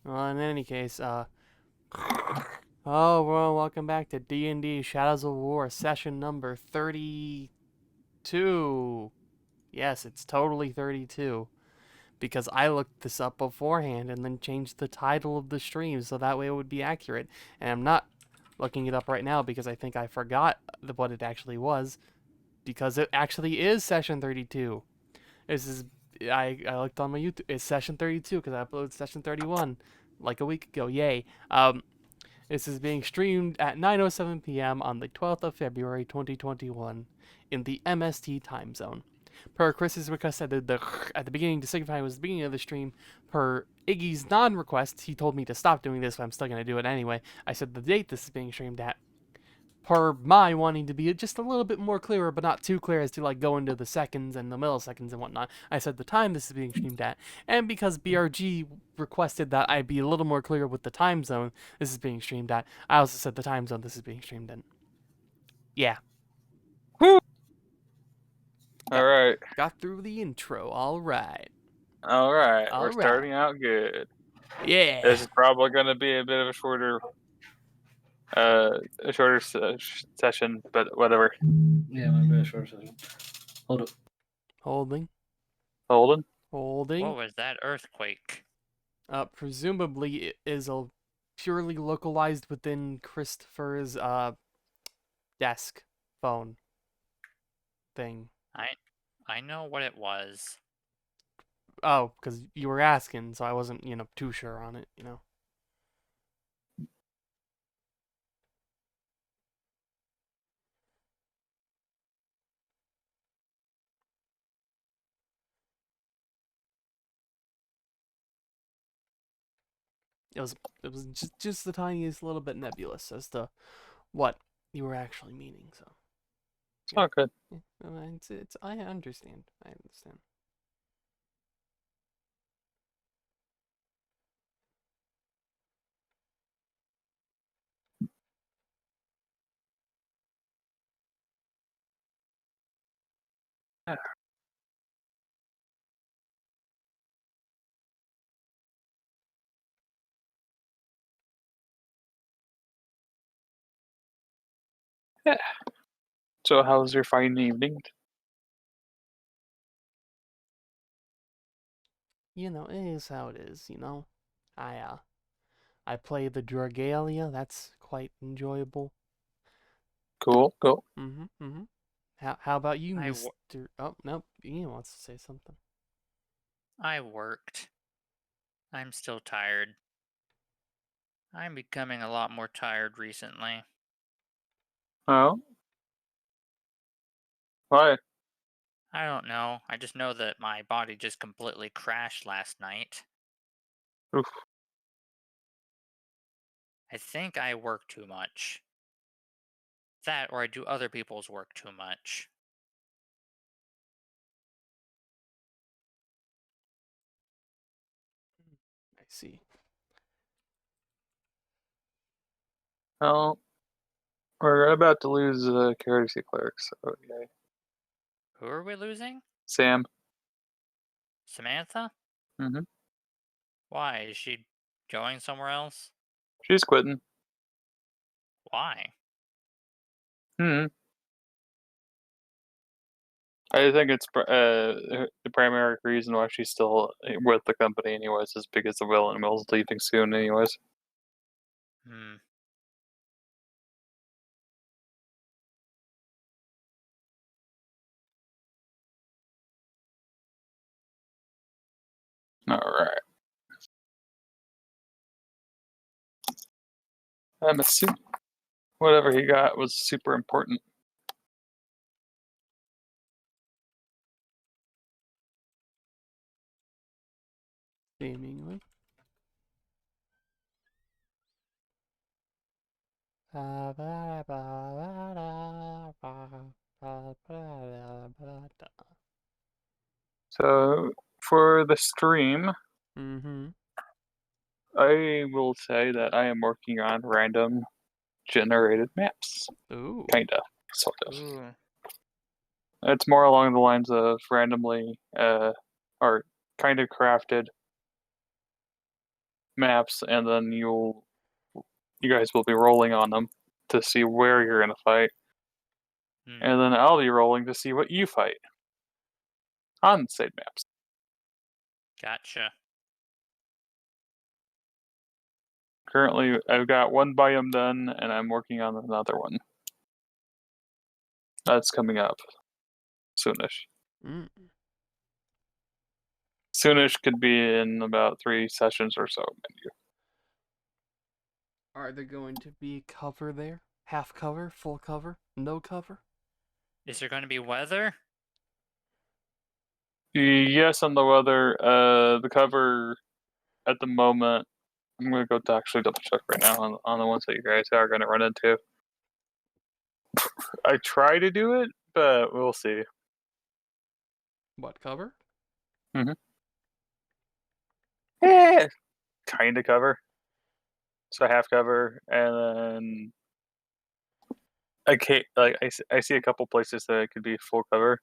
Well, in any case, oh, well, welcome back to D&D Shadows of War, session number 32. Yes, it's totally 32. Because I looked this up beforehand and then changed the title of the stream so that way it would be accurate. And I'm not looking it up right now because I think I forgot what it actually was. Because it actually is session 32. This is I looked on my YouTube. It's session 32 because I uploaded session 31 like a week ago. Yay. This is being streamed at 9:07 p.m. on the 12th of February 2021 in the MST time zone. Per Chris's request, I did the at the beginning to signify it was the beginning of the stream. Per Iggy's non-request, he told me to stop doing this, but I'm still gonna do it anyway. I said the date this is being streamed at. Per my wanting to be just a little bit more clearer, but not too clear as to like go into the seconds and the milliseconds and whatnot. I said the time this is being streamed at, and because BRG requested that I be a little more clear with the time zone this is being streamed at, I also said the time zone this is being streamed in. Yeah. Woo! Got, All right. got through the intro. All right. All right. All We're right. starting out good. Yeah. This is probably going to be a bit of a shorter session, but whatever. Yeah, might be a short session. Hold up. Holding. Holden? Holding. What was that earthquake? Presumably it is a purely localized within Christopher's desk phone thing. I know what it was. Oh, because you were asking, so I wasn't, too sure on it, It was just the tiniest little bit nebulous as to what you were actually meaning. So It's not good. yeah, it's I understand. I understand. Yeah. So, how's your fine evening? It is how it is. I play the Dragalia. That's quite enjoyable. Cool. Mm-hmm. How about you, I Mister? Oh no, Ian wants to say something. I worked. I'm still tired. I'm becoming a lot more tired recently. Oh? Why? I don't know. I just know that my body just completely crashed last night. Oof. I think I work too much. That or I do other people's work too much. I see. Well, we're about to lose the courtesy clerk, so yay. Who are we losing? Sam. Samantha? Mm-hmm. Why? Is she going somewhere else? She's quitting. Why? Hmm. I think it's the primary reason why she's still with the company, anyways, is because the Will and Will's leaving soon, anyways. Hmm. Alright. I'm assuming whatever he got was super important. Seemingly. So, for the stream, Mm-hmm. I will say that I am working on random generated maps. Ooh. Kinda. Sort of. Ooh. It's more along the lines of randomly, or kind of crafted maps, and then you guys will be rolling on them to see where you're gonna fight, and then I'll be rolling to see what you fight on said maps. Gotcha. Currently, I've got one biome done, and I'm working on another one. That's coming up soonish. Mm. Soonish could be in about 3 sessions or so. Are there going to be cover there? Half cover? Full cover? No cover? Is there going to be weather? Yes, on the weather. The cover at the moment, I'm gonna go to actually double check right now on the ones that you guys are gonna run into. I try to do it, but we'll see. What cover? Eh, kind of cover. So half cover, and then I see a couple places that it could be full cover.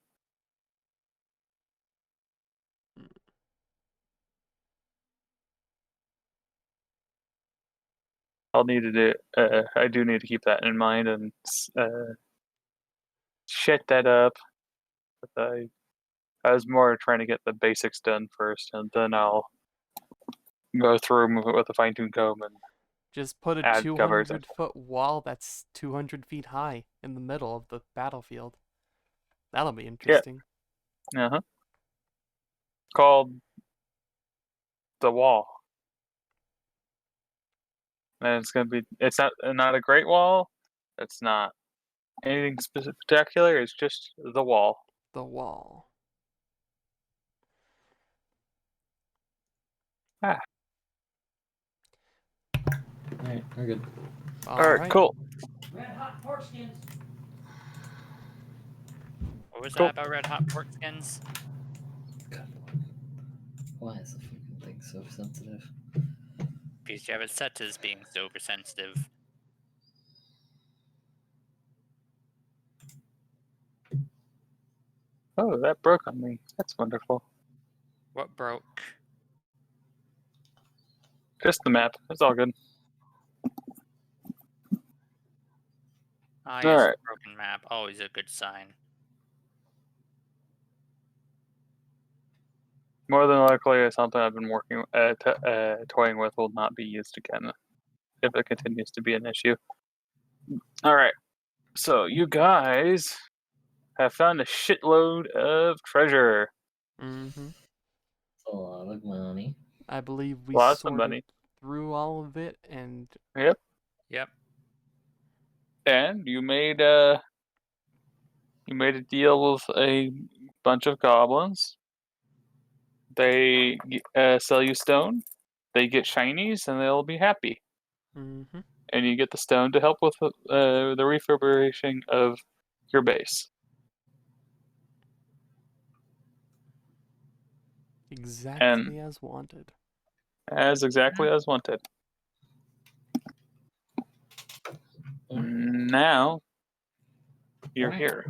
I'll need to do. I do need to keep that in mind and set that up. But I was more trying to get the basics done first, and then I'll go through them with a fine-tune comb and Just put a add covers. 200-foot wall that's 200 feet high in the middle of the battlefield. That'll be interesting. Uh-huh. Called the wall. And it's gonna be. It's not a great wall. It's not anything spectacular. It's just the wall. The wall. Alright, we're good. All right, cool. Red hot pork skins. What was Cool. that about red hot pork skins? God, why is the fucking thing so sensitive? Because you have it set as being so oversensitive. Oh, that broke on me. That's wonderful. What broke? Just the map. It's all good. Ah, All yes, right. a broken map. Always a good sign. More than likely, something I've been working, toying with will not be used again if it continues to be an issue. All right. So you guys have found a shitload of treasure. Mm-hmm. A lot of money. I believe we Lots of sorted money. through all of it, and Yep. Yep. And you made a deal with a bunch of goblins. They sell you stone. They get shinies, and they'll be happy. mm-hmm. And you get the stone to help with the refurbishing of your base. Exactly as wanted. As exactly as wanted. Now you're here.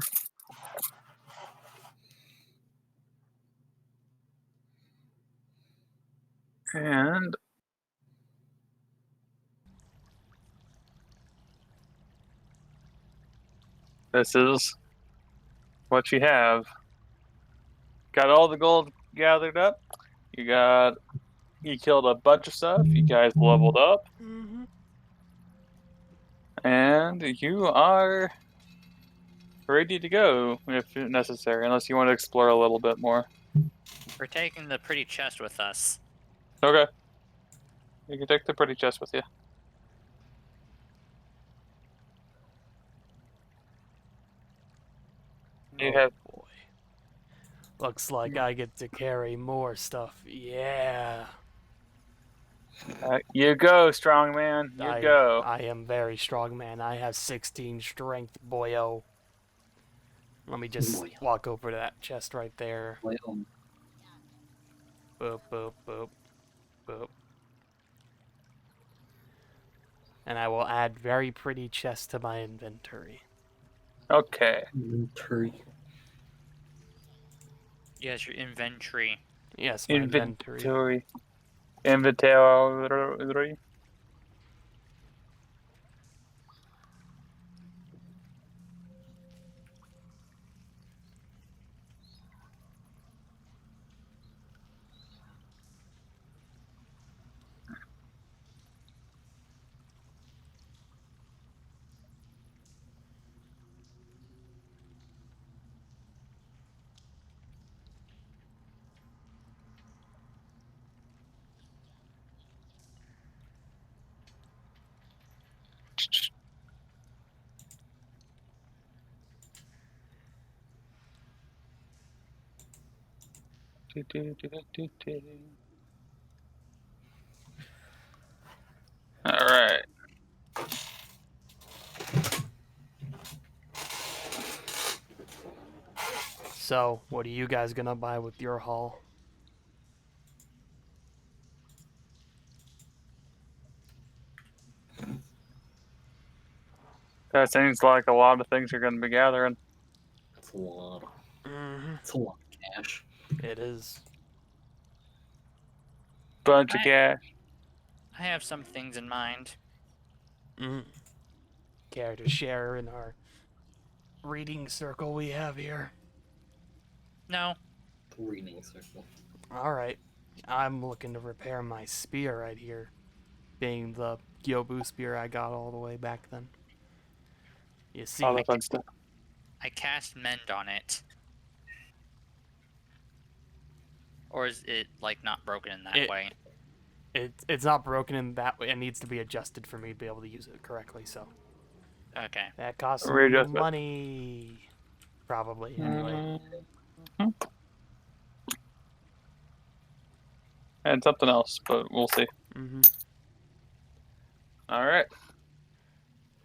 And this is what you have. Got all the gold gathered up. You killed a bunch of stuff. You guys leveled up. Mm-hmm. And you are ready to go if necessary, unless you want to explore a little bit more. We're taking the pretty chest with us. Okay. You can take the pretty chest with you. You have Boy. Looks like I get to carry more stuff. Yeah. you go, strong man. You go. I am very strong, man. I have 16 strength, boyo. Let me just Boyo. walk over to that chest right there. Well, Boop, boop, boop, boop. And I will add very pretty chest to my inventory. Okay. inventory. Yes, your inventory. Yes, my inventory. Inventory. Inventory. All right. So, what are you guys gonna buy with your haul? That seems like a lot of things you're going to be gathering. It's a lot. Mm-hmm. It's a lot of cash. It is. Bunch of I- cash. I have some things in mind. Mm. Care to share in our reading circle we have here? No. The reading circle. All right. I'm looking to repair my spear right here, being the Gyobu spear I got all the way back then. You see, All the fun stuff. I cast mend on it. Or is it like not broken in that way? it's not broken in that way. It needs to be adjusted for me to be able to use it correctly. So Okay. that costs some Readjustment. money, probably anyway. Mhm. And something else, but we'll see. Mm-hmm. All right.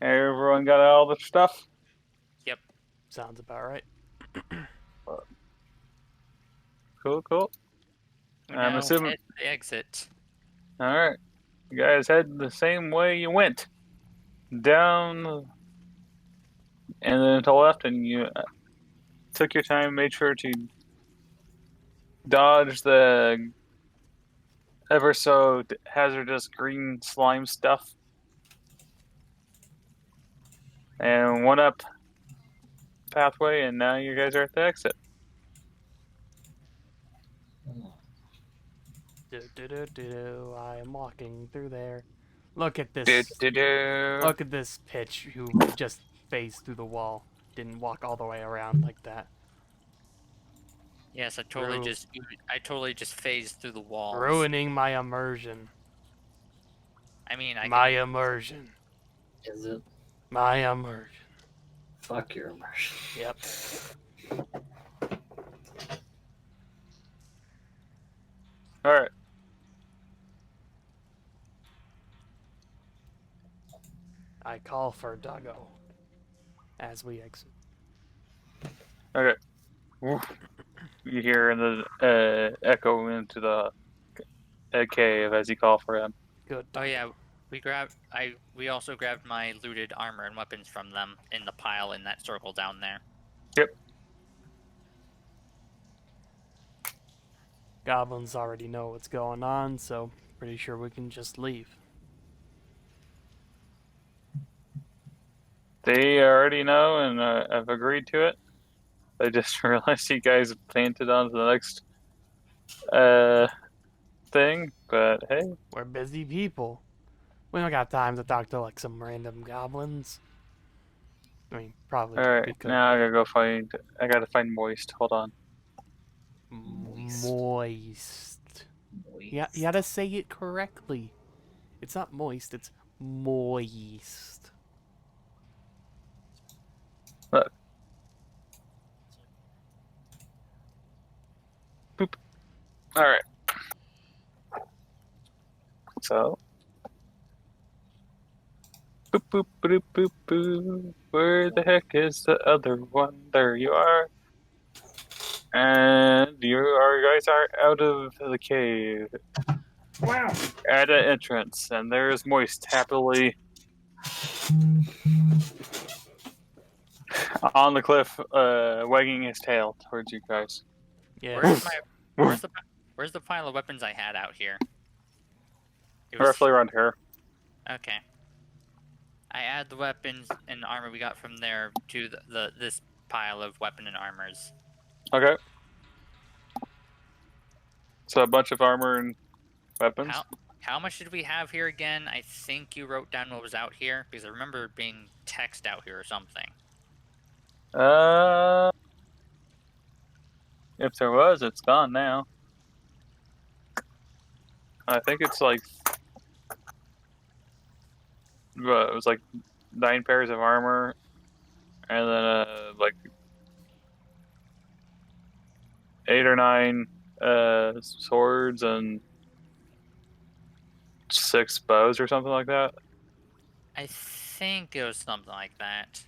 Everyone got all the stuff? Yep. Sounds about right. Cool, cool. We I'm now assuming. head to the exit. All right. You guys head the same way you went. Down and then to the left, and you took your time, made sure to dodge the ever so hazardous green slime stuff. And went up pathway, and now you guys are at the exit. Oh, I am walking through there. Look at Do, this. do, do. Look at this pitch who just phased through the wall. Didn't walk all the way around like that. Yes, I Ru- totally just phased through the walls. Ruining my immersion. I mean, I My can. immersion. is it? My immersion. Fuck your immersion. Yep. All right. I call for Duggo as we exit. Okay. Woof. You hear the echo into the cave as you call for him. Good. Oh yeah, we also grabbed my looted armor and weapons from them in the pile in that circle down there. Yep. Goblins already know what's going on, so pretty sure we can just leave. They already know and have agreed to it. I just realized you guys painted on to the next thing, but hey. We're busy people. We don't got time to talk to like some random goblins. I mean, probably All right, we could. now but I gotta find Moist. Hold on. Moist. Yeah, Moist. you gotta say it correctly. It's not moist, it's moist. Look. Boop. All right. So. Boop boop boop boop boop. Where the heck is the other one? There you are. And you guys are out of the cave. Wow. At an entrance, and there's Moist happily on the cliff, wagging his tail towards you guys. Yeah. Where's the pile of weapons I had out here? It was Roughly around here. okay. I add the weapons and armor we got from there to this pile of weapon and armors. Okay. So a bunch of armor and weapons. How much did we have here again? I think you wrote down what was out here because I remember being text out here or something. If there was, it's gone now. I think it's like, it was like 9 pairs of armor, and then like 8 or 9 swords and 6 bows or something like that. I think it was something like that.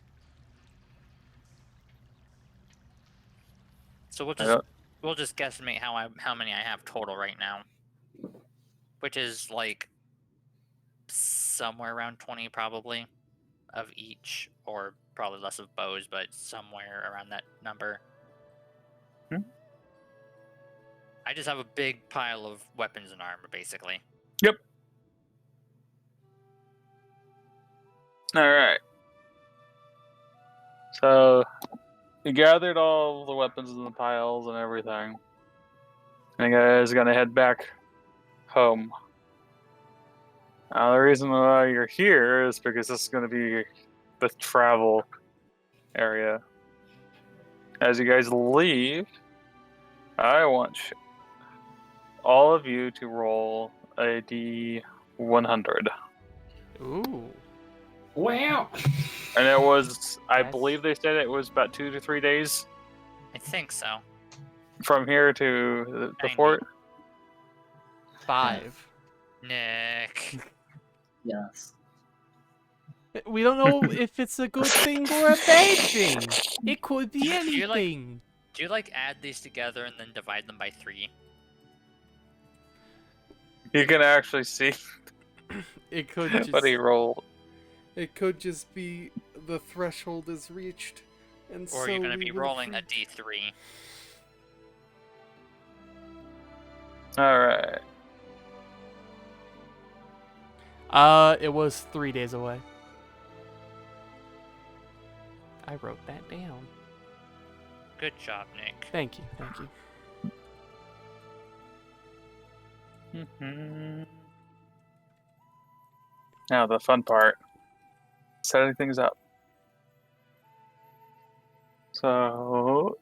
So we'll just guesstimate how many I have total right now, which is like somewhere around 20 probably of each, or probably less of bows, but somewhere around that number. I just have a big pile of weapons and armor, basically. Yep. All right. So you gathered all the weapons in the piles and everything. And you guys are gonna head back home. Now, the reason why you're here is because this is gonna be the travel area. As you guys leave, I want all of you to roll a D100. Ooh. Wow. And it was, I Nice. believe they said it was about 2 to 3 days I think so. from here to the 90. fort. 5. Nick. Yes. We don't know if it's a good thing or a bad thing. It could be Do you like- anything. Do you like add these together and then divide them by 3? You can actually see It could what he just. rolled. It could just be the threshold is reached, and Or so you're going to we be will rolling a free- D3. Alright. It was 3 days away. I wrote that down. Good job, Nick. Thank you. Thank you. Now the fun part. Setting things up. So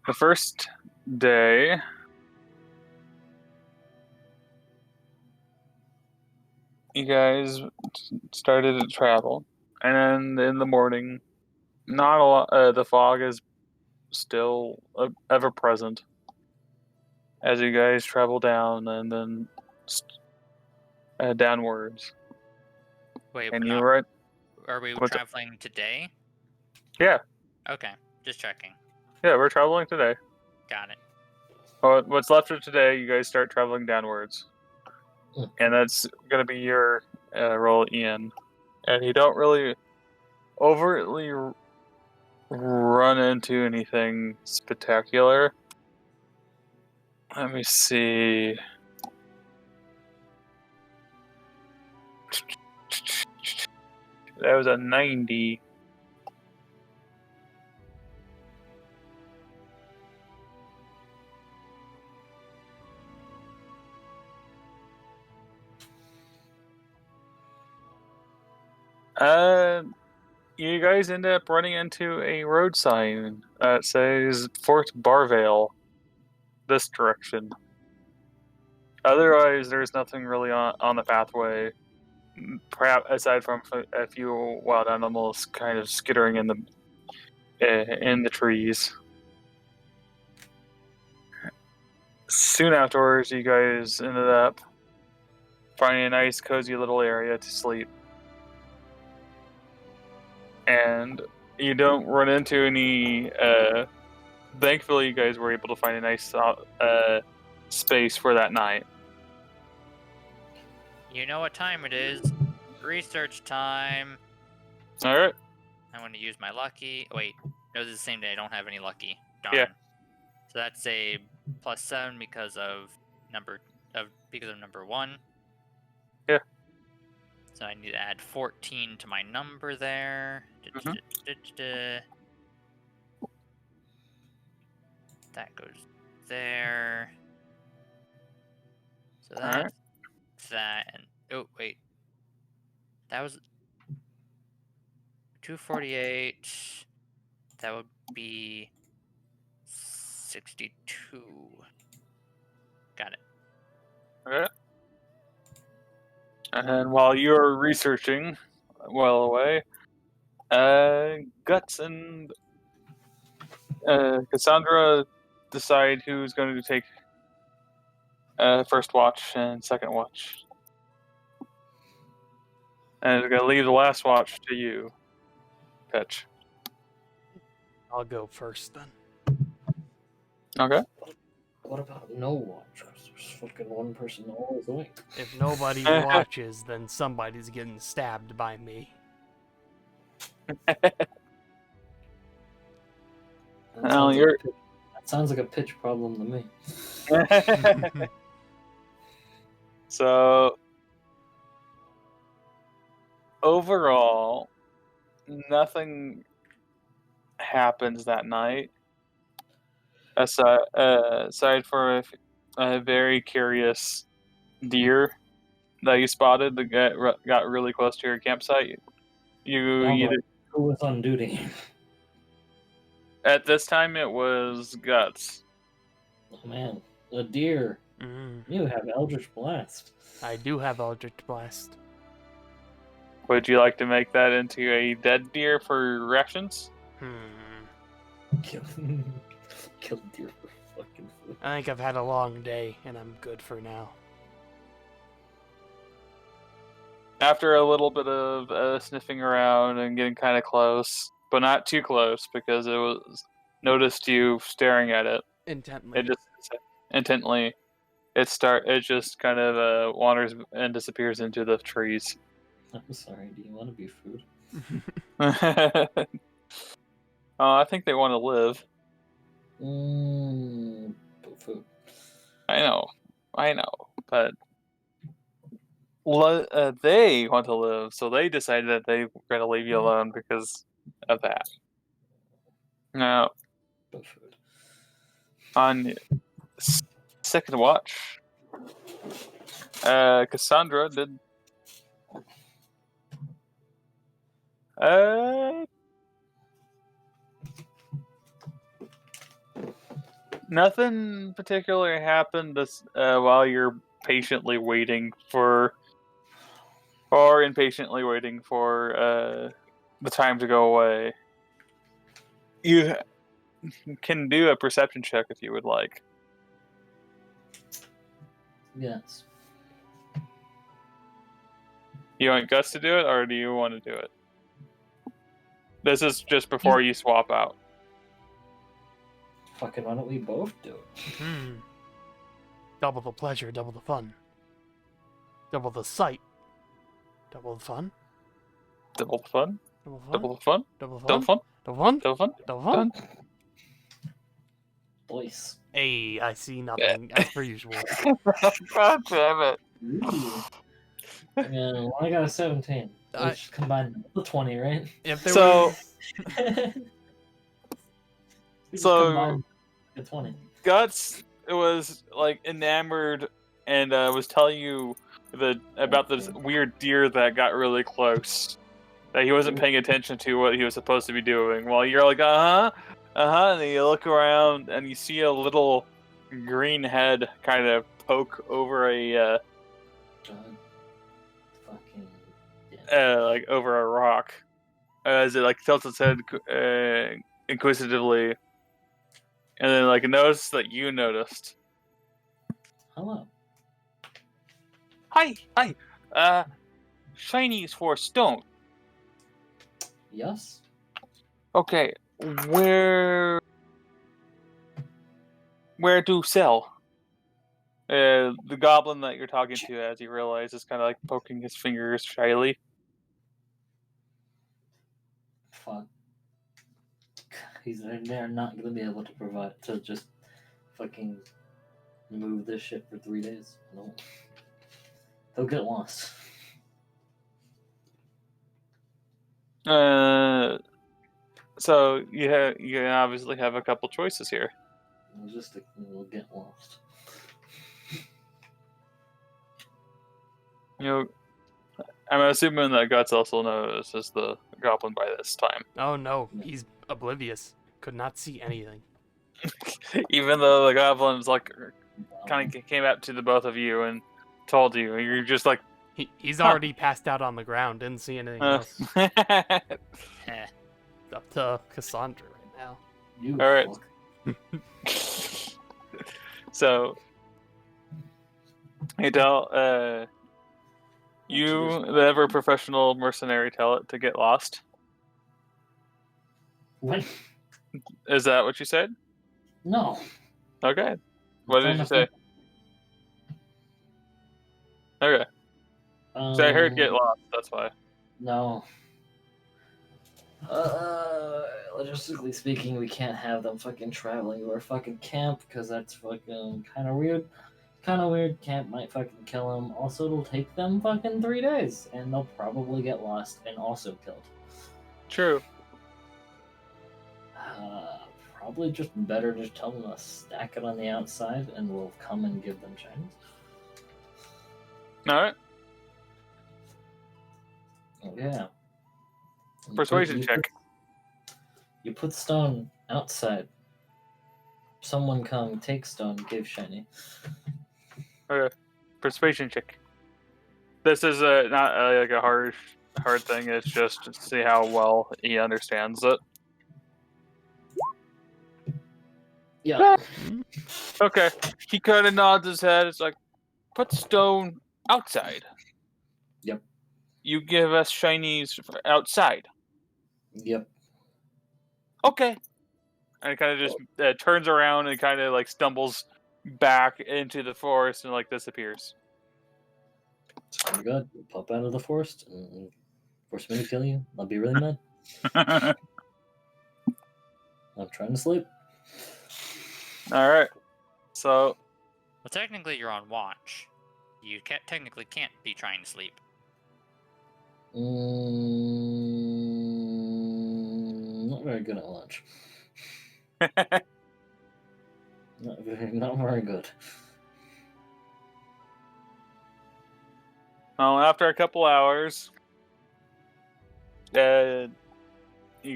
the first day, you guys started to travel, and in the morning, not a lot. The fog is still ever present as you guys travel down, and then downwards. Wait, And we're you not, right? are we What's traveling today? Yeah, Okay, just checking. yeah, we're traveling today. Got it. What's left of today, you guys start traveling downwards, and that's gonna be your roll, Ian. And you don't really overtly run into anything spectacular. Let me see. That was a 90. You guys end up running into a road sign that says Fort Barvale, this direction. Otherwise, there's nothing really on the pathway, perhaps aside from a few wild animals kind of skittering in the trees. Soon afterwards, you guys ended up finding a nice, cozy little area to sleep. And you don't run into any. Thankfully, you guys were able to find a nice space for that night. You know what time it is. Research time. All right. I'm going to use my lucky. Wait, No, this is the same day. I don't have any lucky. Darn. Yeah. So that's a +7 because of number 1. Yeah. So I need to add 14 to my number there. That goes there. So All right. that's that. And oh wait, that was 248. That would be 62. Got it. Okay. And while you're researching, well away, Guts and Cassandra decide who's going to take first watch and second watch. And it's going to leave the last watch to you, Petch. I'll go first then. Okay. What about no watch? Because there's fucking one person always awake. If nobody watches, then somebody's getting stabbed by me. Well, That sounds like a pitch problem to me. So, overall, nothing happens that night. Aside from a very curious deer that you spotted that got really close to your campsite. Who was on duty? At this time it was Guts. Oh man, a deer. You have Eldritch Blast. I do have Eldritch Blast. Would you like to make that into a dead deer for rations? Kill deer for fucking food. I think I've had a long day, and I'm good for now. After a little bit of sniffing around and getting kind of close, but not too close because it was noticed you staring at it Intently. It just intently. It just kind of wanders and disappears into the trees. I'm sorry. Do you want to be food? I think they want to live. Food. I know, but they want to live, so they decided that they were going to leave you alone because of that. Now, Food. on second watch, Cassandra did. Nothing particular happened while you're impatiently waiting for the time to go away. You can do a perception check if you would like. Yes. You want Gus to do it, or do you want to do it? This is just before you swap out. Fucking, why don't we both do it? Double the pleasure, double the fun. Double the sight. Double the fun. Double the fun. Double the fun. Double the fun. Double the fun. Double fun. Double the fun. Double fun. Double the fun. Boys. Hey, I see nothing as per usual. God damn it. Yeah, well, I got a 17. Which combined the 20, right? If there So, Combined the 20. Guts was like enamored and was telling you about this weird deer that got really close. That he wasn't paying attention to what he was supposed to be doing. While you're like, and then you look around and you see a little green head kind of poke over a like over a rock as it like tilts its head inquisitively, and then like notice that you noticed. Hello. Hi. Shiny is for stone. Yes. Okay, where to sell? The goblin that you're talking to, as you realize, is kind of like poking his fingers shyly. Fuck. They're not gonna be able to provide to just fucking move this shit for 3 days. No, they'll get lost. So you obviously have a couple choices here. They'll get lost. You know, I'm assuming that Guts also knows as the goblin by this time. Oh no, he's oblivious. Could not see anything. Even though the goblin's like kind of came up to the both of you and told you, you're just like, He's already passed out on the ground. Didn't see anything else. Heh. Up to Cassandra right now. You All right. fuck. So, hey, Del, you, the ever professional mercenary, tell it to get lost. What? Is that what you said? No. Okay. What did you say? Okay. So I heard get lost, that's why. No. Logistically speaking, we can't have them fucking traveling to our fucking camp because that's fucking kind of weird. Camp might fucking kill them. Also, it'll take them fucking 3 days, and they'll probably get lost and also killed. True. Probably just better to tell them to stack it on the outside, and we'll come and give them Chinese. Alright. Oh, yeah. Persuasion check. You put stone outside. Someone come, take stone, give shiny. Okay. Persuasion check. This is not like a hard thing, it's just to see how well he understands it. Yeah. Okay. He kind of nods his head. It's like, put stone outside. Yep. You give us shinies outside. Yep. Okay. And it kind of just turns around and kind of like stumbles back into the forest and like disappears. Oh God, you pop out of the forest and force me to kill you. I'll be really mad. I'm trying to sleep. Alright. So, Well, technically, you're on watch. You technically can't be trying to sleep. Not very good at lunch. Not very good. well, after a couple hours, you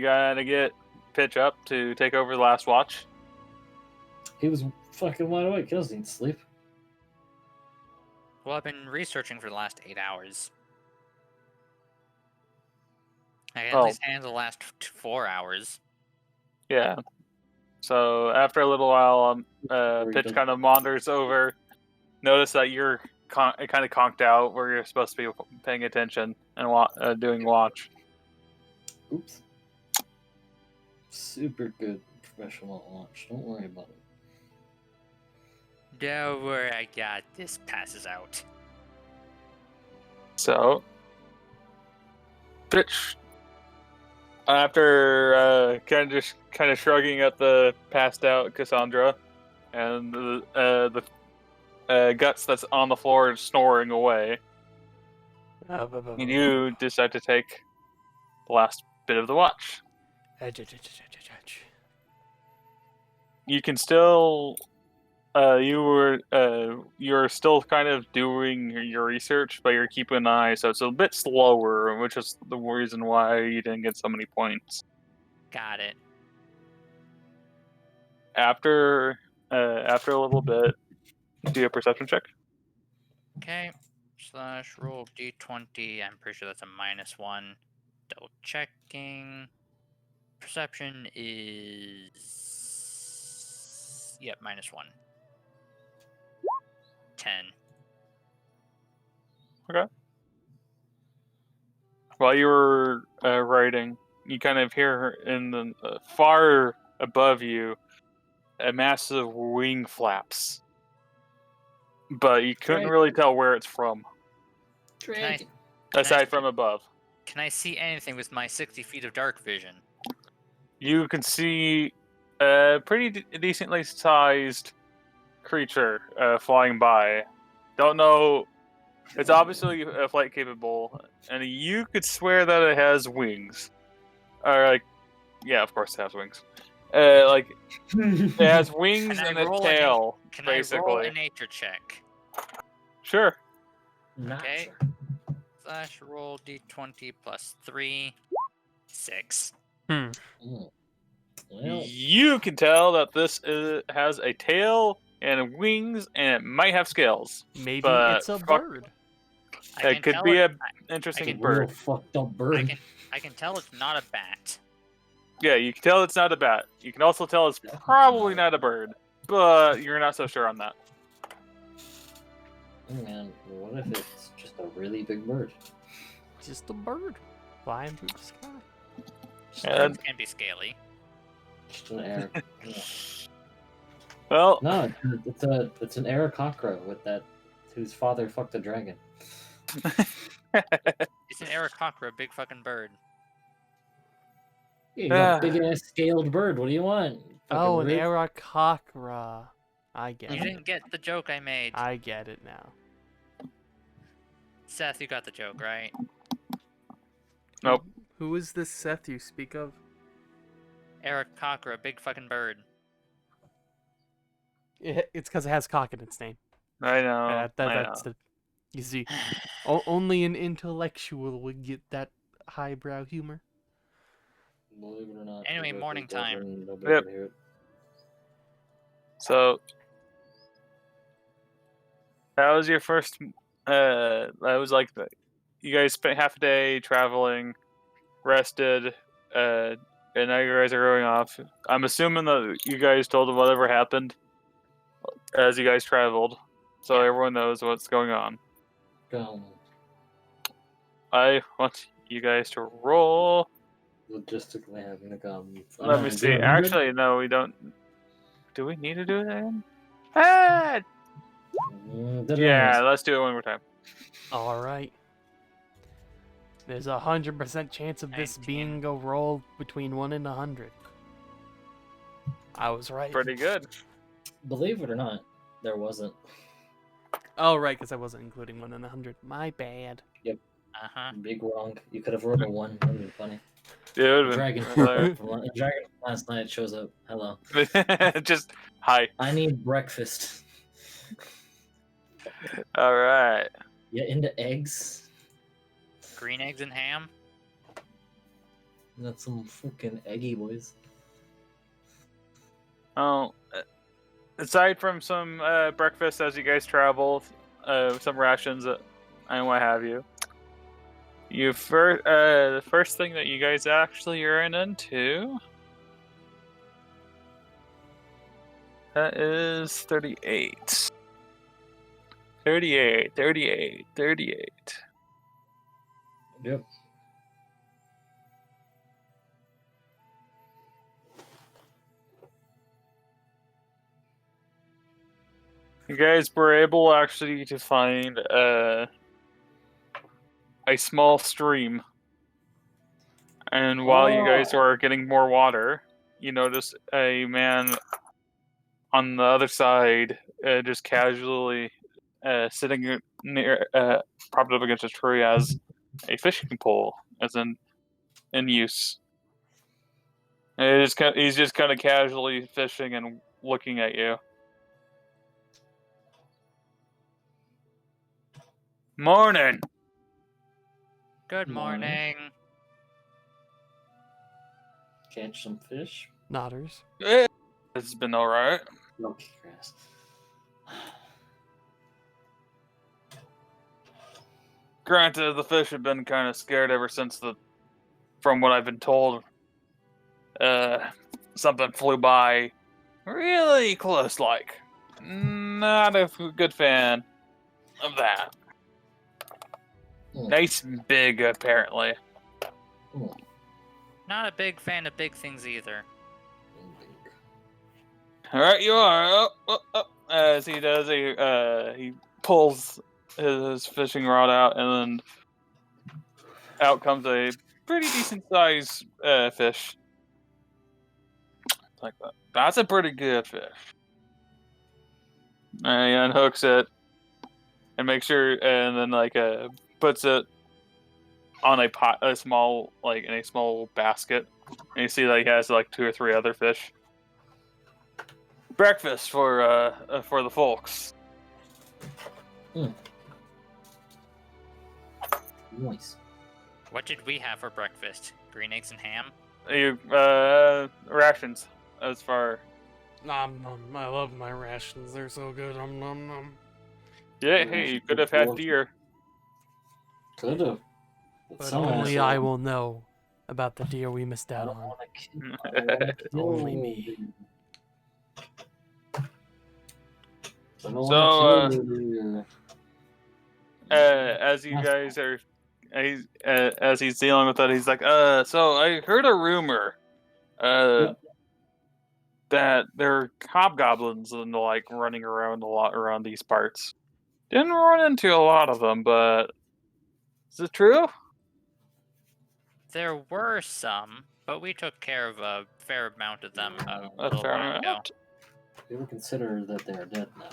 gotta get Pitch up to take over the last watch. He was fucking wide awake. He doesn't need sleep. Well, I've been researching for the last 8 hours. I can at least handle the last 4 hours. Yeah. So after a little while, Pitch kind of wanders over, notice that you're kind of conked out where you're supposed to be paying attention and doing watch. Oops. Super good professional at watch. Don't worry about it. Don't worry, I got this. Passes out. So, Pitch, after kind of shrugging at the passed out Cassandra and the Guts that's on the floor snoring away, you decide to take the last bit of the watch. You can still. You're still kind of doing your research, but you're keeping an eye, so it's a bit slower, which is the reason why you didn't get so many points. Got it. After a little bit, do a perception check. Okay. / roll d20. I'm pretty sure that's a -1. Double checking. Perception is. Yep, -1. 10. Okay. While you were writing, you kind of hear in the far above you a massive wing flaps, but you couldn't really tell where it's from. Dragon. Aside from above. Can I see anything with my 60 feet of dark vision? you can see a pretty decently sized creature flying by. Don't know. It's obviously flight capable, and you could swear that it has wings. Or like, yeah, of course it has wings. Like it has wings Can I and a roll tail, Can I roll basically. a nature check? Sure. Not Okay. sure. / roll d20 plus 3. 6. Hmm. Well, You can tell that this has a tail and wings, and it might have scales. Maybe But it's a fuck, bird. I it can could tell be it. an it's interesting a bird. real fucked up bird. I can tell it's not a bat. Yeah, you can tell it's not a bat. You can also tell it's probably not a bird, but you're not so sure on that. Oh, man, what if it's just a really big bird? Just a bird flying through the sky. And- Birds can be scaly. Just an air. Yeah. Well, No, it's an Aarakocra with that whose father fucked a dragon. It's an Aarakocra, a big fucking bird. You got a big ass scaled bird. What do you want? Oh, an Fucking Aarakocra. I get You it. didn't get the joke I made. I get it now. Seth, you got the joke, right? Nope. Who is this Seth you speak of? Aarakocra, a big fucking bird. It's because it has cock in its name. I know. That's the. You see, only an intellectual would get that highbrow humor. Believe it or not. Anyway, nobody morning does time. and nobody Yep. can hear it. So, that was your first. That was like you guys spent half a day traveling, rested, and now you guys are going off. I'm assuming that you guys told them whatever happened as you guys traveled, so Yeah. everyone knows what's going on. Go. I want you guys to roll. Logistically having to come. Let me see. 100? Actually, no, we don't. Do we need to do it again? Ah! Yeah, let's do it one more time. All right. There's 100% chance of this 19. being a roll between 1 and 100. I was right. Pretty good. Believe it or not, there wasn't. Oh, right, because I wasn't including 1 and 100. My bad. Uh-huh. Big wrong. You could have rolled a 1. That would be funny. Dude, Dragon. hilarious. Dragon from last night shows up. Hello. Just hi. I need breakfast. All right. You into eggs? Green eggs and ham. That's some fucking eggy boys. Oh, aside from some breakfast as you guys travel, some rations and what have you. The first thing that you guys actually ran into. That is 38. 38. Yep. You guys were able actually to find a small stream. And while you guys were getting more water, you notice a man on the other side just casually sitting near, propped up against a tree as a fishing pole as in use. And he's just kind of casually fishing and looking at you. Morning. Good Morning. morning. Catch some fish. Nodders. It's been all right. No grass. Granted, the fish have been kind of scared ever since from what I've been told, something flew by really close like. Not a good fan of that. Mm. Nice and big, apparently. Not a big fan of big things either. Alright, you are. As he does, he pulls his fishing rod out, and then out comes a pretty decent sized fish. Like that. That's a pretty good fish. And he unhooks it and makes sure, and then like puts it on a pot, a small in a small basket. And you see that he has like 2 or 3 other fish. Breakfast for the folks. Nice. What did we have for breakfast? Green eggs and ham? You rations as far. Nom nom. I love my rations. They're so good. Nom nom nom. Yeah, hey, you could have had deer. Could have. But only I will know about the deer we missed I out don't on. want to kill. Only me. I don't want to So, kill you. as you guys are, as he's dealing with that, he's like, so I heard a rumor, that there are hobgoblins and like running around a lot around these parts. Didn't run into a lot of them, but is it true? There were some, but we took care of a fair amount of them a A little fair while ago. amount. We would consider that they are dead now.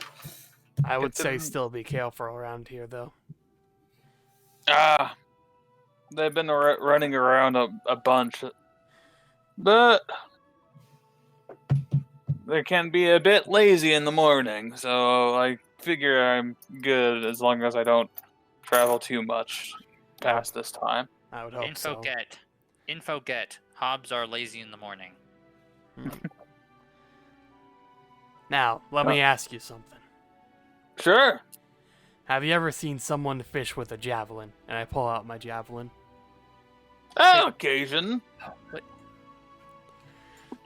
I would say It's- still be careful around here, though. They've been running around a bunch, but they can be a bit lazy in the morning. So I figure I'm good as long as I don't travel too much past this time. I would hope Info so. get. Info get. Hobbs are lazy in the morning. Now, let me ask you something. Sure. Have you ever seen someone fish with a javelin? And I pull out my javelin. On occasion.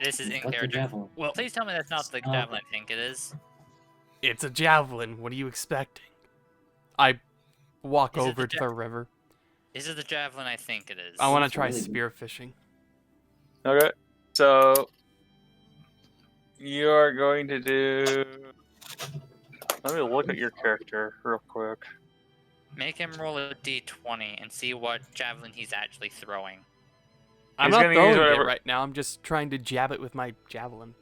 This is in Got the character. javelin. Well, Please tell me that's not the Stop javelin I think it is. it's a javelin. What are you expecting? I walk Is it over the to the river. Is it the javelin I think it is? I want to It's try really good. spear fishing. Okay. So you are going to do. Let me look at your character real quick. Make him roll a d20 and see what javelin he's actually throwing. I'm He's not gonna use throwing it whatever- right now. I'm just trying to jab it with my javelin.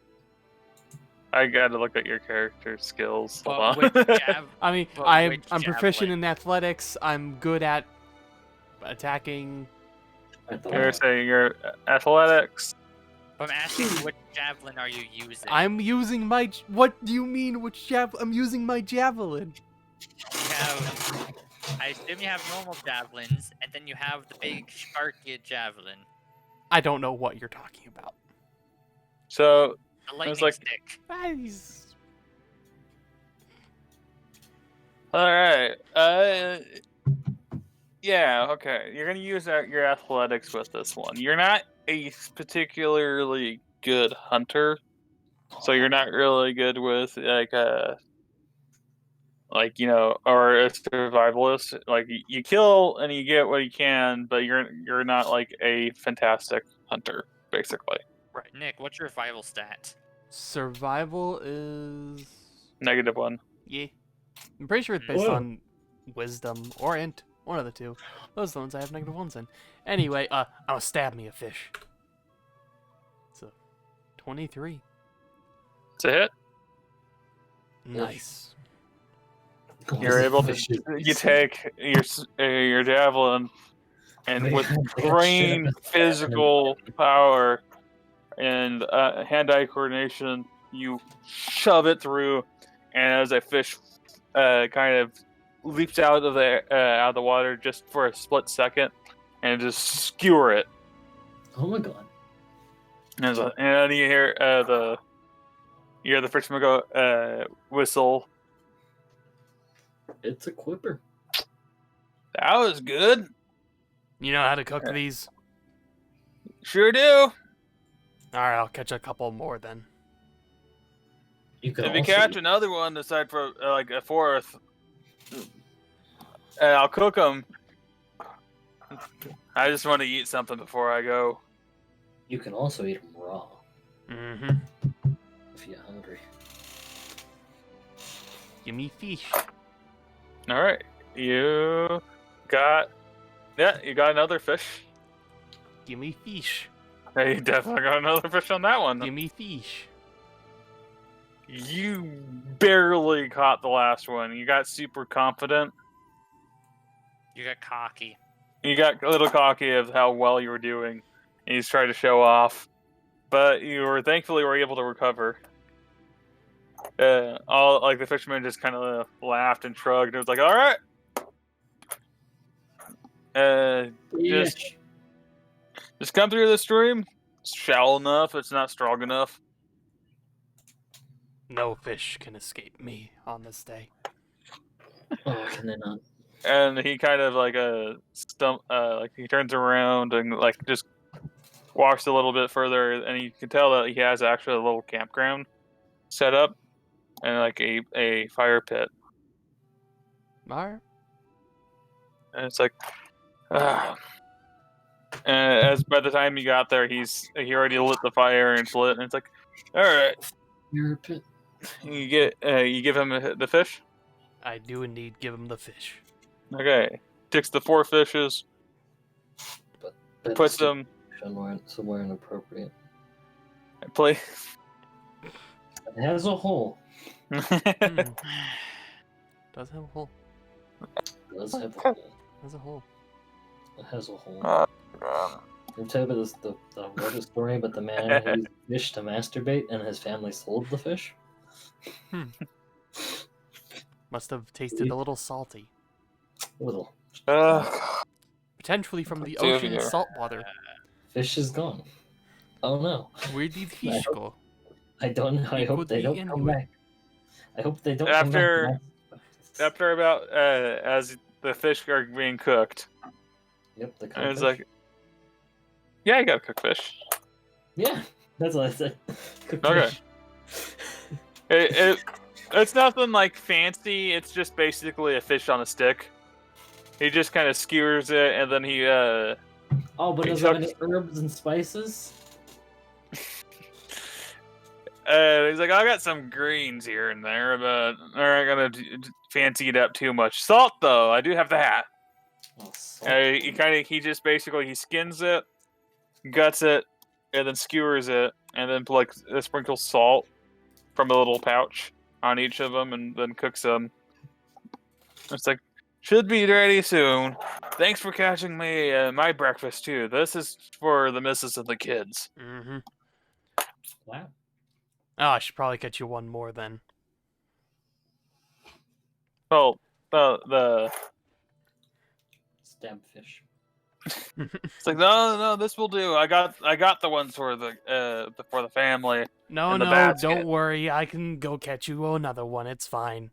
I gotta look at your character skills. Hold Well, on. which I mean, Well, I'm which proficient javelin? in athletics. I'm good at attacking. At the You're saying your athletics. I'm asking which javelin are you using? I'm using my. What do you mean? Which I'm using my javelin. You have, I assume you have normal javelins, and then you have the big Sparkia javelin, I don't know what you're talking about. So the lightning like- stick. Guys. all right. Yeah. Okay. You're gonna use your athletics with this one. You're not a particularly good hunter, so you're not really good with or a survivalist. Like you kill and you get what you can, but you're not like a fantastic hunter, basically. Right. Nick, what's your survival stat? Survival is. -1. Yeah. I'm pretty sure it's based Whoa. on wisdom or int. One of the two. Those are the ones I have -1s in. Anyway, I'll stab me a fish. So, 23. It's a hit. Nice. You're able to. You take your javelin, and with trained physical power and hand-eye coordination, you shove it through, and as a fish kind of leaps out of the water just for a split second, and just skewer it. Oh my god. And you hear the fisherman go whistle. It's a quipper. That was good. You know how to cook these? Sure do. Alright, I'll catch a couple more then. You can If you also catch another one, aside from like a fourth, I'll cook them. I just want to eat something before I go. You can also eat them raw Mm-hmm. if you're hungry. Give me fish. All right, you got another fish. Give me fish. Hey, definitely got another fish on that one. Give me fish. You barely caught the last one. You got super confident. You got cocky. You got a little cocky of how well you were doing. And you just tried to show off. But you were thankfully were able to recover. All like the fisherman just kind of laughed and shrugged. And it was like, all right. Just come through the stream. It's shallow enough. It's not strong enough. No fish can escape me on this day. Oh, can they not? And he kind of like like he turns around and like just walks a little bit further, and you can tell that he has actually a little campground set up and like a fire pit. Alright. And it's like, and as by the time you got there, he already lit the fire and it's lit, and it's like, all right, You're a pit. you give him the fish. I do indeed give him the fish. Okay, takes the 4 fishes, But puts them. somewhere inappropriate. Play. It has a hole. Hmm. Does have a hole. It does have a hole. Has a hole. It has a hole. God. I'll tell you about the Reddit story about the man who used fish to masturbate and his family sold the fish. Must have tasted a little salty. Little Potentially from the Dude, ocean yeah. salt water. fish is gone. Oh no. Where did fish go? I don't know. I It hope could they be don't come anywhere. back. I hope they don't After- come back. After about as the fish are being cooked, Yep, the and it's codfish. like, yeah, you gotta cook fish. Yeah, that's what I said. Cooked Okay. fish. It's nothing like fancy. It's just basically a fish on a stick. He just kind of skewers it, and then he Oh, but He does it have chucks- any herbs and spices? he's like, I got some greens here and there, but I'm not gonna fancy it up too much. Salt, though, I do have that. Oh, salt. He just basically he skins it, guts it, and then skewers it, and then like sprinkles salt from a little pouch on each of them, and then cooks them. It's like, should be ready soon. Thanks for catching me my breakfast too. This is for the missus and the kids. Mm-hmm. Wow. Oh, I should probably catch you one more then. Well, the Stab fish. it's like no, this will do. I got the ones for the family. No, In the no, basket. don't worry. I can go catch you another one. It's fine.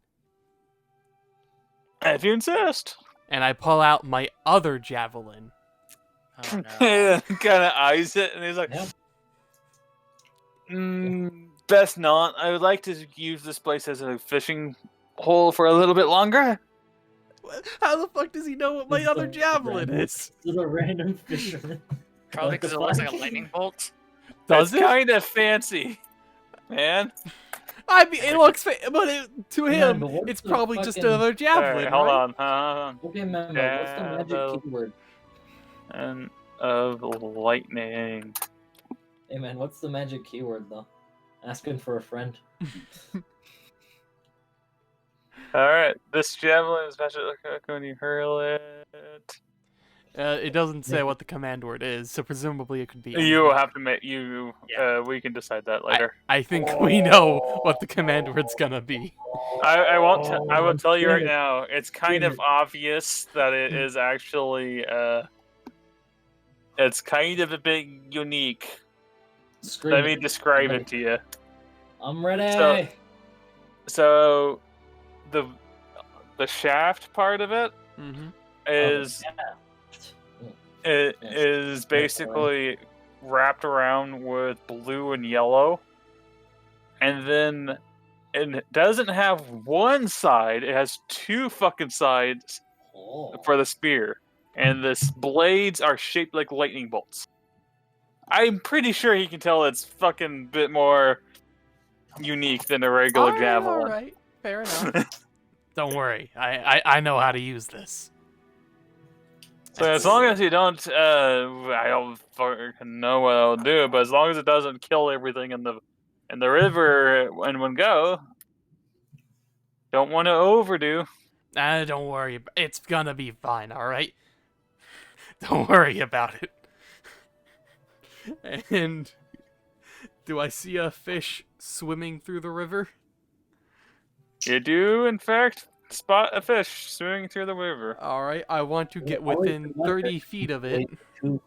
If you insist. And I pull out my other javelin. Oh no. Kind of eyes it, and he's like, Yeah. Best not. I would like to use this place as a fishing hole for a little bit longer. How the fuck does he know what my This other is a javelin random- is? This is a random fisherman. Probably Like the because it looks like a flash. lightning bolt. Does it's it? kind of fancy, man. I mean, it looks, but to Yeah, him, but what's it's the probably just fucking- another javelin, Hold right? on. Hold on. Okay, Memo, what's the magic Javel- keyword? And of lightning. Hey man, what's the magic keyword though? Asking for a friend. All right, this javelin is magic when you hurl it. It doesn't say what the command word is, so presumably it could be. You anything. will have to make you. Yeah. We can decide that later. I think we know what the command word's gonna be. I won't. I will tell you damn right it. now. It's kind Damn of it. obvious that it is actually. It's kind of a bit unique. Scream Let me it. describe Ready. it to you. I'm ready. So, the shaft part of it Mm-hmm. is it Yes. is basically wrapped around with blue and yellow, and then it doesn't have one side; it has 2 fucking sides Oh. for the spear, and the blades are shaped like lightning bolts. I'm pretty sure he can tell it's fucking bit more unique than a regular javelin. All right, fair enough. Don't worry, I know how to use this. So as long as you don't, I don't fucking know what I'll do, but as long as it doesn't kill everything in the river in one go, don't want to overdo. Don't worry. It's gonna be fine, alright? Don't worry about it. And do I see a fish swimming through the river? You do, in fact, spot a fish swimming through the river. Alright, I want to get Why wait within for one 30 fish? feet of it. Wait for two.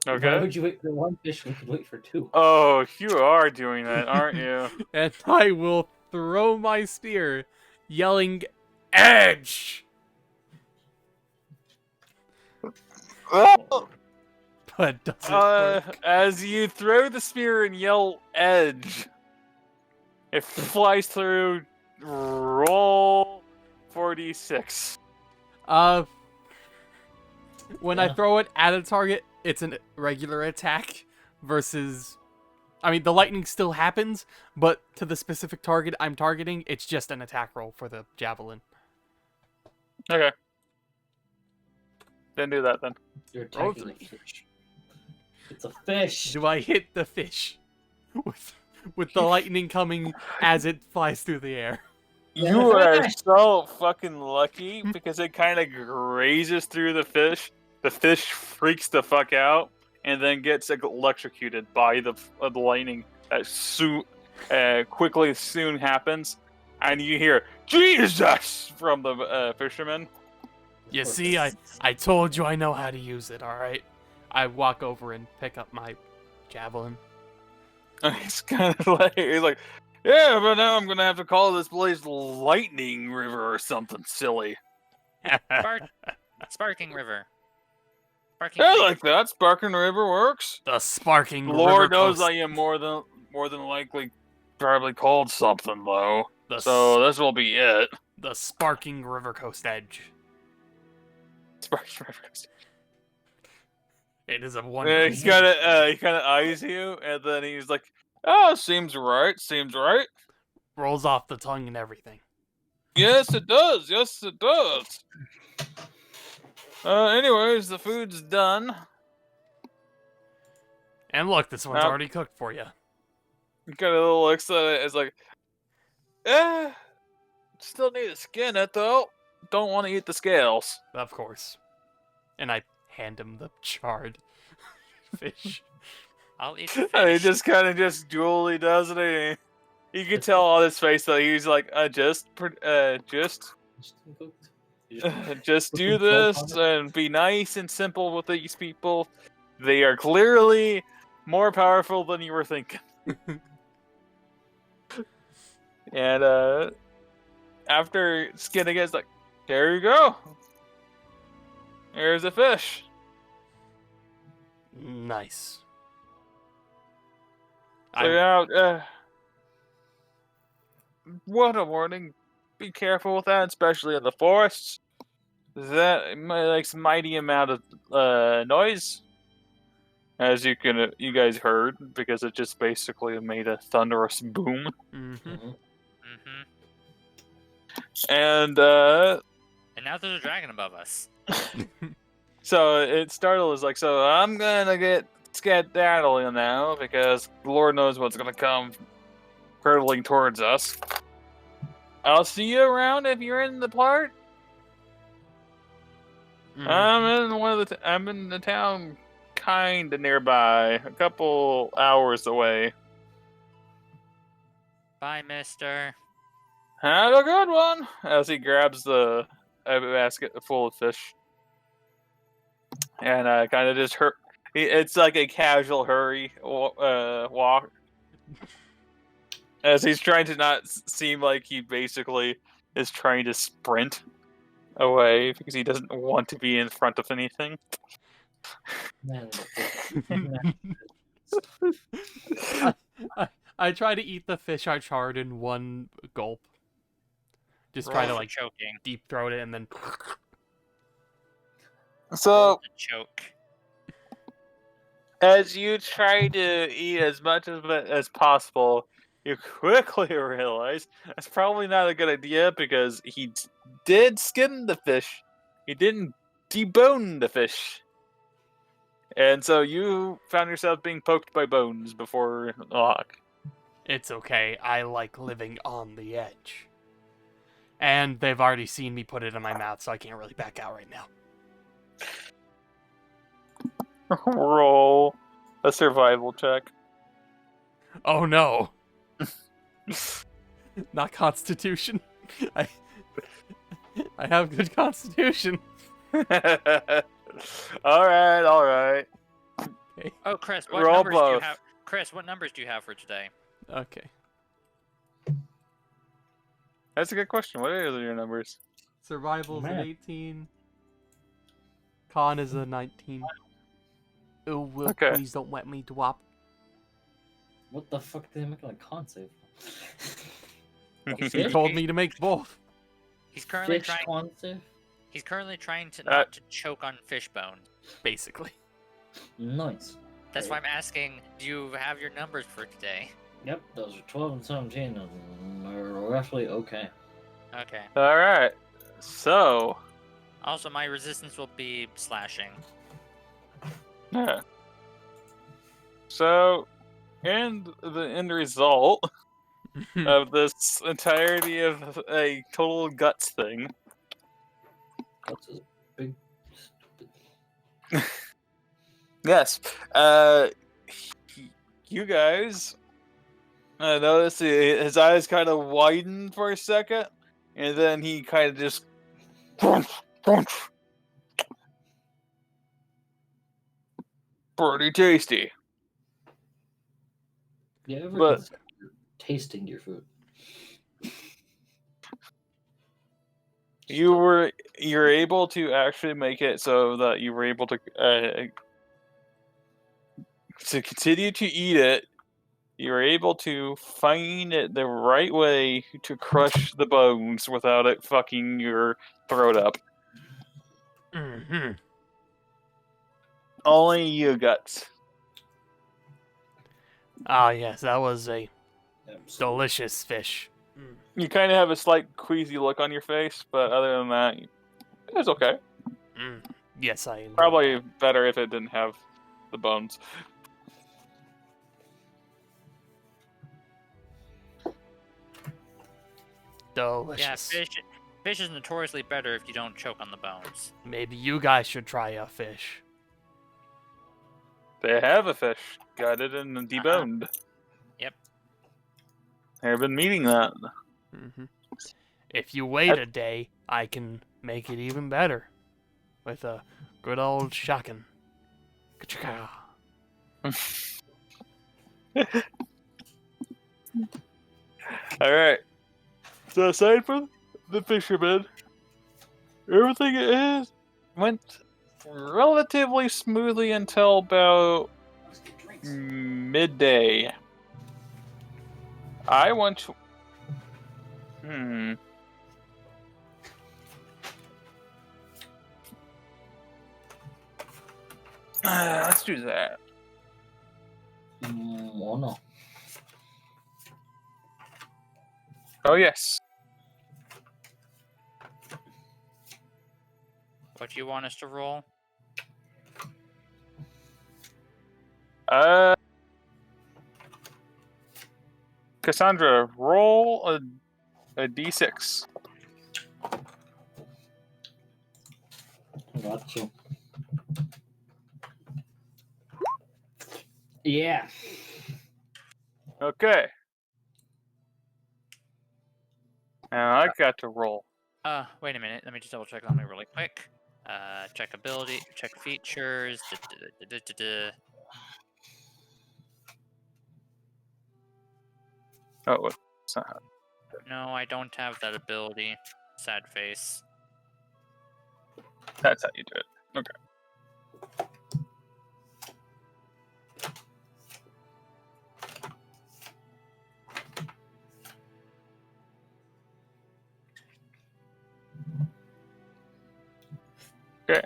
Why Okay. would you wait for one fish when you could wait for two? Oh, you are doing that, aren't you? And I will throw my spear, yelling, "Edge!" But does it work? As you throw the spear and yell "edge," it flies through. Roll 46. When I Yeah. throw it at a target, it's a regular attack versus... I mean, the lightning still happens, but to the specific target I'm targeting, it's just an attack roll for the javelin. Okay. Then do that then. You're Roll attacking a 3. fish. It's a fish. Do I hit the fish with the lightning coming as it flies through the air? You are so fucking lucky because it kind of grazes through the fish. The fish freaks the fuck out and then gets electrocuted by the lightning that quickly soon happens. And you hear "Jesus" from the fisherman. You see, I told you I know how to use it, alright? I walk over and pick up my javelin. He's kind of like, he's like, yeah, but now I'm gonna have to call this place Lightning River or something silly. Sparking River. Sparking I Creek. like that. Sparking River works. The sparking Lord river knows coast. I am more than likely probably called something though. The, So this will be it. the sparking river coast edge. Sparking River. It is a Yeah, wonderful... he kind of eyes you, and then he's like, "Oh, seems right. Seems right. rolls off the tongue and everything. Yes, it does. Yes, it does." Anyways, the food's done. And look, this one's Now- already cooked for you. You kind of little looks at it. It's like, still need to skin it though. Don't want to eat the scales. Of course. And I hand him the charred fish. I'll eat the And he fish. just kind of just dually does it. And you can tell on his face that he's like, just do this and be nice and simple with these people. They are clearly more powerful than you were thinking. And after skinning it, it's like, there you go. Here's a fish. Nice. So yeah, what a warning. Be careful with that, especially in the forests. That makes a mighty amount of noise. As you guys heard, because it just basically made a thunderous boom. Mm-hmm. Mm-hmm. And And now there's a dragon above us. so it startled us like, so I'm gonna get skedaddling now because Lord knows what's gonna come hurtling towards us. I'll see you around if you're in the part. Mm-hmm. I'm in the town, kinda nearby, a couple hours away. Bye, mister. Have a good one. As he grabs the basket full of fish, and kind of just it's like a casual hurry walk, as he's trying to not seem like he basically is trying to sprint away because he doesn't want to be in front of anything. I try to eat the fish I charred in one gulp. Just try to Roll for like choking. deep throat it and then... So Roll to choke. as you try to eat as much of it as possible, you quickly realize that's probably not a good idea because he did skin the fish. He didn't debone the fish. And so you found yourself being poked by bones before the lock. It's okay. I like living on the edge. And they've already seen me put it in my mouth, so I can't really back out right now. Roll a survival check. Oh no. Not Constitution. I have good Constitution. All right. Oh, Chris, Roll what numbers do you both. have? Chris, what numbers do you have for today? Okay. That's a good question. What are your numbers? Survival's an Man. 18. Con is a 19. Oh, Will, Okay. please don't let me drop. What the fuck did they make a con save? He Fish? told me to make both. He's currently Fish trying. con save? He's currently trying to not to choke on fish bone. Basically. Nice. That's why I'm asking. Do you have your numbers for today? Yep, those are 12 and 17. Are roughly okay. Okay. All right. So, Also, my resistance will be slashing. yeah. So, in the end result of this entirety of a total guts thing, That's a big, stupid. yes, you guys notice his eyes kind of widen for a second, and then he kind of just pretty tasty. You ever But- consider tasting your food? You're able to actually make it so that you were able to continue to eat it. You're able to find it the right way to crush the bones without it fucking your throat up. Mm-hmm. Only you guts. Ah, yes, that was a Absolutely. delicious fish. You kind of have a slight queasy look on your face, but other than that, it's okay. Mm. Yes, I enjoyed Probably that. better if it didn't have the bones. Delicious. Yeah, fish is notoriously better if you don't choke on the bones. Maybe you guys should try a fish. They have a fish, gutted and deboned. Yep. I've been meeting that. Mm-hmm. If you wait a day, I can make it even better. With a good old shotgun. Ka-chaka. Alright. So aside from the fisherman, everything went relatively smoothly until about midday. I want to... let's do that. Oh no. Oh, yes. What do you want us to roll? Cassandra, roll a d6. Gotcha. Yeah. Okay. Now I got to roll. Wait a minute. Let me just double check on me really quick. Check ability, check features. Oh, what's that? No, I don't have that ability. Sad face. That's how you do it. Okay. Okay.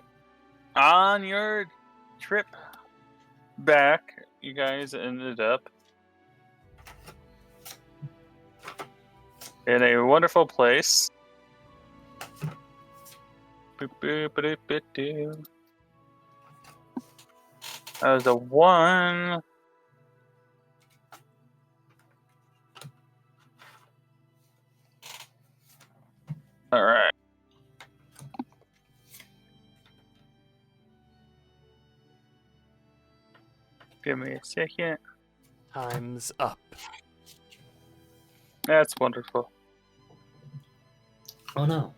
On your trip back, you guys ended up in a wonderful place That was a 1. All right. Give me a second. Time's up. That's wonderful. Oh no.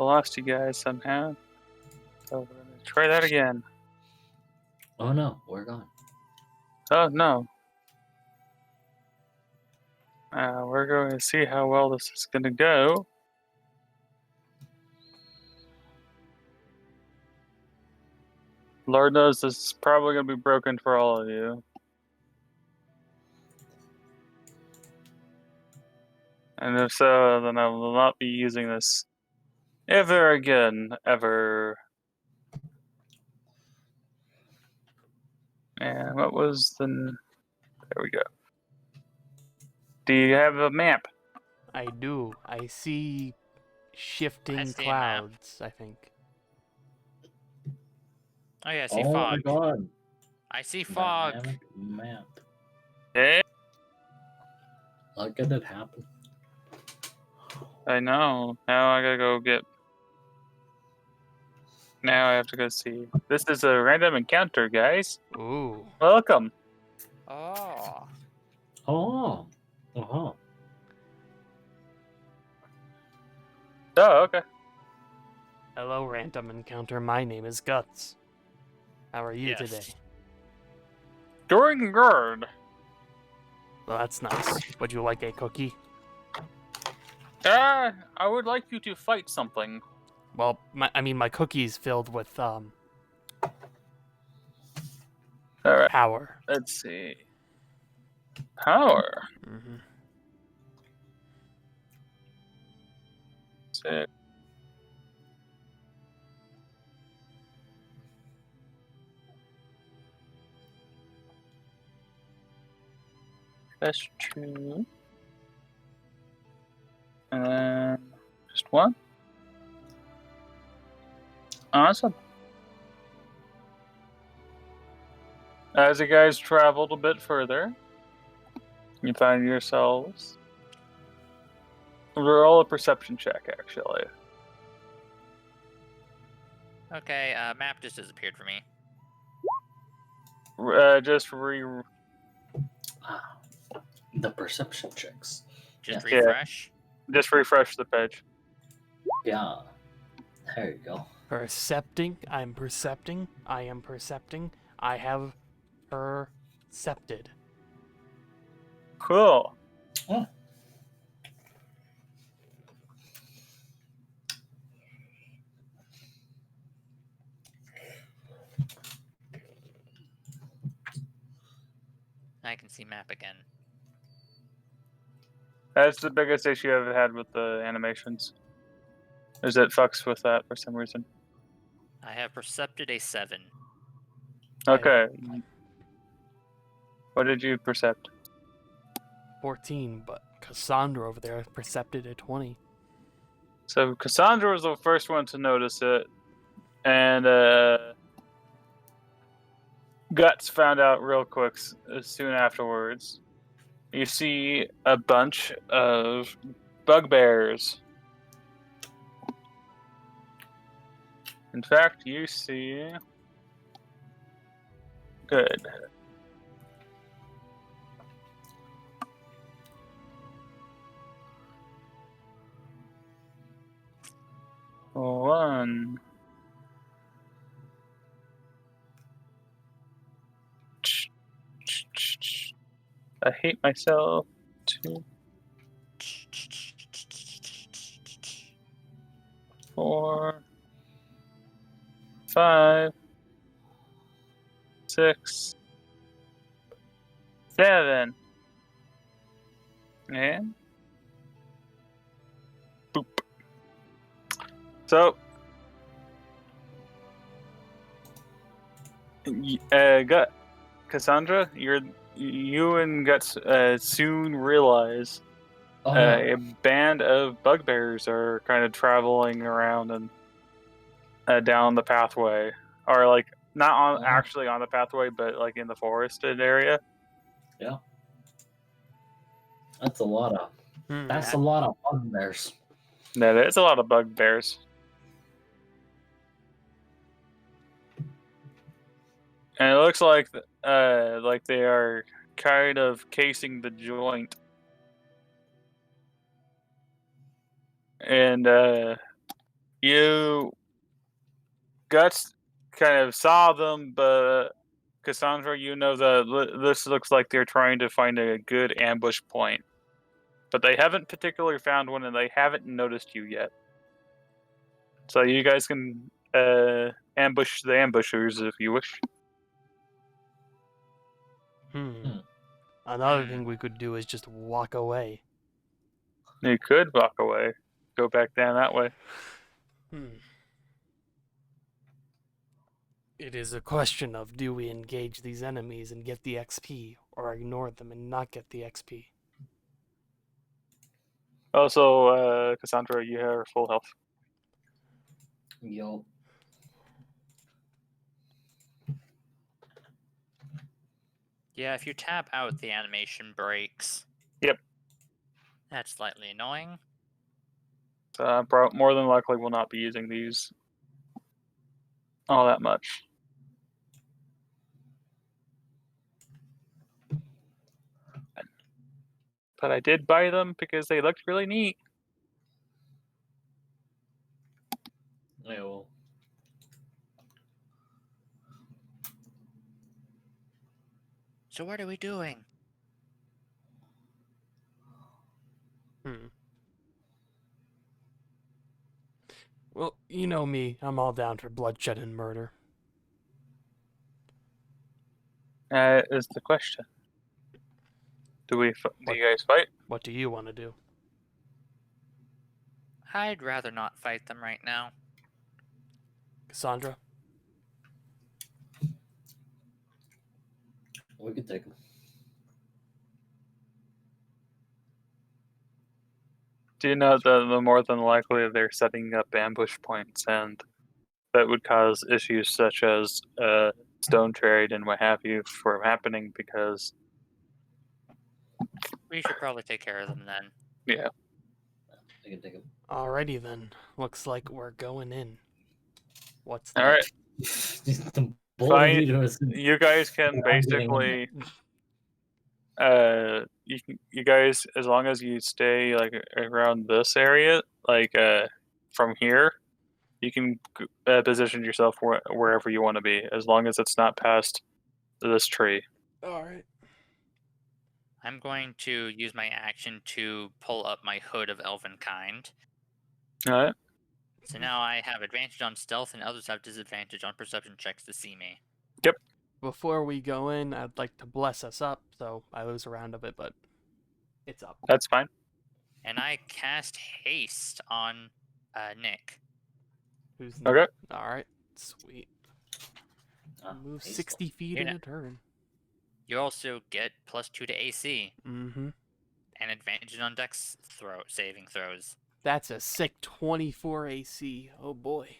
I lost you guys somehow. So we're gonna try that again. Oh no, we're gone. Oh no. We're going to see how well this is going to go. Lord knows this is probably going to be broken for all of you. And if so, then I will not be using this ever again, ever. And what was the... There we go. Do you have a map? I do. I see shifting see a map. clouds, I think. Oh yeah, I see Oh fog. my god. I see fog. Dynamic map. Eh? Look at it happen. I know. Now I gotta go get... Now I have to go see. This is a random encounter, guys. Ooh. Welcome. Oh. Oh. Oh. Oh, okay. Hello, random encounter. My name is Guts. How are you Yes. today? Doing good. Well, that's nice. Would you like a cookie? I would like you to fight something. Well, my cookie's filled with, Alright, power. let's see. Power. Mm-hmm. 6. That's 2. And then just 1. Awesome. As you guys traveled a bit further, you find yourselves... Roll a perception check, actually. Okay, map just disappeared for me. Just Ah. The perception checks. Just Yeah. refresh. just refresh the page. Yeah. There you go. Percepting. I'm percepting. I am percepting. I have percepted. Cool. Oh. I can see map again. That's the biggest issue I've had with the animations. Is it fucks with that for some reason. I have percepted a 7. Okay. What did you percept? 14, but Cassandra over there percepted a 20. So Cassandra was the first one to notice it, and Guts found out real quick soon afterwards. You see a bunch of bugbears. In fact, you see... Good. One. I hate myself. 2, 4, 5, 6, 7, and So, Cassandra, you and Guts soon realize Oh no. a band of bugbears are kind of traveling around and down the pathway, or like not on actually on the pathway, but like in the forested area. Yeah. That's a lot of. That's that- a lot of bugbears. That is a lot of bugbears. And it looks like they are kind of casing the joint. And you Guts kind of saw them, but Cassandra, you know that this looks like they're trying to find a good ambush point. But they haven't particularly found one, and they haven't noticed you yet. So you guys can ambush the ambushers if you wish. Another thing we could do is just walk away. You could walk away, go back down that way. It is a question of, do we engage these enemies and get the XP, or ignore them and not get the XP? Also, Cassandra, you have full health. Yo. Yeah, if you tap out, the animation breaks. Yep. That's slightly annoying. More than likely will not be using these all that much. But I did buy them because they looked really neat. Yeah, well. So what are we doing? Well, you know me. I'm all down for bloodshed and murder. Is the question. Do you guys fight? What do you want to do? I'd rather not fight them right now. Cassandra? We could take them. Do you know that the more than likely they're setting up ambush points, and that would cause issues such as stone trade and what have you from happening because... We should probably take care of them then. Yeah. We can take them. Alrighty then. Looks like we're going in. What's All that? right. The bold of Fine. you to assume. You guys can Yeah, I'm getting basically... you guys, as long as you stay like around this area, like from here, you can position yourself wherever you want to be, as long as it's not past this tree. Alright. I'm going to use my action to pull up my Hood of Elvenkind. All right. So now I have advantage on stealth, and others have disadvantage on perception checks to see me. Yep. Before we go in, I'd like to bless us up, so I lose a round of it, but it's up. That's fine. And I cast haste on Nick. Who's Okay. Alright, sweet. Move Haste. 60 feet You're in a not- turn. You also get +2 to AC Mm-hmm. and advantage on Dex saving throws. That's a sick 24 AC. Oh boy.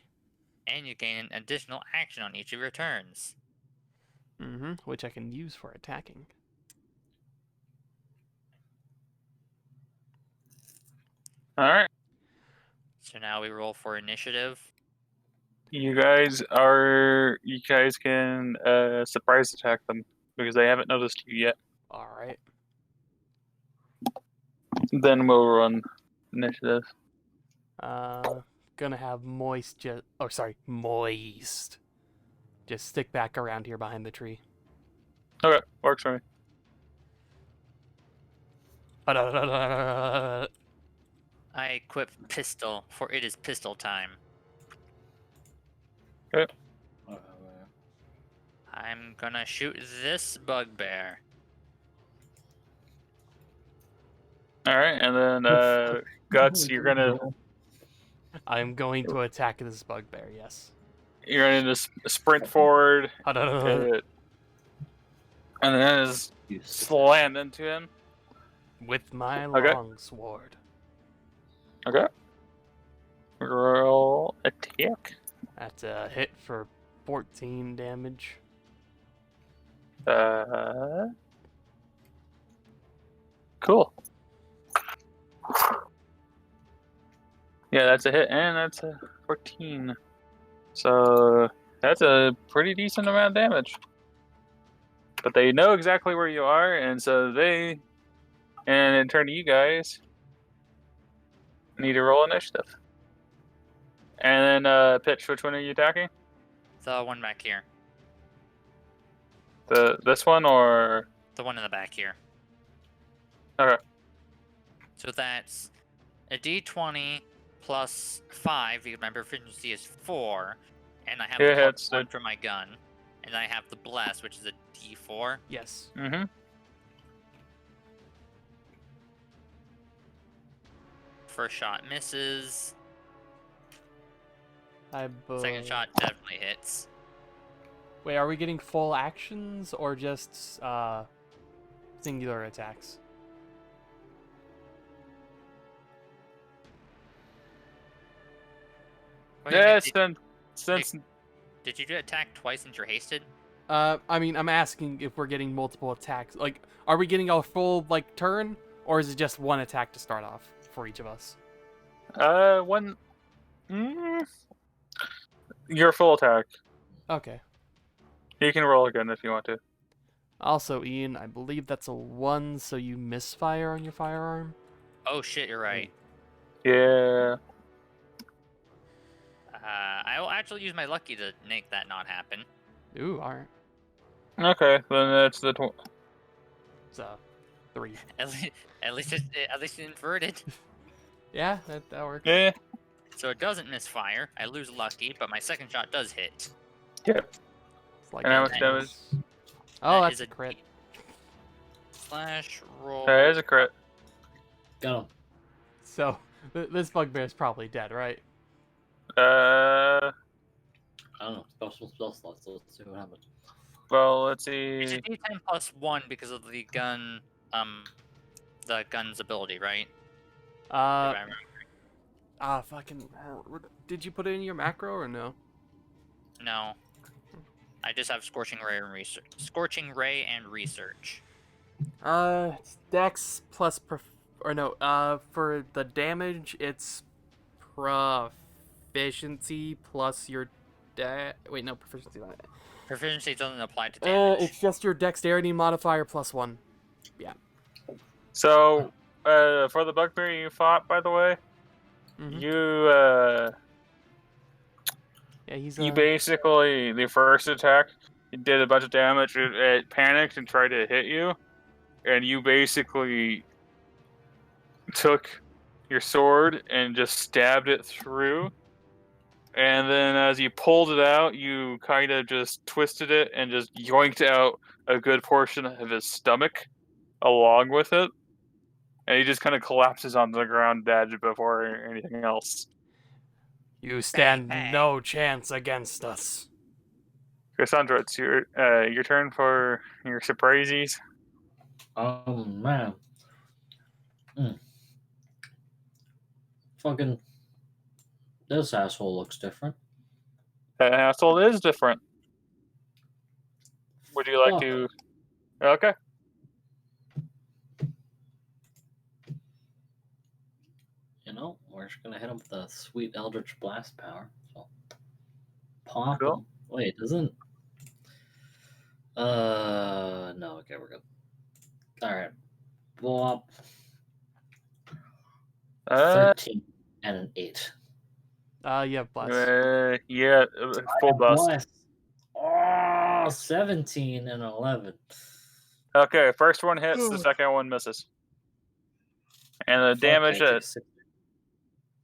And you gain an additional action on each of your turns. Mm-hmm. Which I can use for attacking. All right. So now we roll for initiative. You guys can surprise attack them because they haven't noticed you yet. Alright. Then we'll run initiative. Gonna have Moist Moist. Just stick back around here behind the tree. Okay, works for me. I equip pistol, for it is pistol time. Okay. I'm gonna shoot this bugbear. All right, and then Guts, you're gonna I'm going to attack this bugbear, yes. You're going to sprint forward, Hold on. and then just slam into him. With my Okay. long sword. Okay. Roll attack. That's a hit for 14 damage. Cool. Yeah, that's a hit, and that's a 14. So that's a pretty decent amount of damage. But they know exactly where you are, and so they, and in turn to you guys, need to roll initiative. And then, Pitch, which one are you attacking? The one back here. This one or? The one in the back here. Okay. So that's a d20 plus 5, because my proficiency is 4, and I have Yeah, the plus it's 1 from my gun, and I have the bless, which is a d4. Yes. Mm-hmm. First shot misses. I Second shot definitely hits. Wait, are we getting full actions or just singular attacks? What do you mean? Yeah, since Did you do attack twice since you're hasted? I mean, I'm asking if we're getting multiple attacks. Like, are we getting a full, like, turn? Or is it just one attack to start off for each of us? one, your full attack. Okay. You can roll again if you want to. Also, Ian, I believe that's a 1, so you misfire on your firearm. Oh shit, you're right. Yeah. I will actually use my lucky to make that not happen. Ooh, alright. Okay, then that's the So, 3. At least it's inverted. Yeah, that works. Yeah. So it doesn't misfire. I lose lucky, but my second shot does hit. Yeah. It's like And how a much damage? Oh, That that's is a crit. Slash roll. That is a crit. Got him. So, this bugbear is probably dead, right? Uh, I don't know. Special spell slots. So let's see what happens. well, let's It's a see. d10 plus 1 because of the gun's ability, right? If I remember. Fucking. Did you put it in your macro or no? No. I just have Scorching Ray and Research. Scorching Ray and Research. It's Dex plus for the damage, it's proficiency plus your wait, no, proficiency. Proficiency doesn't apply to damage. It's just your dexterity modifier plus 1. So, for the bugbear you fought, by the way, Mhm. Yeah, he's you basically, the first attack, it did a bunch of damage, it panicked and tried to hit you, and you basically took your sword and just stabbed it through, and then as you pulled it out, you kind of just twisted it and just yoinked out a good portion of his stomach along with it, and he just kind of collapses on the ground dead before anything else. You stand Bang, bang. no chance against us. Cassandra, it's your turn for your surprises. Oh man. Fucking. This asshole looks different. That asshole is different. Would you like Fuck. to? Okay. You know, we're just gonna hit him with the sweet Eldritch Blast power. So pop Cool. him. Wait, doesn't. No. Okay, we're good. All right. Bop. 13 and an 8. You have bless. Yeah, full bust. Bless. Oh, 17 and 11. Okay, first one hits, the second one misses. And the damage I at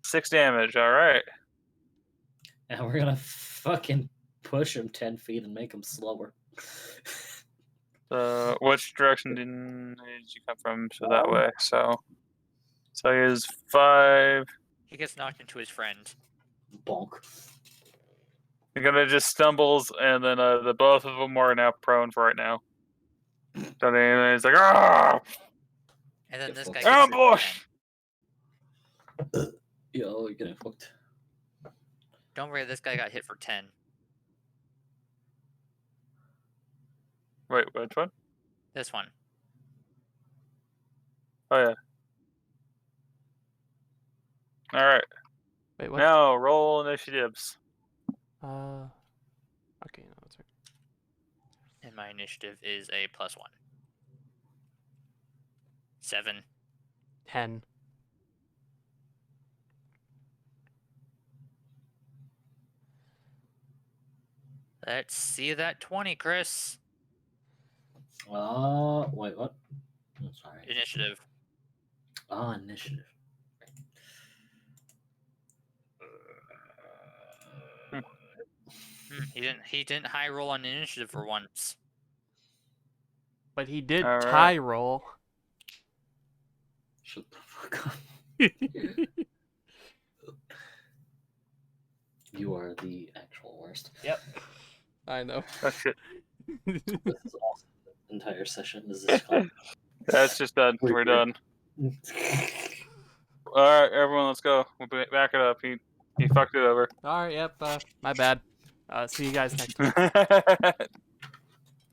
6 damage, alright. And we're gonna fucking push him 10 feet and make him slower. Which direction did you come from? So that way, so he is 5. He gets knocked into his friend. Bonk. He kind of just stumbles, and then the both of them are now prone for right now. So then he's like, ah! And then Get this fucked. guy gets hit for Ambush! 10. Yo, you're getting fucked. Don't worry, this guy got hit for 10. Wait, which one? This one. Oh, yeah. Alright. Wait, what? Now, roll initiatives. Okay, no, that's right. And my initiative is a +1. 7. 10. Let's see that 20, Chris. Wait, what? I'm sorry. Initiative. Initiative. He didn't high roll on initiative for once. But he did All right. tie roll. Shut the fuck up. You are the actual worst. Yep. I know. Oh, shit. This is awesome. The entire session is this fun. That's just done. Wait, We're wait. done. Alright, everyone, let's go. We'll back it up. He fucked it over. Alright, yep, my bad. See you guys next week.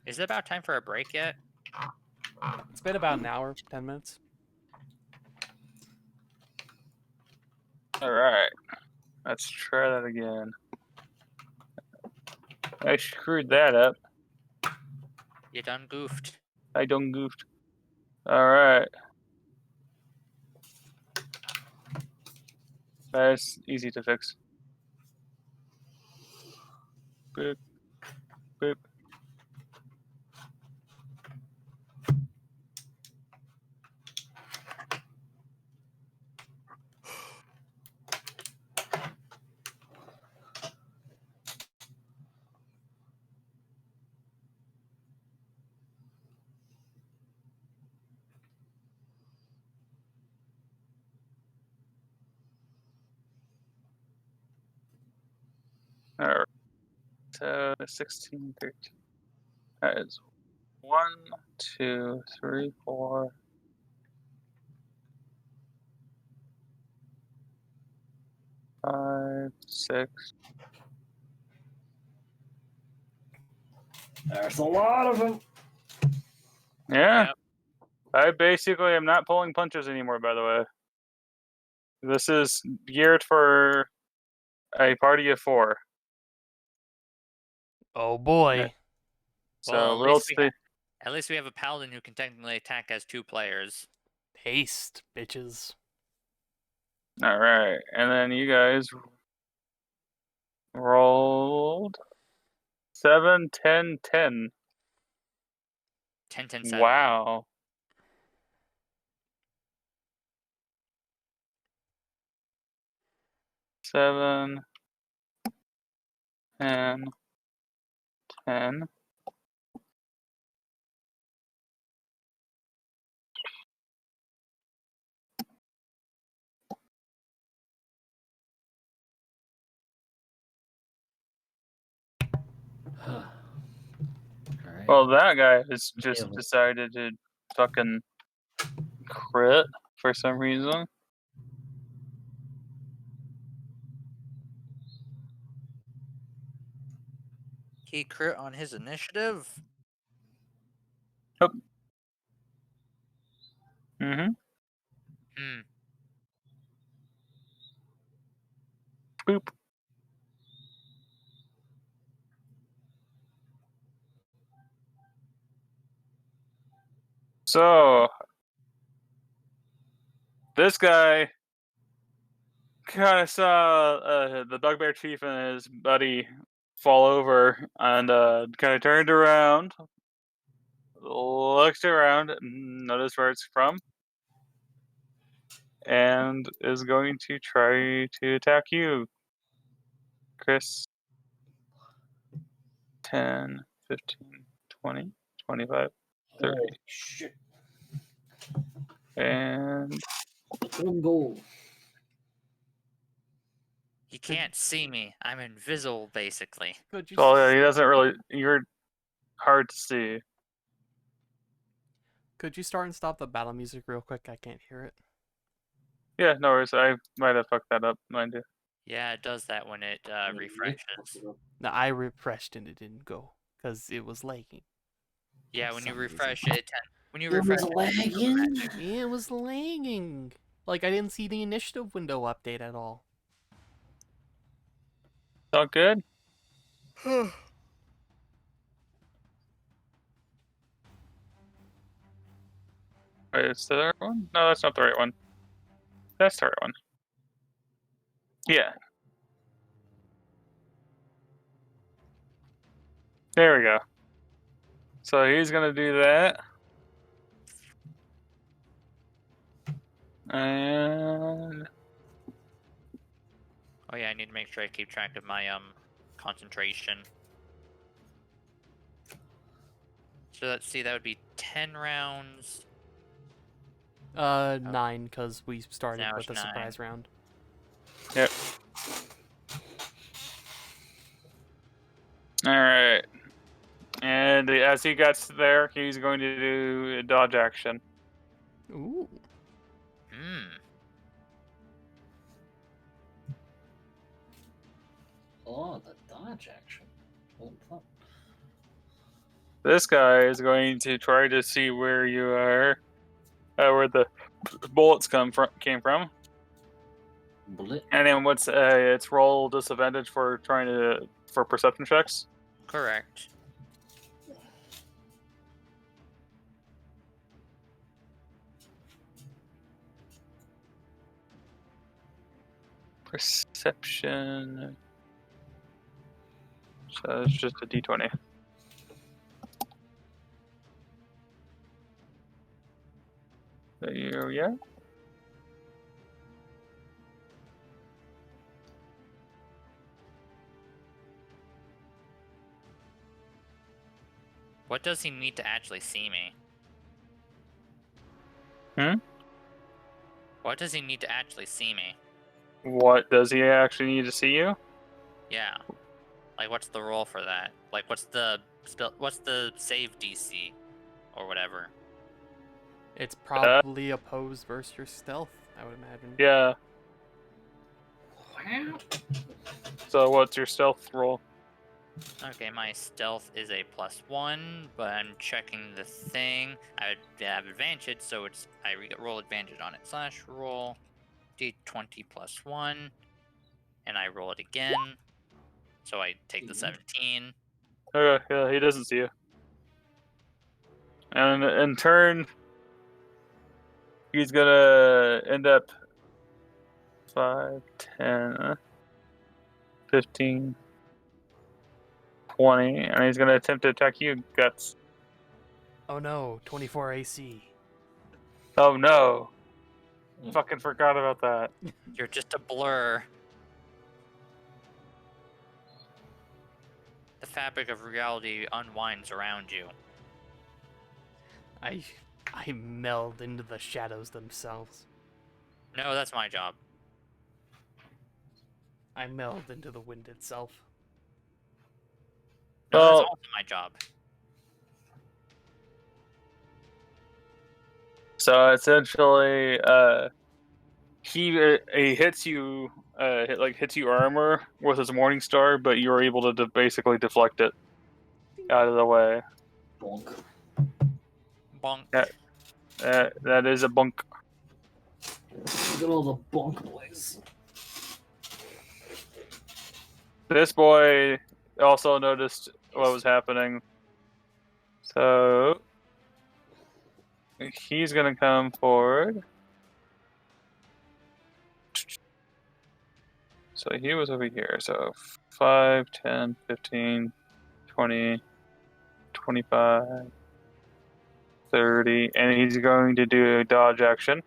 Is it about time for a break yet? It's been about an hour, 10 minutes. Alright. Let's try that again. I screwed that up. You done goofed. I done goofed. Alright. That's easy to fix. Boop. Boop. Alright. So 16, 13. That is 1, 2, 3, 4. 5, 6. There's a lot of them. Yeah. Yep. I basically am not pulling punches anymore, by the way. This is geared for a party of 4. Oh boy. Yeah. So Well, we'll see. At least we have a paladin who can technically attack as 2 players. Haste, bitches. Alright, and then you guys rolled 7, 10, 10. 10, 10, 7. Wow. Seven, 10, 10. Alright. Well, that guy has just Yeah. decided to fucking crit for some reason. He crit on his initiative. Mm-hmm. Hmm. Boop. So, this guy kind of saw the Bugbear Chief and his buddy fall over and kind of turned around, looked around, noticed where it's from, and is going to try to attack you, Chris. 10, 15, 20, 25, 30. Holy shit. And Let him go. He can't see me. I'm invisible, basically. Could you? Well, yeah, he doesn't really. You're hard to see. Could you start and stop the battle music real quick? I can't hear it. Yeah, no worries. I might have fucked that up, mind you. Yeah, it does that when it refreshes. No, I refreshed and it didn't go because it was lagging. Yeah, For when you some reason. refresh it, when you It refresh was it, lagging. Yeah, it was lagging. Like I didn't see the initiative window update at all. All good? Wait, is that the right one? No, that's not the right one. That's the right one. Yeah. There we go. So he's gonna do that. And Oh yeah, I need to make sure I keep track of my concentration. So let's see, that would be 10 rounds. 9 because we started Now with a it's 9. surprise round. yep. All right. And as he gets there, he's going to do a dodge action. Ooh. Oh, the dodge action. Oh, fuck. This guy is going to try to see where you are, where the bullets came from. Bullet. And then what's its roll disadvantage for for perception checks? Correct. Perception. So it's just a d20. There you are. What does he need to actually see me? What does he need to actually see me? What does he actually need to see you? Yeah. Like, what's the roll for that? Like, what's the save DC or whatever? It's probably opposed versus your stealth, I would imagine. Yeah. So what's your stealth roll? Okay, my stealth is a +1, but I'm checking the thing. I have advantage, so I roll advantage on it. /roll d20 +1, and I roll it again. So I take the 17. Okay, yeah, he doesn't see you. And in turn, he's gonna end up 5, 10, 15, 20, and he's gonna attempt to attack you, Guts. Oh no, 24 AC. Oh no! Fucking forgot about that. You're just a blur. The fabric of reality unwinds around you. I meld into the shadows themselves. No, that's my job. I meld into the wind itself. No, that's Well- also my job. So essentially, he hits you, hits you armor with his Morning Star, but you were able to basically deflect it out of the way. Bonk. Bonk. Yeah. That is a bunk. Look at all the bonk boys. This boy also noticed what was happening, so he's gonna come forward. So he was over here. So 5, 10, 15, 20, 25, 30, and he's going to do a dodge action.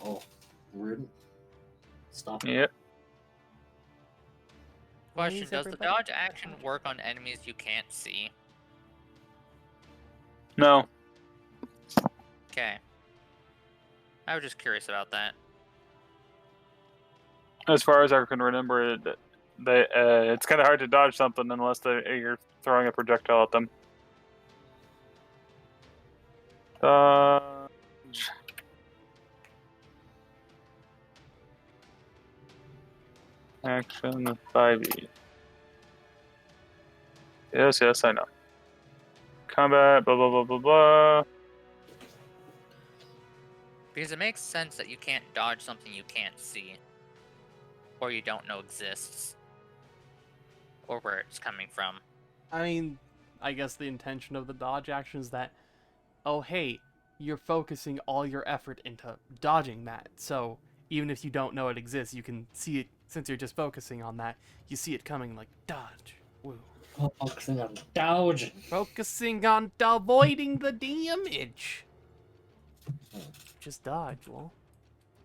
Oh, rude. Stop. Yep. Question, Please, does the everybody. dodge action work on enemies you can't see? No. Okay. I was just curious about that. As far as I can remember, it's kind of hard to dodge something unless you're throwing a projectile at them. Dodge. Action 5e. Yes, I know. Combat, blah, blah, blah, blah, blah. Because it makes sense that you can't dodge something you can't see. Or you don't know exists. Or where it's coming from. I mean, I guess the intention of the dodge action is that, oh hey, you're focusing all your effort into dodging that. So even if you don't know it exists, you can see it, since you're just focusing on that, you see it coming like dodge. Woo. Focusing on dodging. Focusing on avoiding the damage. Just dodge, well.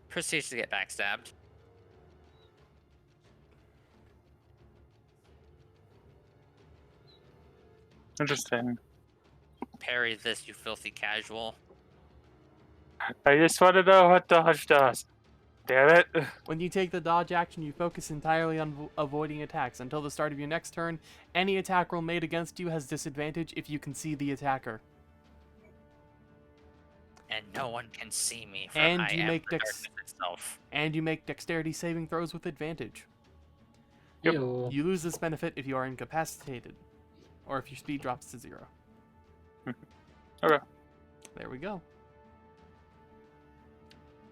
Proceeds to get backstabbed. Interesting. Parry this, you filthy casual. I just want to know what dodge does. Damn it. When you take the dodge action, you focus entirely on avoiding attacks. Until the start of your next turn, any attack roll made against you has disadvantage if you can see the attacker. And no one can see me, for And I you am make the darkness itself. And you make dexterity saving throws with advantage. Yep. Ew. You lose this benefit if you are incapacitated, or if your speed drops to 0. Okay. There we go.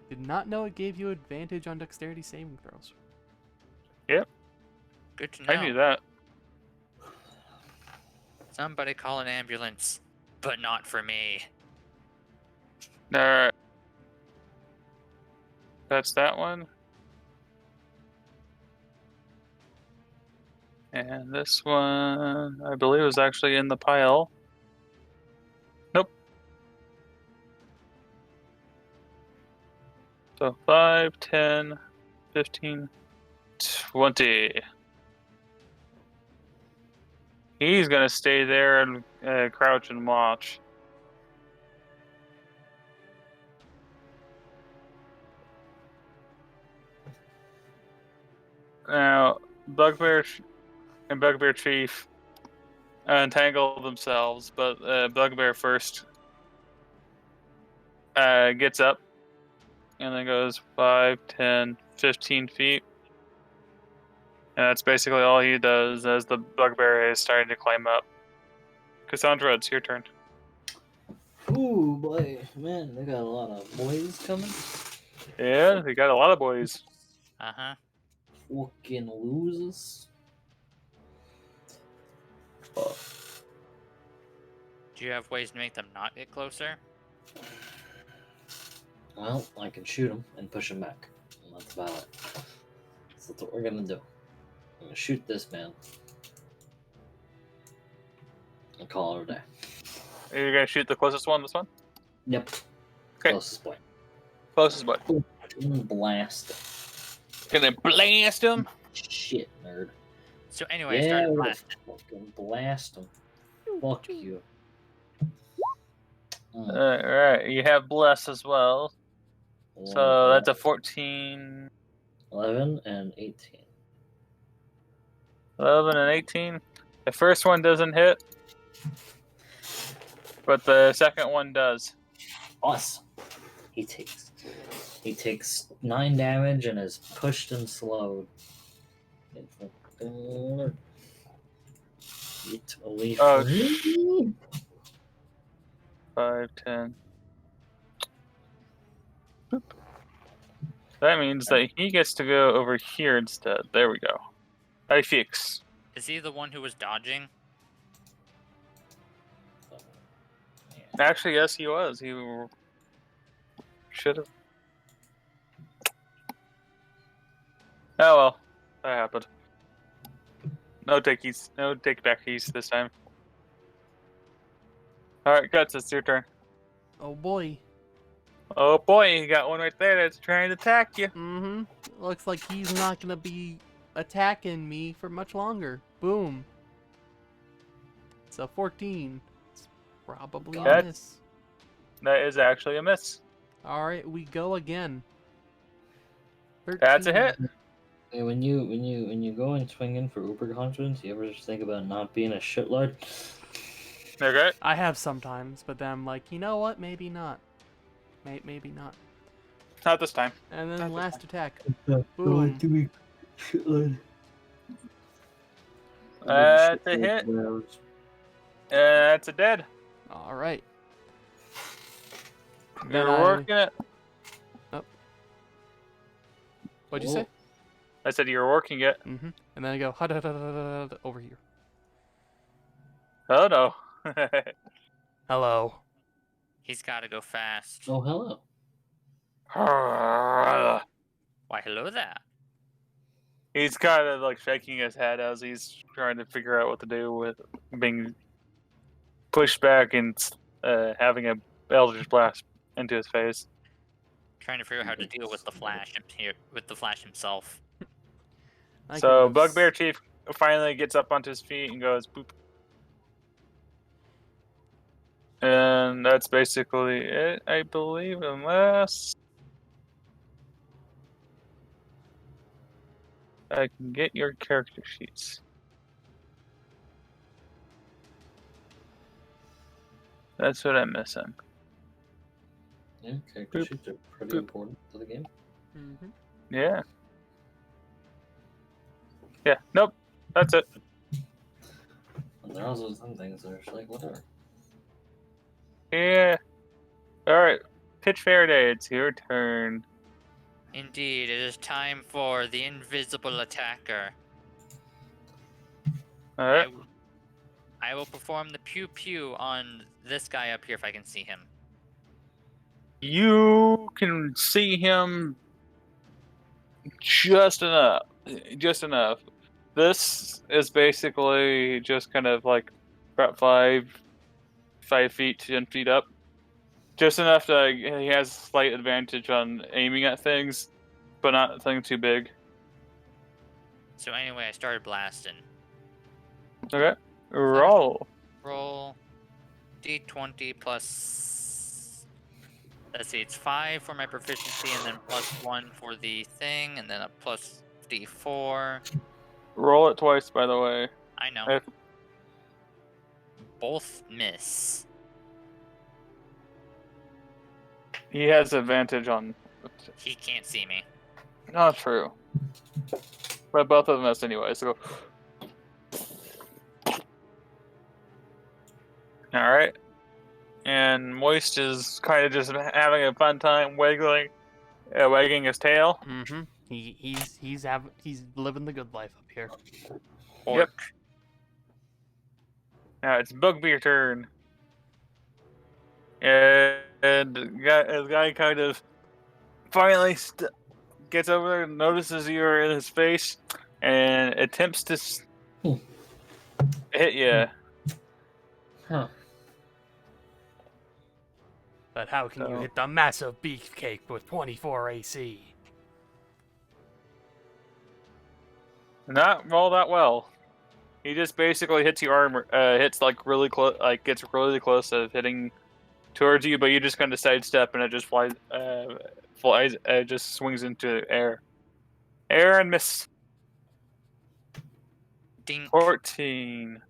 Did not know it gave you advantage on dexterity saving throws. Yep. Good to know. I knew that. Somebody call an ambulance, but not for me. Alright. That's that one. And this one, I believe, is actually in the pile. Nope. So 5, 10, 15, 20. He's going to stay there and crouch and watch. Now, Bugbear and Bugbear Chief untangle themselves, but Bugbear first gets up and then goes 5, 10, 15 feet. And that's basically all he does as the Bugbear is starting to climb up. Cassandra, it's your turn. Ooh, boy. Man, they got a lot of boys coming. Yeah, we got a lot of boys. Uh-huh. Fucking losers. Fuck. Do you have ways to make them not get closer? Well, I can shoot him and push him back. And that's about it. So that's what we're gonna do. I'm gonna shoot this man. And call it a day. You're going to shoot the closest one, this one? Yep. Okay. Closest point. Closest one. Blast. Gonna blast him. Shit, nerd. So anyway, Yeah, start we're blasting. fucking blast him. Fuck you. Alright, you have Bless as well. So that's a 14, 11 and 18. 11, and 18. The first one doesn't hit, but the second one does. Awesome. He takes 9 damage and is pushed and slowed. Get away Oh, from me. 5, 10. Boop. That means that he gets to go over here instead. There we go. I fix. Is he the one who was dodging? Actually, yes, he was. He should have. Oh well, that happened. No take back keys this time. Alright, Guts, it's your turn. Oh boy. Oh boy, you got one right there that's trying to attack you. Mm-hmm. Looks like he's not gonna be attacking me for much longer. Boom. It's a 14. It's probably a That's- miss. That is actually a miss. Alright, we go again. 13. That's a hit. Hey, when you go and swing in for Uber confidence, you ever just think about not being a shitlord? Okay. I have sometimes, but then I'm like, you know what? Maybe not. Maybe not. Not this time. And then Not this last attack. No, Boom. to be shitlord. That's a hit. That's a dead. All right. Then You're working it. What'd you say? I said you're working it. Mm-hmm. And then I go "Ha-da-da-da-da-da-da," over here. Oh no. Hello. He's got to go fast. Oh, hello. Why, hello there. He's kind of like shaking his head as he's trying to figure out what to do with being pushed back and having a Eldritch Blast into his face. Trying to figure out how to deal with the Flash here, with the Flash himself. I So can move Bugbear Chief finally gets up onto his feet and goes boop. And that's basically it, I believe, unless I can get your character sheets. That's what I'm missing. Yeah, character Boop. sheets are pretty Boop. important to the game. Mm-hmm. Yeah. Yeah, nope. That's it. And there are also some things that are just like, whatever. Yeah. Alright. Pitch Faraday, it's your turn. Indeed, it is time for the invisible attacker. Alright. I will perform the pew pew on this guy up here if I can see him. You can see him just enough. Just enough. This is basically just kind of like about 5 feet, 10 feet up. Just enough that he has slight advantage on aiming at things, but not something too big. So anyway, I started blasting. Okay. Roll. Roll d20 plus. Let's see, it's 5 for my proficiency, and then +1 for the thing, and then a plus d4. Roll it twice, by the way. I know. If- Both miss. He has advantage on. He can't see me. Not true. But both of them miss anyway, so go. Alright. And Moist is kind of just having a fun time wagging his tail. Mm-hmm. He's living the good life up here. Orc. Now it's Bugbear's turn. And the guy kind of finally gets over there, notices you're in his face, and attempts to hit you. Huh. But how can you So- hit the massive beefcake with 24 AC? Not roll that well. He just basically hits your armor, hits like really close, like gets really close to hitting towards you, but you just kind of sidestep and it just flies, just swings into air. Air and miss. Dink. 14.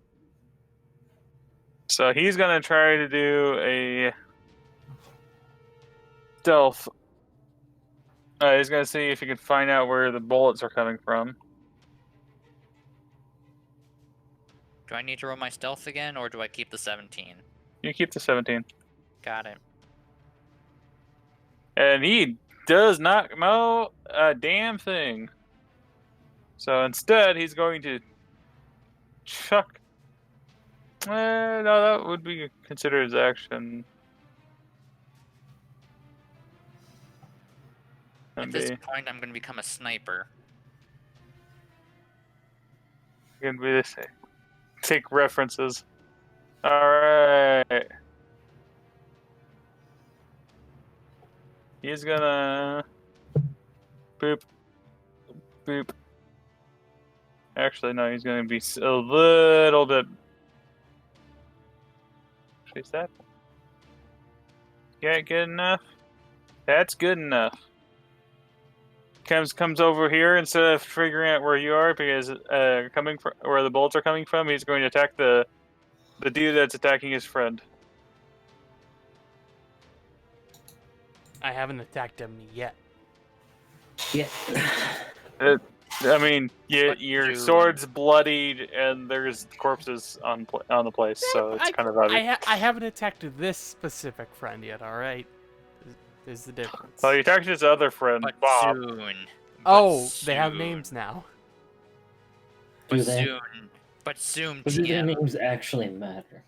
So he's gonna try to do a stealth. He's gonna see if he can find out where the bullets are coming from. Do I need to roll my stealth again, or do I keep the 17? You keep the 17. Got it. And he does not know a damn thing. So instead, he's going to chuck. No, that would be considered his action. At this point, I'm going to become a sniper. Gonna be this. Take references. All right. He's gonna boop, boop. Actually, no. He's gonna be a little bit. Is that? Yeah, good enough. That's good enough. comes over here instead of figuring out where you are because coming from where the bullets are coming from, he's going to attack the dude that's attacking his friend. I haven't attacked him yet. Yeah. I mean, What your do- sword's bloodied and there's corpses on the place, so it's kind of obvious. I haven't attacked this specific friend yet. All right, is the difference. Oh, you attacked his other friend, But Bob. soon. Oh, But they have soon. names now. Do But they? soon. But soon, Or do their TM. names actually matter?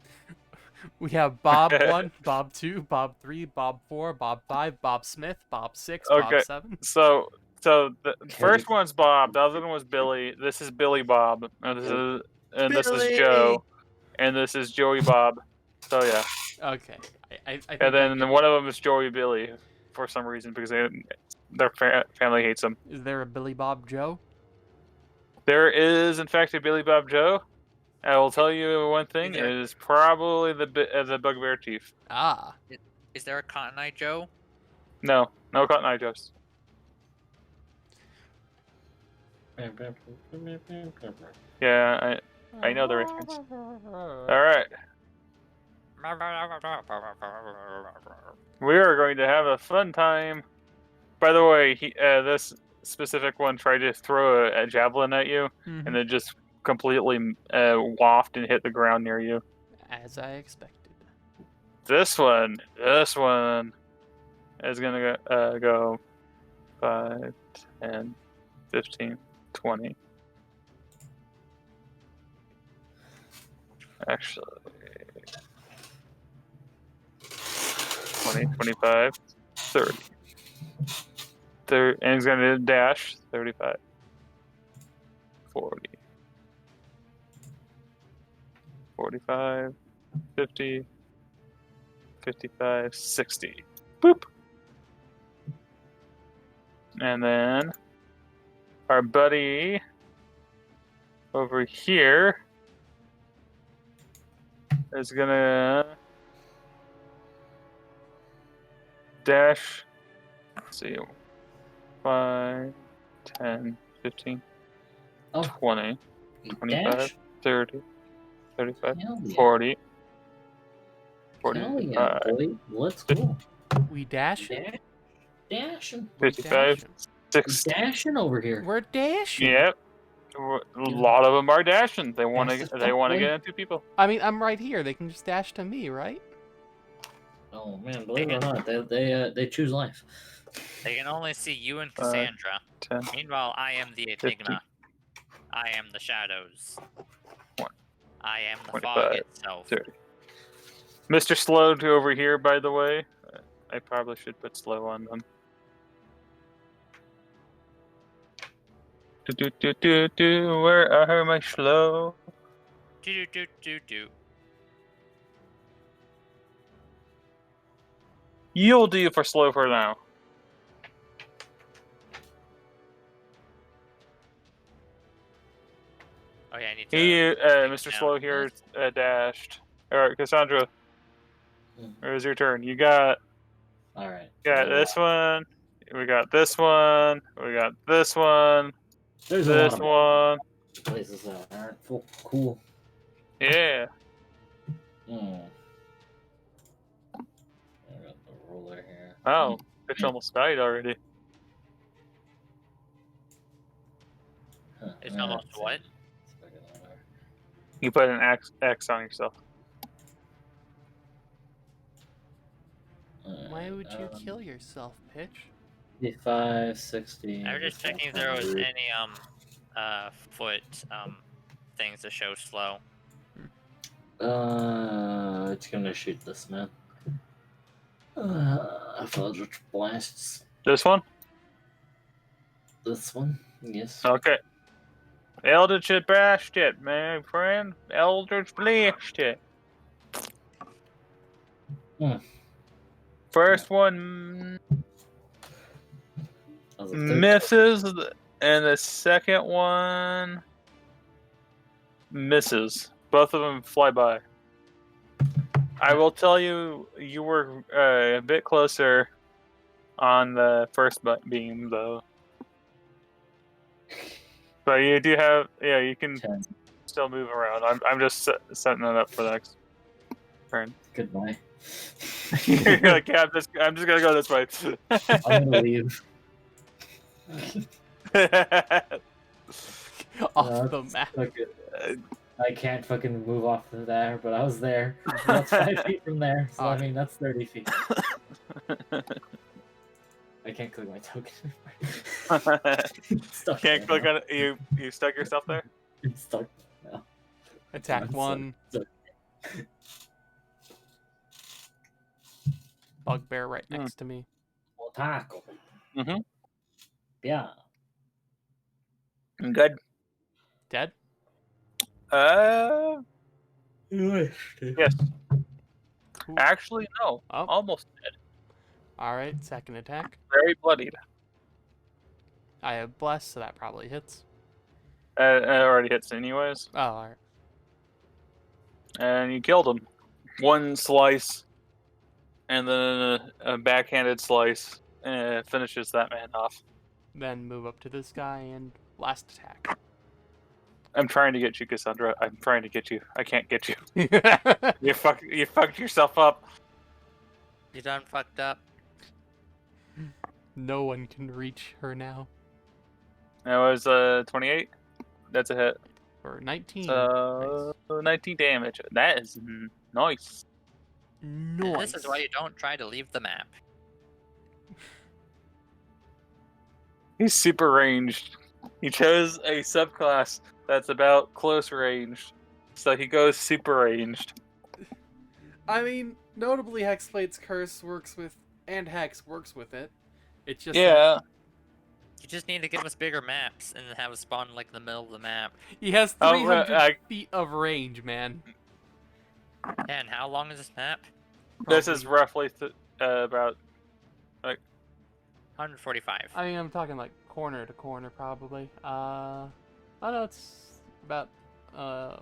We have Bob 1, Bob 2, Bob 3, Bob 4, Bob 5, Bob Smith, Bob 6, Okay. Bob 7. So the Okay. first one's Bob, the other one was Billy. This is Billy Bob, and this is Joe, and this is Joey Bob. So yeah, Okay. I think and I then get- one of them is Joey Billy for some reason because their family hates them. is there a Billy Bob Joe? There is in fact a Billy Bob Joe. I will tell you one thing: Is there- it is probably the Bugbear Chief. Ah. Is there a Cotton Eye Joe? No Cotton Eye Joes. Yeah, I know the reference. All right. We are going to have a fun time. By the way, this specific one tried to throw a javelin at you, Mhm. and it just completely wafted and hit the ground near you. As I expected. This one is gonna go 5, 10, 15, 20. Actually, 20, 25, 30. And he's gonna dash 35, 40, 45, 50, 55, 60. Boop. And then our buddy over here is gonna dash. Let's see, 5, 10, 15, Oh. 20, 25, Dash? 30, 35, Hell yeah. 40, Hell yeah, 45, boy. Let's go. We dashing? Dash. Dashing. We're 55, dashing. 60. Dashing over here. We're dashing. Yep. A lot of them are dashing. They want Fast as to. fuck, They want to boy. get into people. I mean, I'm right here. They can just dash to me, right? Oh man, believe it or not, they choose life. They can only see you and 5, Cassandra. 10, Meanwhile, I am the 50. Enigma. I am the shadows. 1, I am the 25, fog itself. 30. Mr. Slow to over here, by the way. I probably should put slow on them. Where are my slow? Do do do do. You'll do for slow for now. Oh yeah, I need to. Mr. down Slow this. here dashed. All right, Cassandra, Hmm. it was your turn. You got All right. this one. We got this one. We got this one. There's This a lot one. of places that aren't full cool. Yeah. Hmm. I got the ruler here. Oh, bitch almost died already. Huh, It's yeah, almost it's- what? it's fucking whatever. You put an X on yourself. Why would you Um, kill yourself, Pitch? 55, 60. I was just checking if there was any foot things to show slow. It's gonna shoot this man. Eldritch blasts. This one? This one, yes. Okay. Eldritch bashed it, my friend. Eldritch blast it. Hmm. First one That was a 13. misses, and the second one misses. Both of them fly by. I will tell you, you were a bit closer on the first beam, though. But you do have, yeah, you can 10. still move around. I'm just setting it up for the next turn. Goodbye. You're like, yeah, I'm just gonna go this way. I'm gonna leave. Off the map. I can't fucking move off of there, but I was there. That's 5 feet from there, so I Alright. mean that's 30 feet. I can't click my token. Stuck Can't there click now. on it. You stuck yourself there? I'm stuck now. Attack I'm 1. stuck. Bugbear right next to me. Otaku. Mm-hmm. Yeah. Good. Dead? Yes. Cool. Actually, no. Oh. Almost dead. Alright, second attack. Very bloodied. I have Bless, so that probably hits. It already hits anyways. Oh, alright. And you killed him. One slice, and then a backhanded slice finishes that man off. Then move up to this guy and last attack. I'm trying to get you, Cassandra. I'm trying to get you. I can't get you. You fucked yourself up. You done fucked up. No one can reach her now. That was 28. That's a hit. For 19. So 19 damage. That is nice. And Nice. this is why you don't try to leave the map. He's super ranged. He chose a subclass that's about close range, so he goes super ranged. I mean, notably Hexblade's Curse works with, and Hex works with it. It's just Yeah. You just need to give us bigger maps and have us spawn like in the middle of the map. he has Oh, 300 feet of range, man. Yeah, and how long is this map? This is roughly about. 145. I mean, I'm talking like corner to corner, probably. Oh no, it's about. Hang on.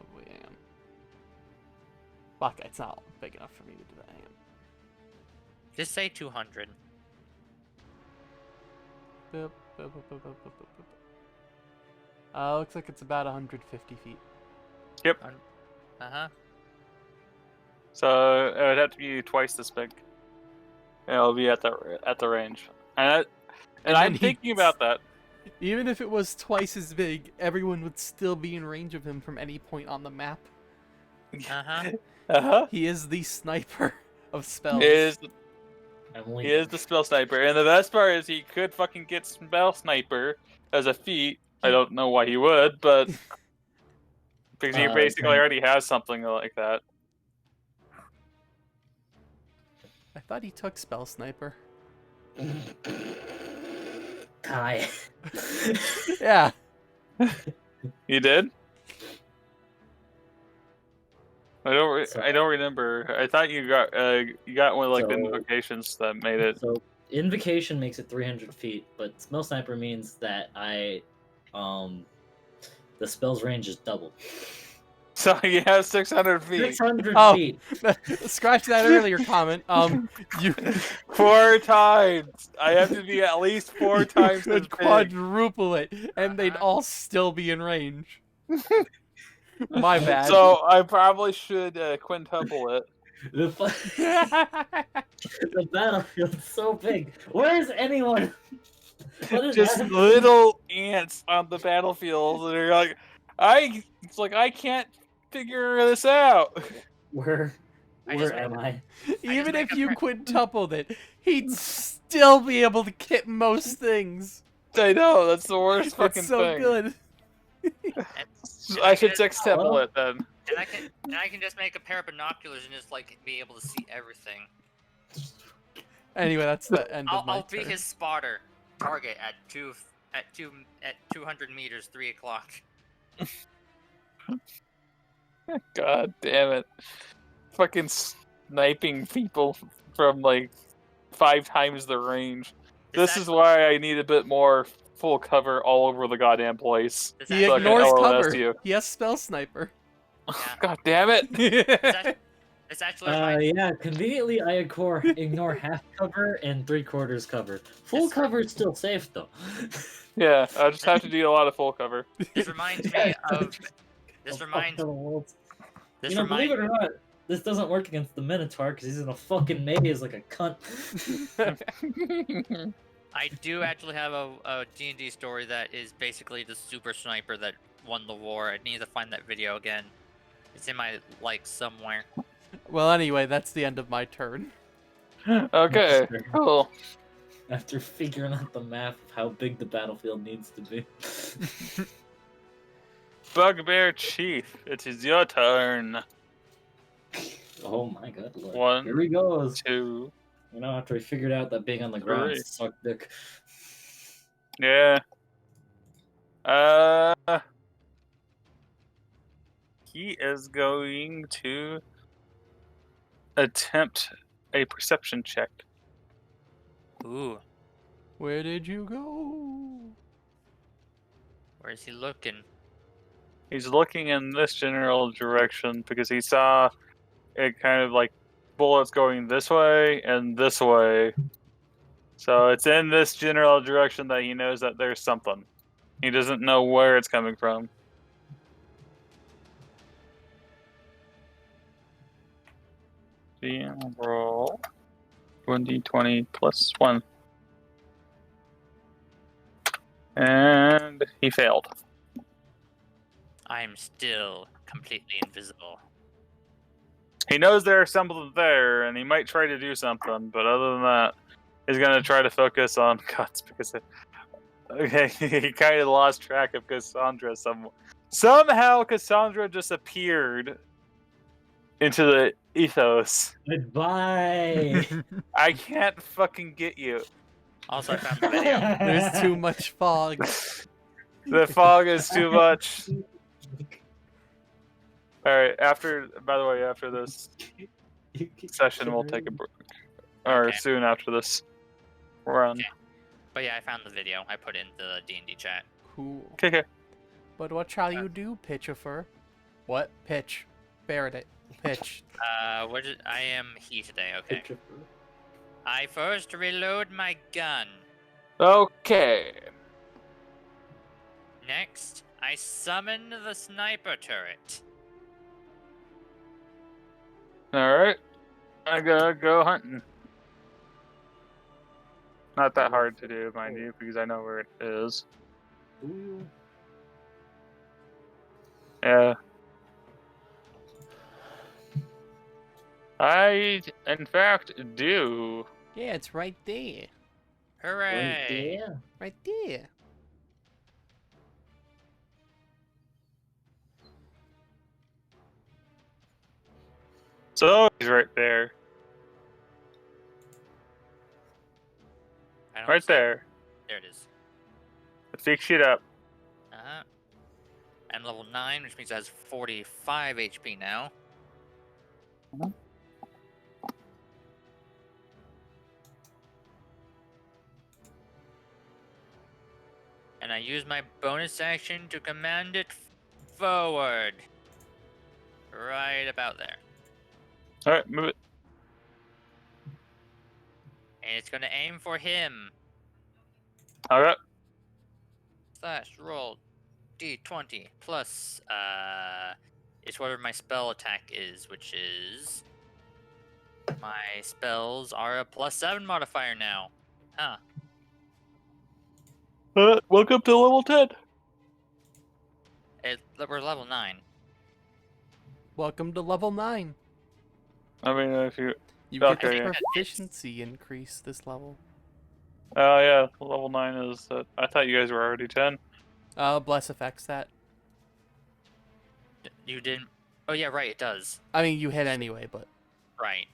Fuck, it's not big enough for me to do that. Hang on. Just say 200. Boop, boop, boop, boop, boop, boop, boop, boop. Looks like it's about 150 feet. Uh-huh. So it would have to be twice this big. And it'll be at the range. And And I'm then thinking about that. Even if it was twice as big, everyone would still be in range of him from any point on the map. Uh-huh. He is the sniper of spells. He is Emily. He is the spell sniper, and the best part is he could fucking get spell sniper as a feat. I don't know why he would, but because he basically already has something like that. I thought he took spell sniper. Tie. Yeah. You did? I don't remember. I thought you got one of like the invocations that made it. So invocation makes it 300 feet, but spell sniper means that the spell's range is double. So he has 600 feet. 600 Oh. feet. Scratch that earlier comment. You 4 times. I have to be at least 4 times as could big. quadruple it, and they'd all still be in range. My bad. So I probably should quintuple it. The battlefield's so big. Where's anyone? What is Just happening? little ants on the battlefield, and you're like, I can't figure this out. Where I just am I? Even make if a you quintupled it, he'd still be able to get most things. I know that's the worst fucking It's so thing. good. I should sextuple it then. And I can just make a pair of binoculars and just like be able to see everything. Anyway, that's the end of my I'll be turn. his spotter. Target at 200 meters, 3 o'clock. God damn it! Fucking sniping people from like 5 times the range. This is why I need a bit more full cover all over the goddamn place. He So I can ignores LOS cover. you. He has spell sniper. Yeah. God damn it! It's This actually reminds Yeah, conveniently I ignore half cover and 3/4 cover. Full It's- cover is still safe though. Yeah, I just have to do a lot of full cover. This reminds me of. This Oh, fuck reminds. the world. This Believe reminds. it or not, this doesn't work against the Minotaur because he's in a fucking maze like a cunt. I do actually have a D&D story that is basically the super sniper that won the war. I need to find that video again. It's in my likes somewhere. Well, anyway, that's the end of my turn. Okay, cool. After figuring out the map of how big the battlefield needs to be. Bugbear Chief, it is your turn. Oh my god, look. One, Here he goes. 2, You know, after he figured out that being on the ground 3. sucked dick. Yeah. He is going to attempt a perception check. Ooh, Where did you go? where is he looking? He's looking in this general direction because he saw it kind of like bullets going this way and this way. So it's in this general direction that he knows that there's something. He doesn't know where it's coming from. Roll 1d20 plus 1. And he failed. I'm still completely invisible. He knows there's something there, and he might try to do something, but other than that, he's going to try to focus on cuts because he kind of lost track of Cassandra. Somehow Cassandra just appeared into the ethos. Goodbye. I can't fucking get you. Also, I found the video. There's too much fog. The fog is too much. Alright, by the way, after this session, we'll take a break. Or Okay. soon after this run. Okay. But yeah, I found the video. I put it in the D&D chat. Cool. Okay. But what shall you do, Pitchifer? What? Pitch. Faraday. Pitch. I am he today, okay. I first reload my gun. Okay. Next, I summon the sniper turret. Alright. I gotta go hunting. Not that hard to do, mind you, because I know where it is. Ooh. Yeah. I, in fact, do. Yeah, it's right there. Hooray! Yeah. Right there. So he's right there. I don't Right see it. there. There it is. Fix it up. Uh-huh. I'm level 9, which means it has 45 HP now. And I use my bonus action to command it forward. Right about there. Alright, move it. And it's gonna aim for him. Alright. Slash roll d20 plus it's whatever my spell attack is, which is my spells are a +7 modifier now. Huh. Welcome to level 10. We're level 9. Welcome to level 9. I mean, if you... You get Okay, the yeah. proficiency increase this level. Oh, yeah, level 9 is... I thought you guys were already 10. Bless affects that. You didn't. Oh yeah, right. It does. I mean, you hit anyway, but Right.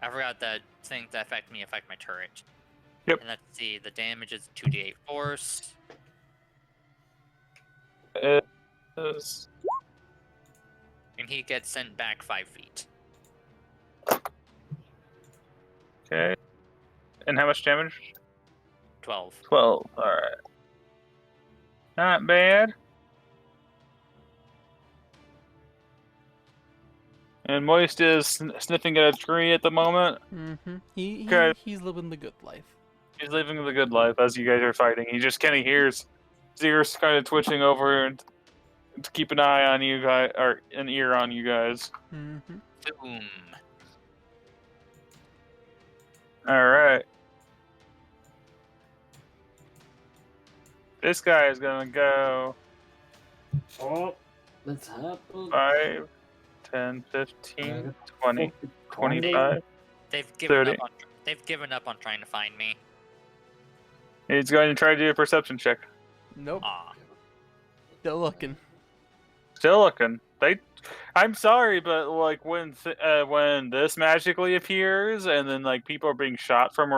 I forgot that things that affect me affect my turret. Yep. And let's see. The damage is 2d8 force. It is... And he gets sent back 5 feet. Okay. And how much damage? 12. 12. Alright. Not bad. And Moist is sniffing at a tree at the moment. Mm-hmm. Okay. He's living the good life. He's living the good life as you guys are fighting. He just kind of hears his ears kind of twitching over and to keep an eye on you guys, or an ear on you guys. Mm-hmm. Boom. All right. This guy is gonna go Oh, that's happened. 5, 10, 15, 20, 25, They've given 30. up on. They've given up on trying to find me. He's going to try to do a perception check. Nope. Aw. Still looking. Still looking. I'm sorry, but like when this magically appears and then like people are being shot from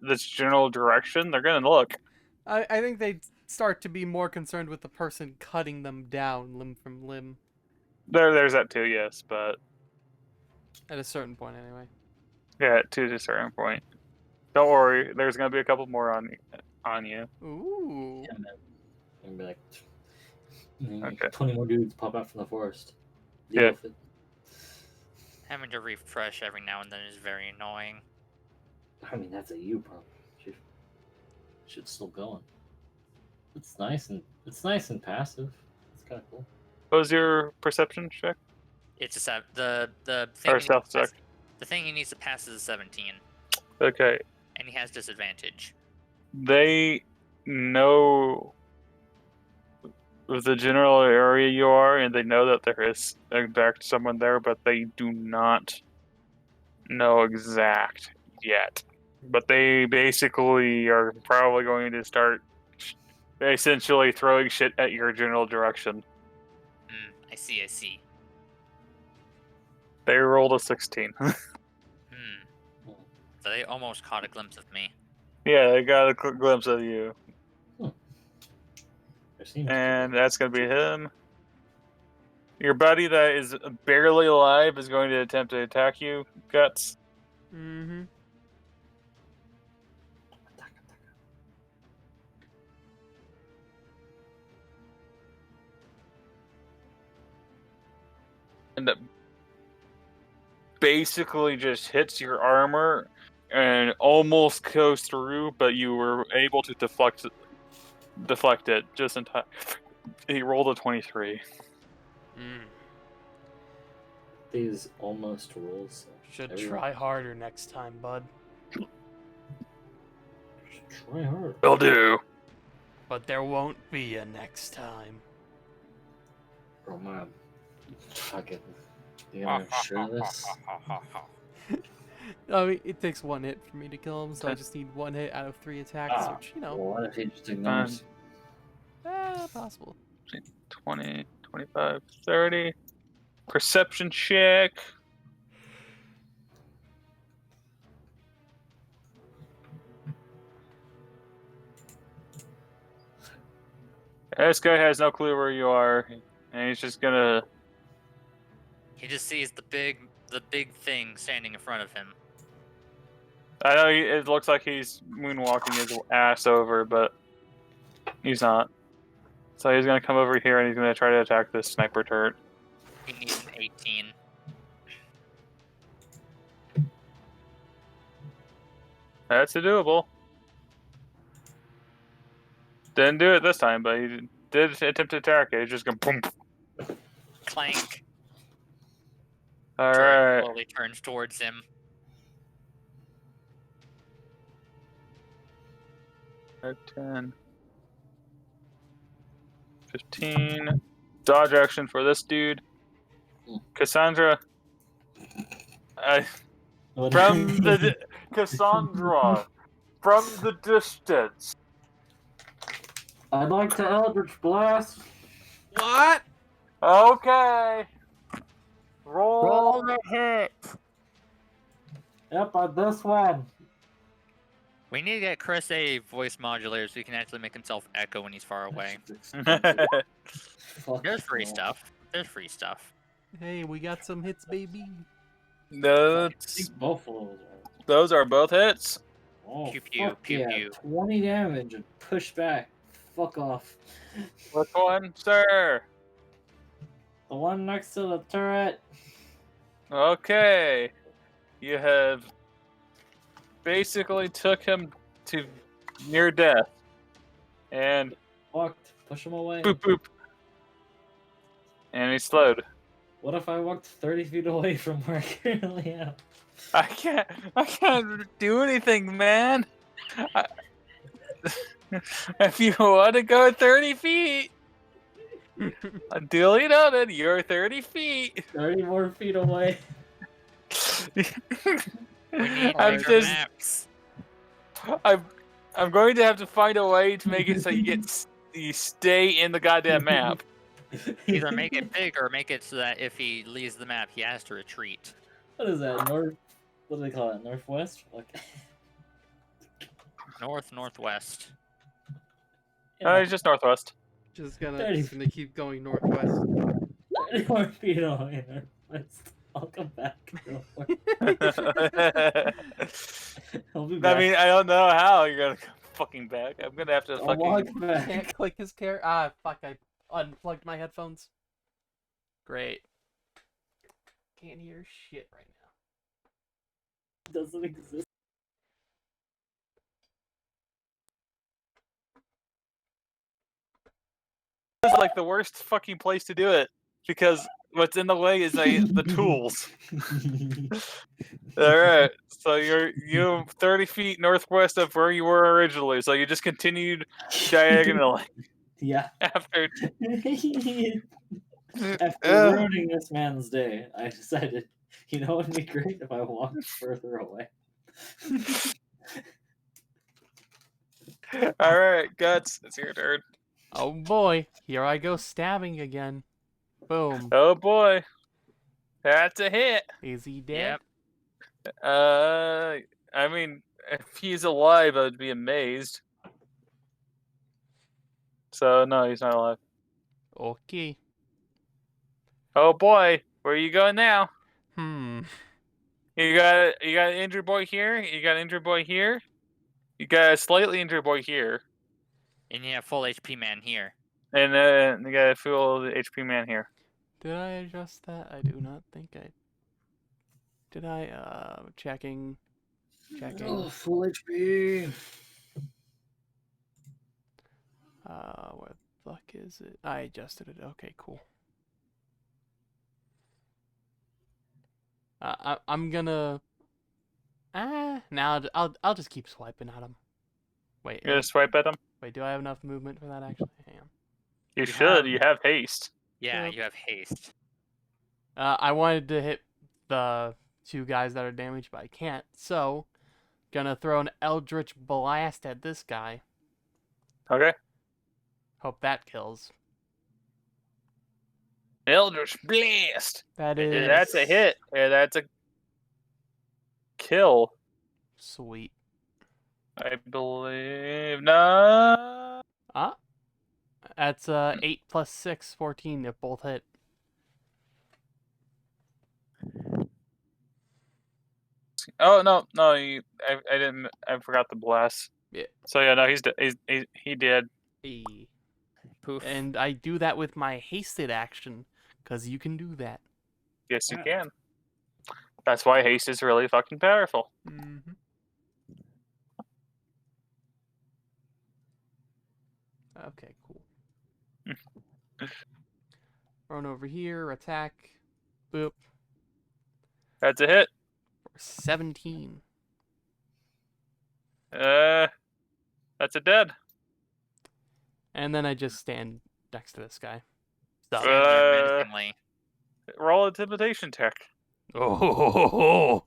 this general direction, they're gonna look. I think they'd start to be more concerned with the person cutting them down limb from limb. There's that too, yes, but At a certain point, anyway. yeah, to a certain point. Don't worry, there's gonna be a couple more on you. Ooh. Yeah, man. I'm gonna be like, Okay. 20 more dudes pop out from the forest. Yeah. Deal with it. Having to refresh every now and then is very annoying. I mean, that's a you problem. Shit's still going. It's nice and passive. It's kind of cool. What was your perception check? It's the thing. Or stealth check? The thing he needs to pass is a 17, Okay. and he has disadvantage. They know the general area you are, and they know that there is in fact someone there, but they do not know exact yet. But they basically are probably going to start essentially throwing shit at your general direction. I see. I see. They rolled a 16. So they almost caught a glimpse of me. Yeah, they got a glimpse of you. There seems to And be. that's going to be him. Your buddy that is barely alive is going to attempt to attack you, Guts. Mm-hmm. And that basically just hits your armor and almost goes through, but you were able to deflect it just in time. He rolled a 23. These almost rolls. Should Everyone try harder next time, bud. should try hard. Will do. But there won't be a next time. Oh man. Fucking. You gonna share this? I mean, it takes one hit for me to kill him, so I just need one hit out of 3 attacks, which, you know, Well, what if he just ignores? possible. 20, 25, 30. Perception check. This guy has no clue where you are, and he's just gonna. He just sees the big thing standing in front of him. I know it looks like he's moonwalking his ass over, but he's not. So he's gonna come over here and he's gonna try to attack this sniper turret. He needs an 18. That's a doable. Didn't do it this time, but he did attempt to attack it. He's just gonna boom. Clank. All Turret right. slowly turns towards him. 10, 15. Dodge action for this dude. Cassandra. From the Cassandra, from the distance. I'd like to Eldritch Blast. What? Okay. Roll. the hit. Yep, on this one. We need to get Chris a voice modulator so he can actually make himself echo when he's far away. Fuck There's free no. stuff. There's free stuff. Hey, we got some hits, baby. I Those, think both of those are. those are both hits. Oh, Pew, pew, fuck pew, yeah. pew. 20 damage and push back. Fuck off. Which one, sir? The one next to the turret. Okay. You have basically took him to near death. And Walked. Push him away. boop boop. And he slowed. What if I walked 30 feet away from where I currently am? I can't do anything, man. If you want to go 30 feet, duly noted, you're 30 feet. 30 more feet away. We need I'm bigger just- maps. I'm going to have to find a way to make it so you stay in the goddamn map. Either make it big or make it so that if he leaves the map, he has to retreat. What is that? North? What do they call it? Northwest? Okay. Northwest. It's just northwest. Just 30. gonna keep going northwest. 30 more feet away. Northwest. I'll come back. Real quick. I'll be I back. mean, I don't know how you're gonna come fucking back. I'm gonna have to I'll fucking. walk Can't back. click his care. Ah, fuck! I unplugged my headphones. Great. Can't hear shit right now. Doesn't exist. It's like the worst fucking place to do it because what's in the way is the tools. All right, so you're 30 feet northwest of where you were originally, so you just continued diagonally Yeah. after. After ruining this man's day, I decided, you know, it'd be great if I walked further away. All right, Guts, it's your turn. Oh boy, here I go stabbing again. Boom. Oh boy, that's a hit. Is he dead? Yep. I mean, if he's alive, I'd be amazed. So no, he's not alive. Okay. Oh boy, where are you going now? Hmm. You got an injured boy here. You got an injured boy here. You got a slightly injured boy here, And you have full HP man here. and you got a full HP man here. Did I adjust that? I do not think I. Did I? Checking. Checking. Full HP. Where the fuck is it? I adjusted it. Okay, cool. I'm gonna. Now I'll just keep swiping at him. Wait. You gonna swipe at him? Wait. Do I have enough movement for that? Actually, hang on. You should. You have haste. Yeah, Yep. you have haste. I wanted to hit the two guys that are damaged, but I can't. So, gonna throw an Eldritch Blast at this guy. Okay. Hope that kills. Eldritch Blast. That It is. That's a hit. Yeah, that's a kill. Sweet. I believe. No. That's 8 plus 6, 14 if both hit. Oh no. I didn't. I forgot the blast. Yeah. So yeah, no, he did. E. Poof. And I do that with my hasted action, because you can do that. Yes, you Wow. can. That's why haste is really fucking powerful. Mm-hmm. Okay, cool. Run over here, attack. Boop. That's a hit. For 17. That's a dead. And then I just stand next to this guy. Stop. Stand there menacingly. Roll intimidation check. Oh,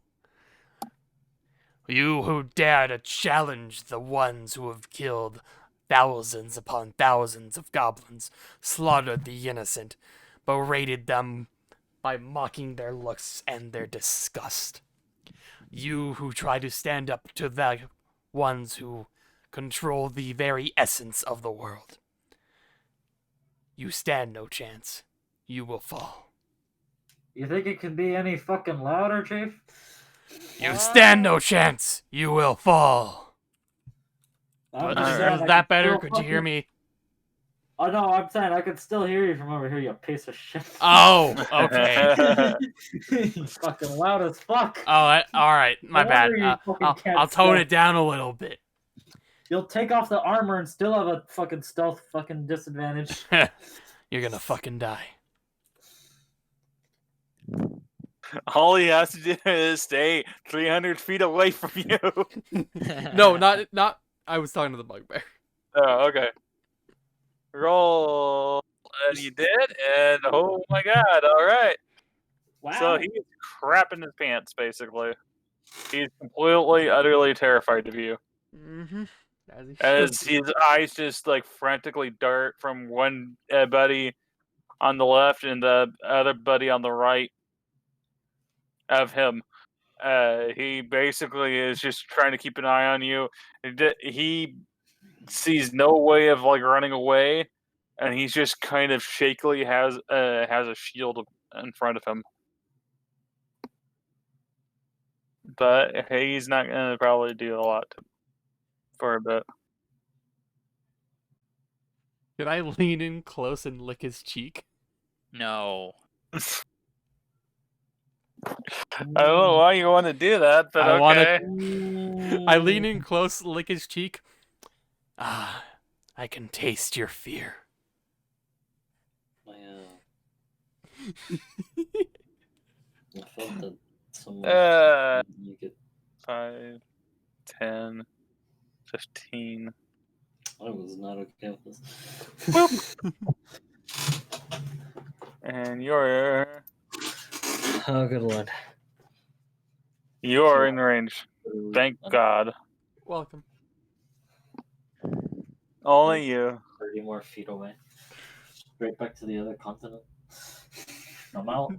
you who dare to challenge the ones who have killed thousands upon thousands of goblins, slaughtered the innocent, berated them by mocking their looks and their disgust. You who try to stand up to the ones who control the very essence of the world. You stand no chance. You will fall. You think it could be any fucking louder, Chief? You stand no chance. You will fall. I'm Alright. just saying, I Is that can better? still Could you hear fucking- me? Oh no, I'm saying I could still hear you from over here, you piece of shit. Oh, okay. You fucking loud as fuck. Oh, all right. My No bad. wonder you fucking I'll can't tone stealth. it down a little bit. You'll take off the armor and still have a fucking stealth fucking disadvantage. You're gonna fucking die. All he has to do is stay 300 feet away from you. No, not. I was talking to the bugbear. Oh, okay. Roll. And you did, and oh my god, alright. Wow. So he's crapping his pants, basically. He's completely, utterly terrified of you. Mm-hmm. As he As should. his eyes just like frantically dart from one buddy on the left and the other buddy on the right of him. He basically is just trying to keep an eye on you. He sees no way of like running away, and he's just kind of shakily has a shield in front of him. But he's not gonna probably do a lot for a bit. Can I lean in close and lick his cheek? No. I don't know why you want to do that, but I wanna- okay. I lean in close, lick his cheek. Ah, I can taste your fear. I felt that someone you could. 5, 10, 15. I was not okay with this. And you're Oh, good lord. in range. Thank God. Welcome. Only you. 30 more feet away. Straight back to the other continent. I'm out.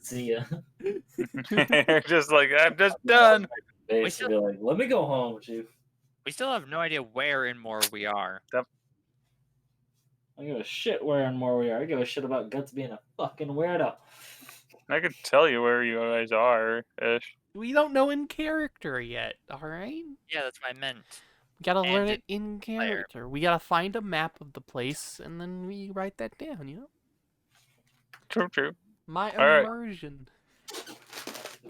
See ya. You're just like, I'm just done. Base still- be like, let me go home, chief. We still have no idea where in Moore we are. I give a shit where and more we are. I give a shit about Guts being a fucking weirdo. I could tell you where you guys are, ish. We don't know in character yet, alright? Yeah, that's what I meant. We gotta And learn it- it in character. We gotta find a map of the place, and then we write that down, you know? True. My All right. immersion.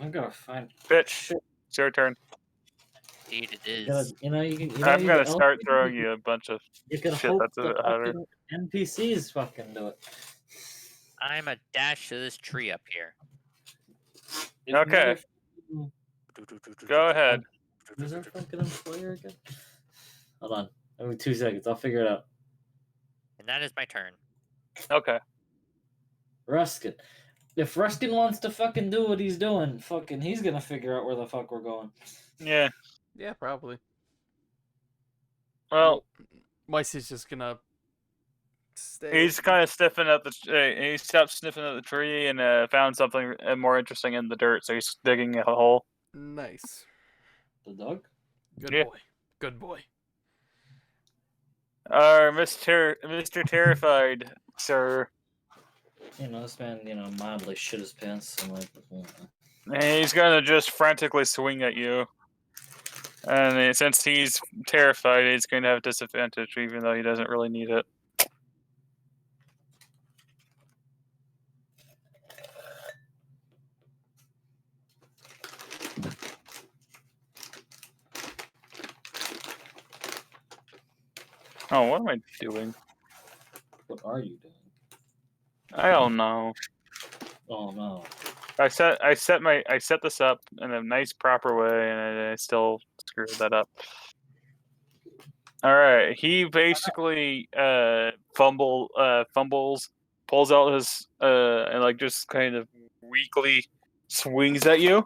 I'm gonna find Bitch, shit. it's your turn. Indeed, it You, gotta, is. you know, you can. You know, I'm you gonna can- start throwing you a bunch of You can shit hope that's a the bit harder. fucking NPCs fucking do it. I'm a dash to this tree up here. If Okay. Go ahead. Who's our fucking employer again? Hold on. Give me 2 seconds. I'll figure it out. And that is my turn. Okay. Ruskin. If Ruskin wants to fucking do what he's doing, fucking he's gonna figure out where the fuck we're going. Yeah. Yeah, probably. Well, Weiss is just gonna stay. he's kind of sniffing at he stopped sniffing at the tree and found something more interesting in the dirt, so he's digging a hole. Nice. The dog? Good Yeah. boy. Good boy. Mr. Terrified, sir. You know, this man, you know, mildly shit his pants. I'm like, And he's gonna just frantically swing at you. And since he's terrified, he's going to have disadvantage, even though he doesn't really need it. Oh, what am I doing? what are you doing? I don't know. Oh no. I set this up in a nice proper way, and I still screwed that up. All right, he basically fumbles, pulls out his and like just kind of weakly swings at you,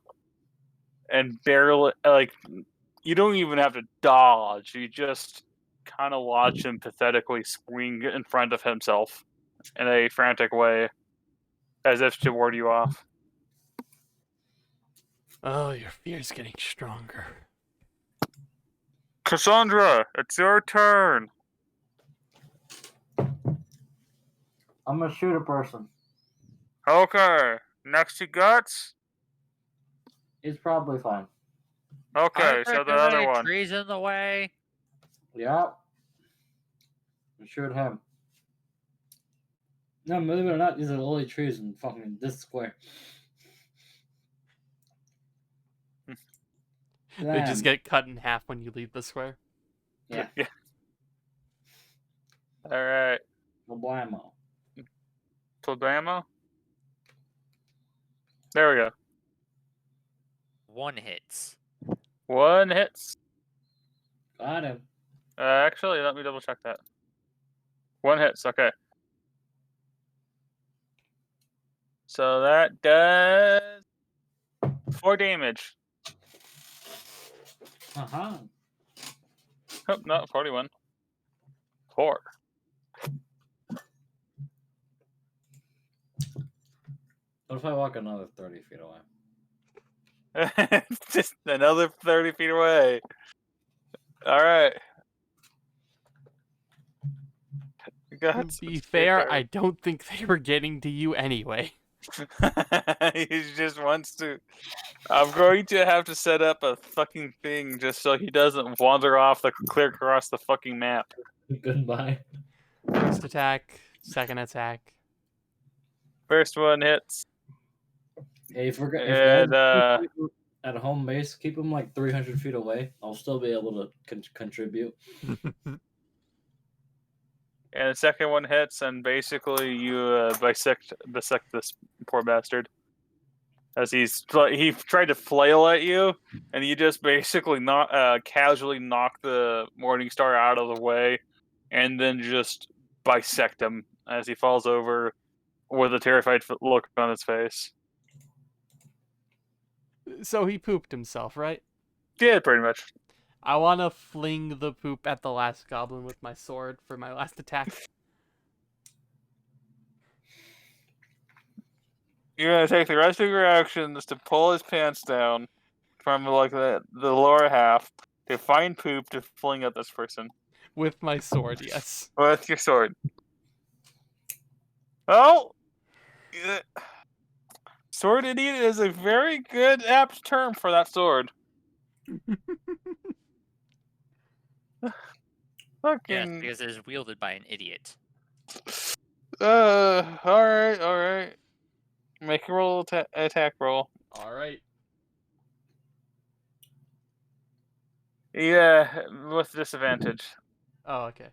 and barely like you don't even have to dodge. You just kind of watch him pathetically swing in front of himself in a frantic way, as if to ward you off. Oh, your fear's getting stronger. Cassandra, it's your turn. I'm gonna shoot a person. Okay, next to Guts. He's probably fine. Okay, Are so there the too other many one. trees in the way? Yeah. Shoot him. No, believe it or not, these are the only trees in fucking this square. They just Damn. get cut in half when you leave the square. Yeah. All right. No blammo. Problemo. There we go. 1 hits. 1 hits. Got him. Actually, let me double check that. 1 hits. Okay. So that does 4 damage. Uh-huh. Oh, no, 41. 4. What if I walk another 30 feet away? Just another 30 feet away. All right. To be fair, I don't think they were getting to you anyway. He just wants to. I'm going to have to set up a fucking thing just so he doesn't wander off clear across the fucking map. Goodbye. First attack, second attack. First one hits. Hey, if And, at a home base, keep them like 300 feet away. I'll still be able to contribute. And the second one hits, and basically you bisect this poor bastard. As he tried to flail at you, and you just basically casually knock the Morningstar out of the way, and then just bisect him as he falls over with a terrified look on his face. So he pooped himself, right? Yeah, pretty much. I want to fling the poop at the last goblin with my sword for my last attack. You're gonna take the rest of your actions to pull his pants down from like the lower half to find poop to fling at this person With my sword, yes. with your sword. Oh, sword idiot is a very good apt term for that sword. Yes, Fucking. because it is wielded by an idiot. All right. Make a roll attack roll. Alright. Yeah, with disadvantage Oh, okay.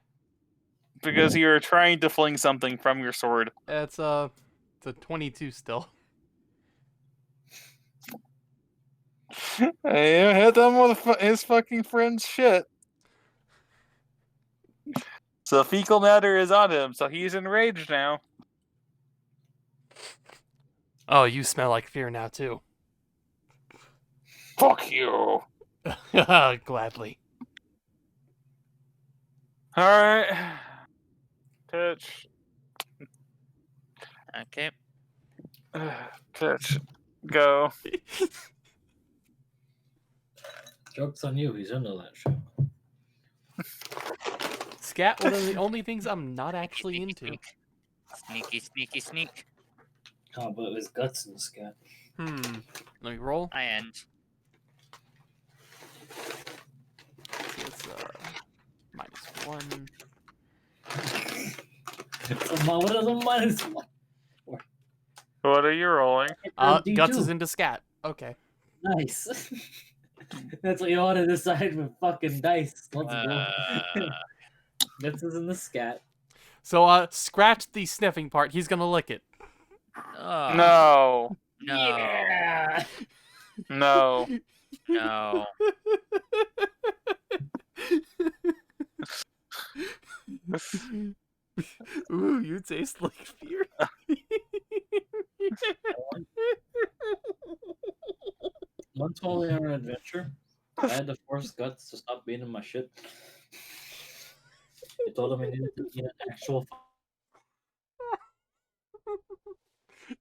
because you're trying to fling something from your sword. It's a 22 still. You hit them with his fucking friend's shit. So fecal matter is on him, so he's enraged now. Oh, you smell like fear now, too. Fuck you. Gladly. Alright. Pitch. Okay. Pitch. Go. Joke's on you. He's into that shit. Scat, one of the only things I'm not actually into. Sneak. Oh, but his guts in the scat. Let me roll. I end. It's -1. What is a -1? What are you rolling? Guts is D2. into scat. Okay. Nice. That's what you want to decide with fucking dice. Let's go. Guts is in the scat. So, scratch the sniffing part. He's gonna lick it. No. Yeah. No. No. Ooh, you taste like fear. Once while we were on an adventure, I had to force Guts to stop being in my shit. I told him I needed to eat an actual.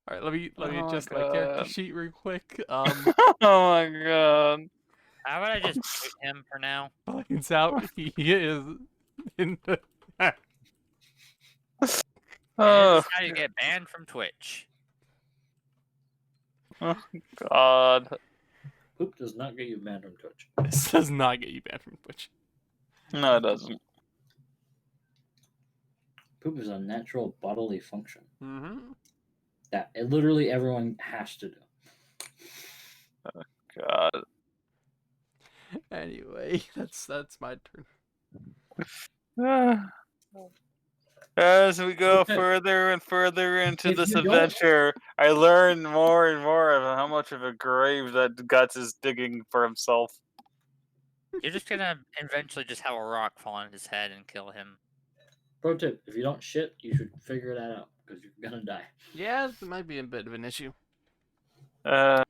All right, let me Oh adjust my my character God. sheet real quick. Oh my god. How about I just mute him for now? Finds out he is in the. And Oh this is how you get banned from Twitch. god. Poop does not get you banned from Twitch. This does not get you banned from Twitch. No, it doesn't. Poop is a natural bodily function Mm-hmm. that literally everyone has to do. God. Anyway, that's my turn. As we go Okay. further and further into If this you don't- adventure, I learn more and more of how much of a grave that Guts is digging for himself. You're just gonna eventually just have a rock fall on his head and kill him. Pro tip: if you don't shit, you should figure that out because you're gonna die. Yeah, it might be a bit of an issue. All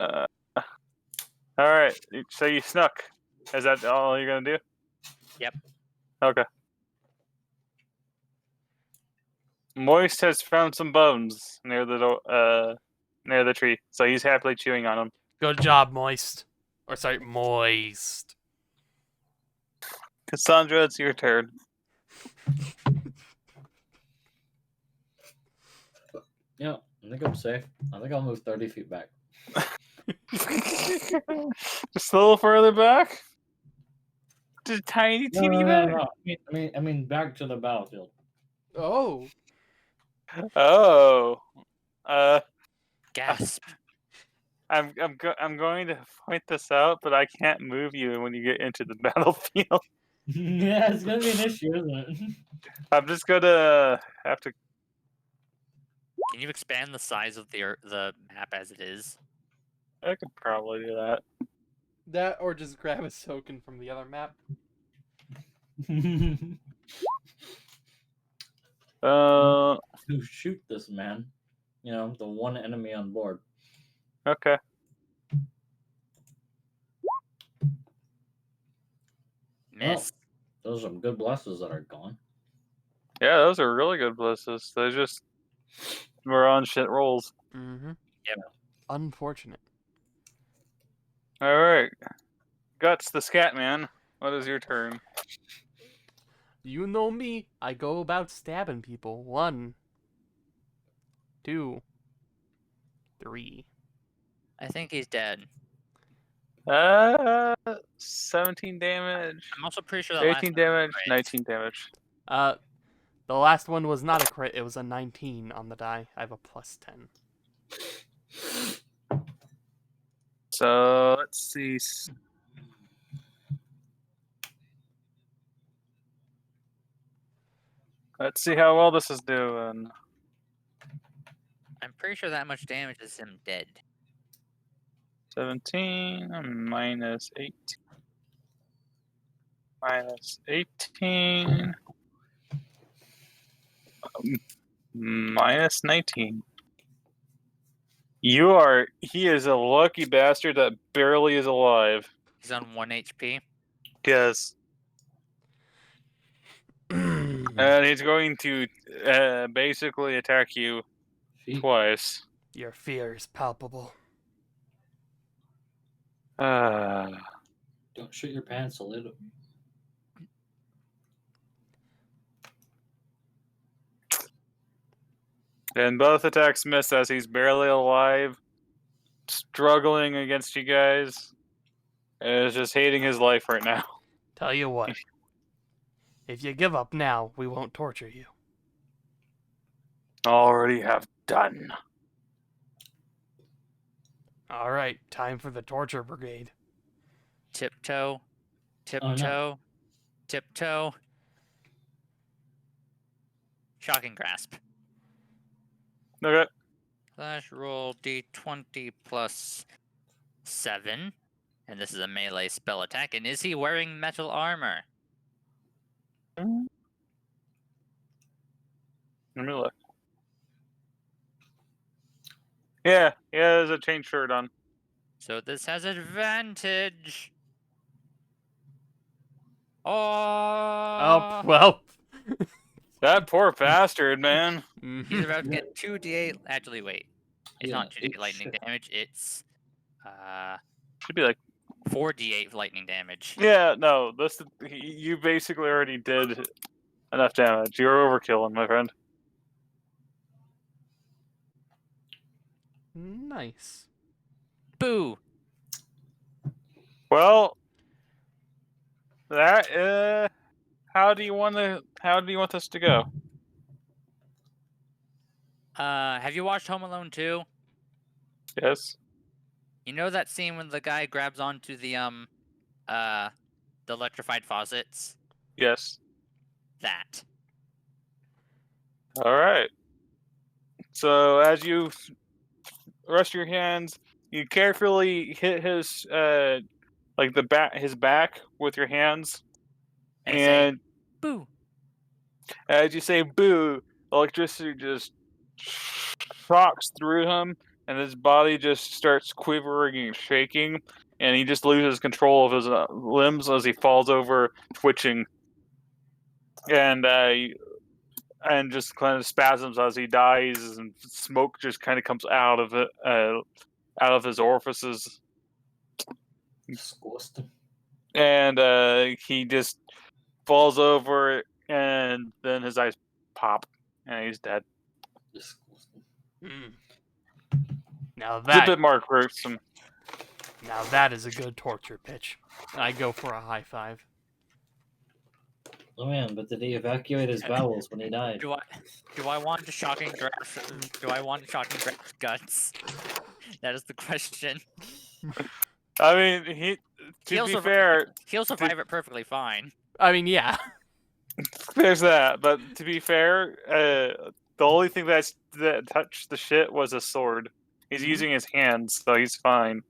right. So you snuck. Is that all you're gonna do? Yep. Okay. Moist has found some bones near the tree, so he's happily chewing on them. Good job, Moist. Or sorry, Moist. Cassandra, it's your turn. Yeah, I think I'm safe. I think I'll move 30 feet back. Just a little further back. Just a tiny, teeny bit. No. I mean, back to the battlefield. Oh. Oh. Gasp. I'm going to point this out, but I can't move you when you get into the battlefield. Yeah, it's gonna be an issue, isn't it? I'm just gonna have to. Can you expand the size of the map as it is? I could probably do that. That or just grab a token from the other map. Uh. To shoot this man, you know, the one enemy on board. Okay. Miss. Those are some good blesses that are gone. Yeah, those are really good blesses. They just were on shit rolls. Mm-hmm. Yep. Unfortunate. All right. Guts, the scat man. What is your turn? You know me. I go about stabbing people. 1, 2, 3. I think he's dead. 17 damage. I'm also pretty sure that last 18 one was damage. a crit. 19 damage. The last one was not a crit. It was a 19 on the die. I have a plus 10. So let's see. Let's see how well this is doing. I'm pretty sure that much damage is him dead. 17 minus 8. Minus 18. Minus 19. He is a lucky bastard that barely is alive. He's on 1 HP. Yes. And he's going to basically attack you Feet. twice. Your fear is palpable. Don't shit your pants a little. And both attacks miss as he's barely alive, struggling against you guys, and is just hating his life right now. Tell you what. If you give up now, we won't torture you. Already have done. All right, time for the torture brigade. Tiptoe. Tiptoe. Oh, no. Tiptoe. Shocking grasp. Okay. Slash roll d20 plus 7. And this is a melee spell attack. And is he wearing metal armor? Let me look. Yeah, there's a chain shirt on. So this has advantage. Oh, Oh! well. That poor bastard, man. He's about to get 2d8. Actually, wait. It's Yeah, not 2d8 eat lightning shit. damage. It's Should be like, 4d8 lightning damage. yeah, no. You basically already did enough damage. You're overkilling, my friend. Nice. Boo! Well, that how do you want this to go? Have you watched Home Alone 2? Yes. You know that scene when the guy grabs onto the electrified faucets? Yes. That. All right. So as you rest your hands, you carefully hit his his back with your hands, And I say, and boo. as you say "boo," electricity just shocks through him, and his body just starts quivering and shaking, and he just loses control of his limbs as he falls over, twitching, and and just kind of spasms as he dies, and smoke just kind of comes out of it, out of his orifices, Disgusting. and he just falls over, and then his eyes pop, and he's dead. Disgusting. Mm. Now It's a bit that more gruesome. is a good torture pitch. I go for a high five. Oh man, but did he evacuate his bowels when he died? Do I want to shocking grasp? Do I want to shocking grasp guts? That is the question. I mean, to be fair, he'll survive it perfectly fine. I mean, yeah. there's that. But to be fair, the only thing that touched the shit was a sword. He's Mhm. using his hands, so he's fine.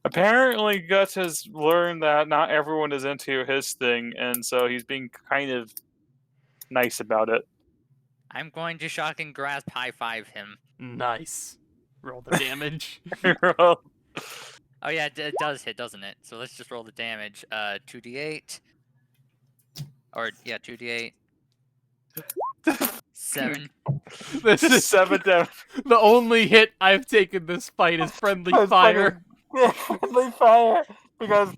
Apparently, Guts has learned that not everyone is into his thing, and so he's being kind of nice about it. I'm going to shocking grasp high five him. Nice. Roll the damage. Well, Oh yeah, it does hit, doesn't it? So let's just roll the damage. 2d8. Or yeah, 2d8. 7. This just is 7 damage. the only hit I've taken this fight is friendly It's fire. Yeah, friendly fire. Because,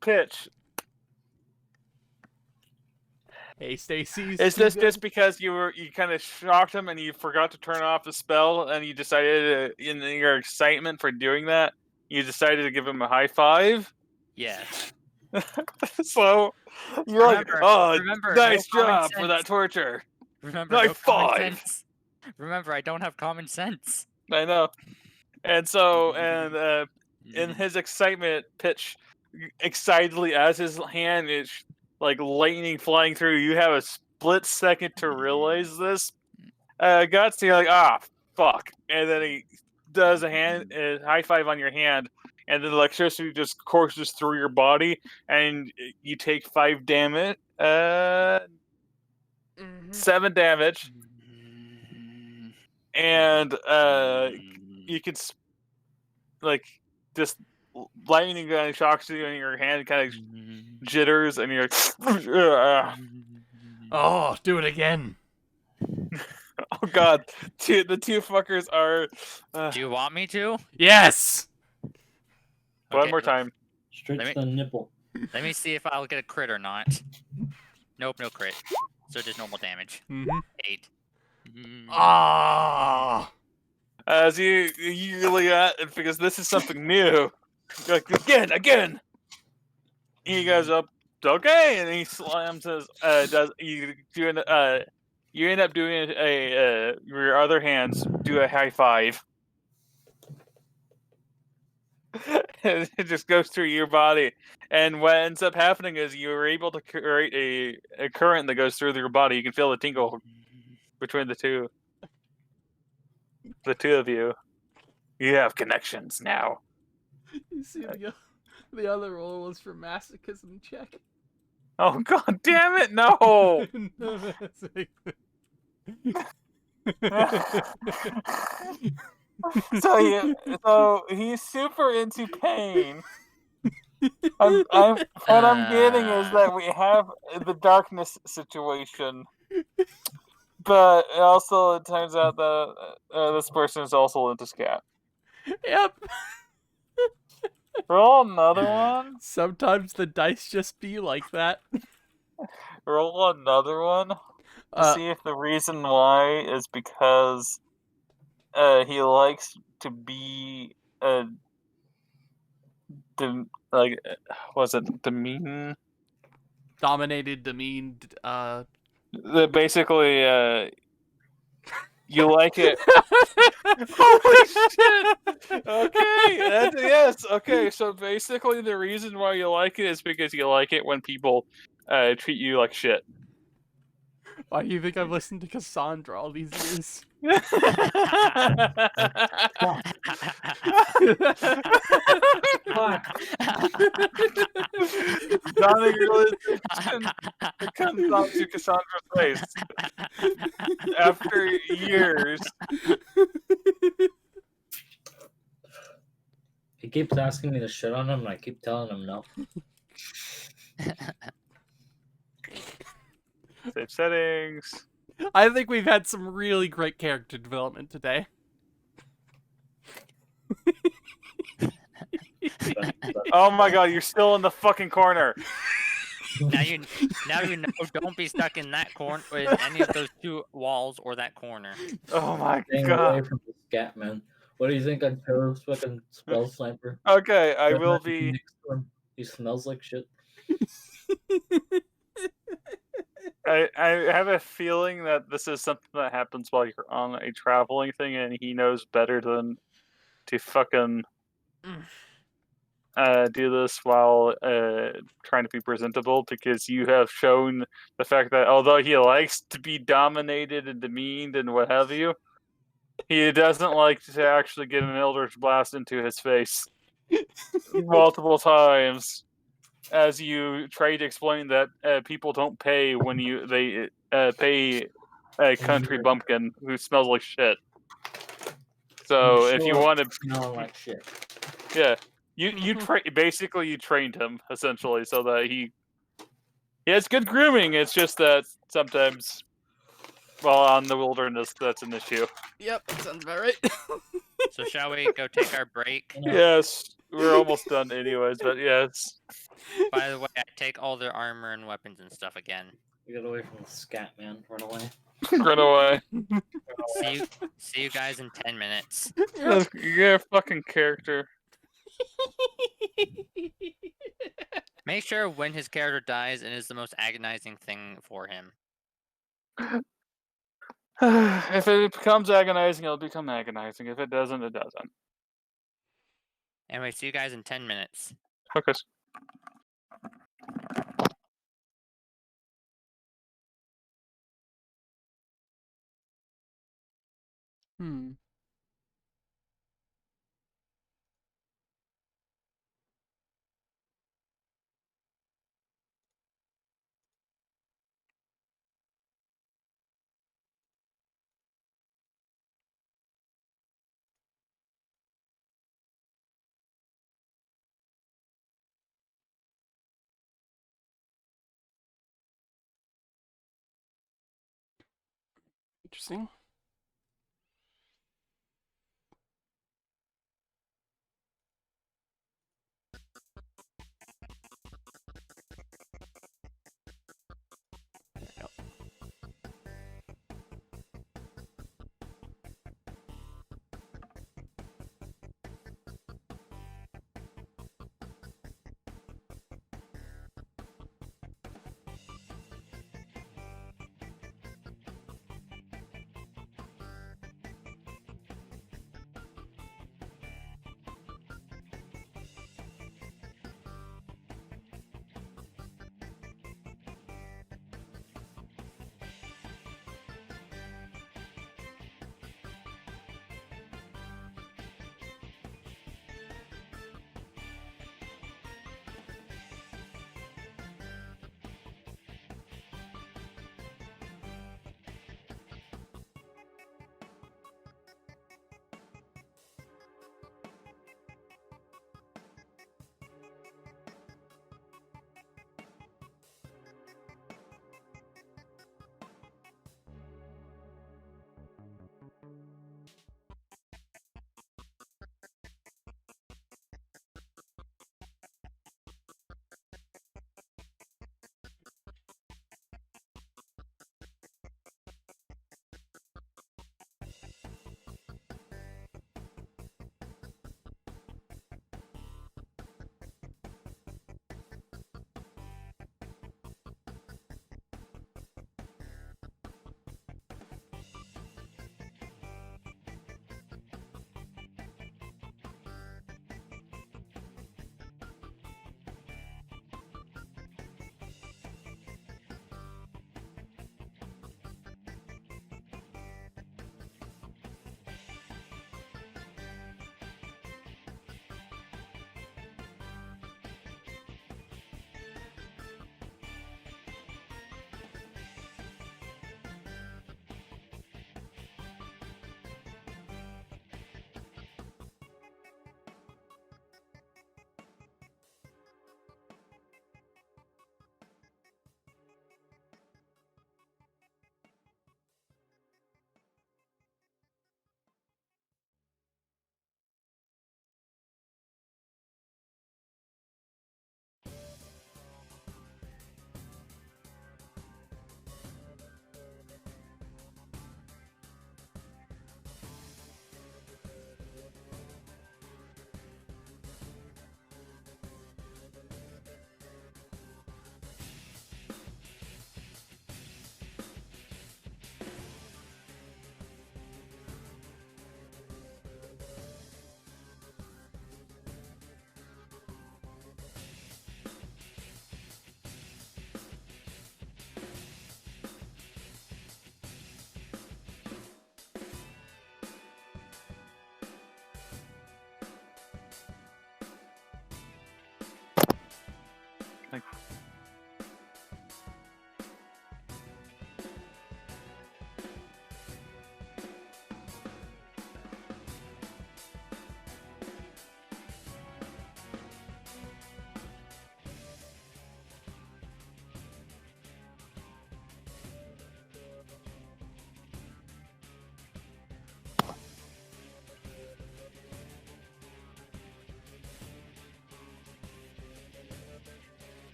pitch. Hey, Stacy. Is this just because you kind of shocked him and you forgot to turn off the spell, and you decided in your excitement for doing that, you decided to give him a high five? Yeah. So you're remember, nice no common job for that sense. torture. Remember, High no common five. sense. Remember, I don't have common sense. I know. And so, in his excitement, Pitch excitedly as his hand is like lightning flying through. You have a split second to realize this. Guts, you're like, fuck, and then he does a high five on your hand, and then electricity just courses through your body, and you take 5 damage. 7 damage, and you can just lightning kind of shocks you, and your hand kind of jitters, and you're like, Oh, do it again. oh god, the two fuckers are. Do you want me to? Yes. One Okay, more time. Stretch the nipple. Let me see if I'll get a crit or not. Nope, no crit. So just normal damage. 8. Ah. As you really because this is something new. You're like, again. He goes up, okay, and he slams his. You end up doing your other hands do a high five. It just goes through your body, and what ends up happening is you're able to create a current that goes through your body. You can feel the tingle between the two of you. You have connections now. You see, the other roll was for masochism check. Oh god damn it, no! So he's super into pain. What I'm getting is that we have the darkness situation, but also it turns out that this person is also into scat. Yep. Roll another one. Sometimes the dice just be like that. Roll another one to see if the reason why is because he likes to be was it demean? Dominated, demeaned. Basically, You like it. Holy shit! Okay, yes. Okay, so basically, the reason why you like it is because you like it when people treat you like shit. Why do you think I've listened to Cassandra all these years? Fuck. Nodding realization that comes onto Cassandra's face after years. He keeps asking me to shit on him, and I keep telling him no. Save settings. I think we've had some really great character development today. Oh my god, you're still in the fucking corner. Now you know. Don't be stuck in that corner, in any of those two walls or that corner. Oh my Staying away god. from the scat man. What do you think on Terror's fucking spell sniper? Okay, I That will man be. next to him, he smells like shit. I have a feeling that this is something that happens while you're on a traveling thing, and he knows better than to fucking do this while trying to be presentable, because you have shown the fact that although he likes to be dominated and demeaned and what have you, he doesn't like to actually get an Eldritch Blast into his face multiple times. As you try to explain that people don't pay when they pay a country bumpkin who smells like shit. So if you want to, smelling like shit. yeah, you basically you trained him essentially so that he has good grooming. It's just that sometimes, well, on the wilderness, that's an issue. Yep, that sounds about right. So shall we go take our break? You know, Yes, we're almost done anyways, but yes. By the way, I take all their armor and weapons and stuff again. get away from the scat man. Run away. Run away. See you guys in 10 minutes. You're a fucking character. Make sure when his character dies, it is the most agonizing thing for him. If it becomes agonizing, it'll become agonizing. If it doesn't, it doesn't. Anyway, see you guys in 10 minutes. Okay. Hmm. Interesting. There we go.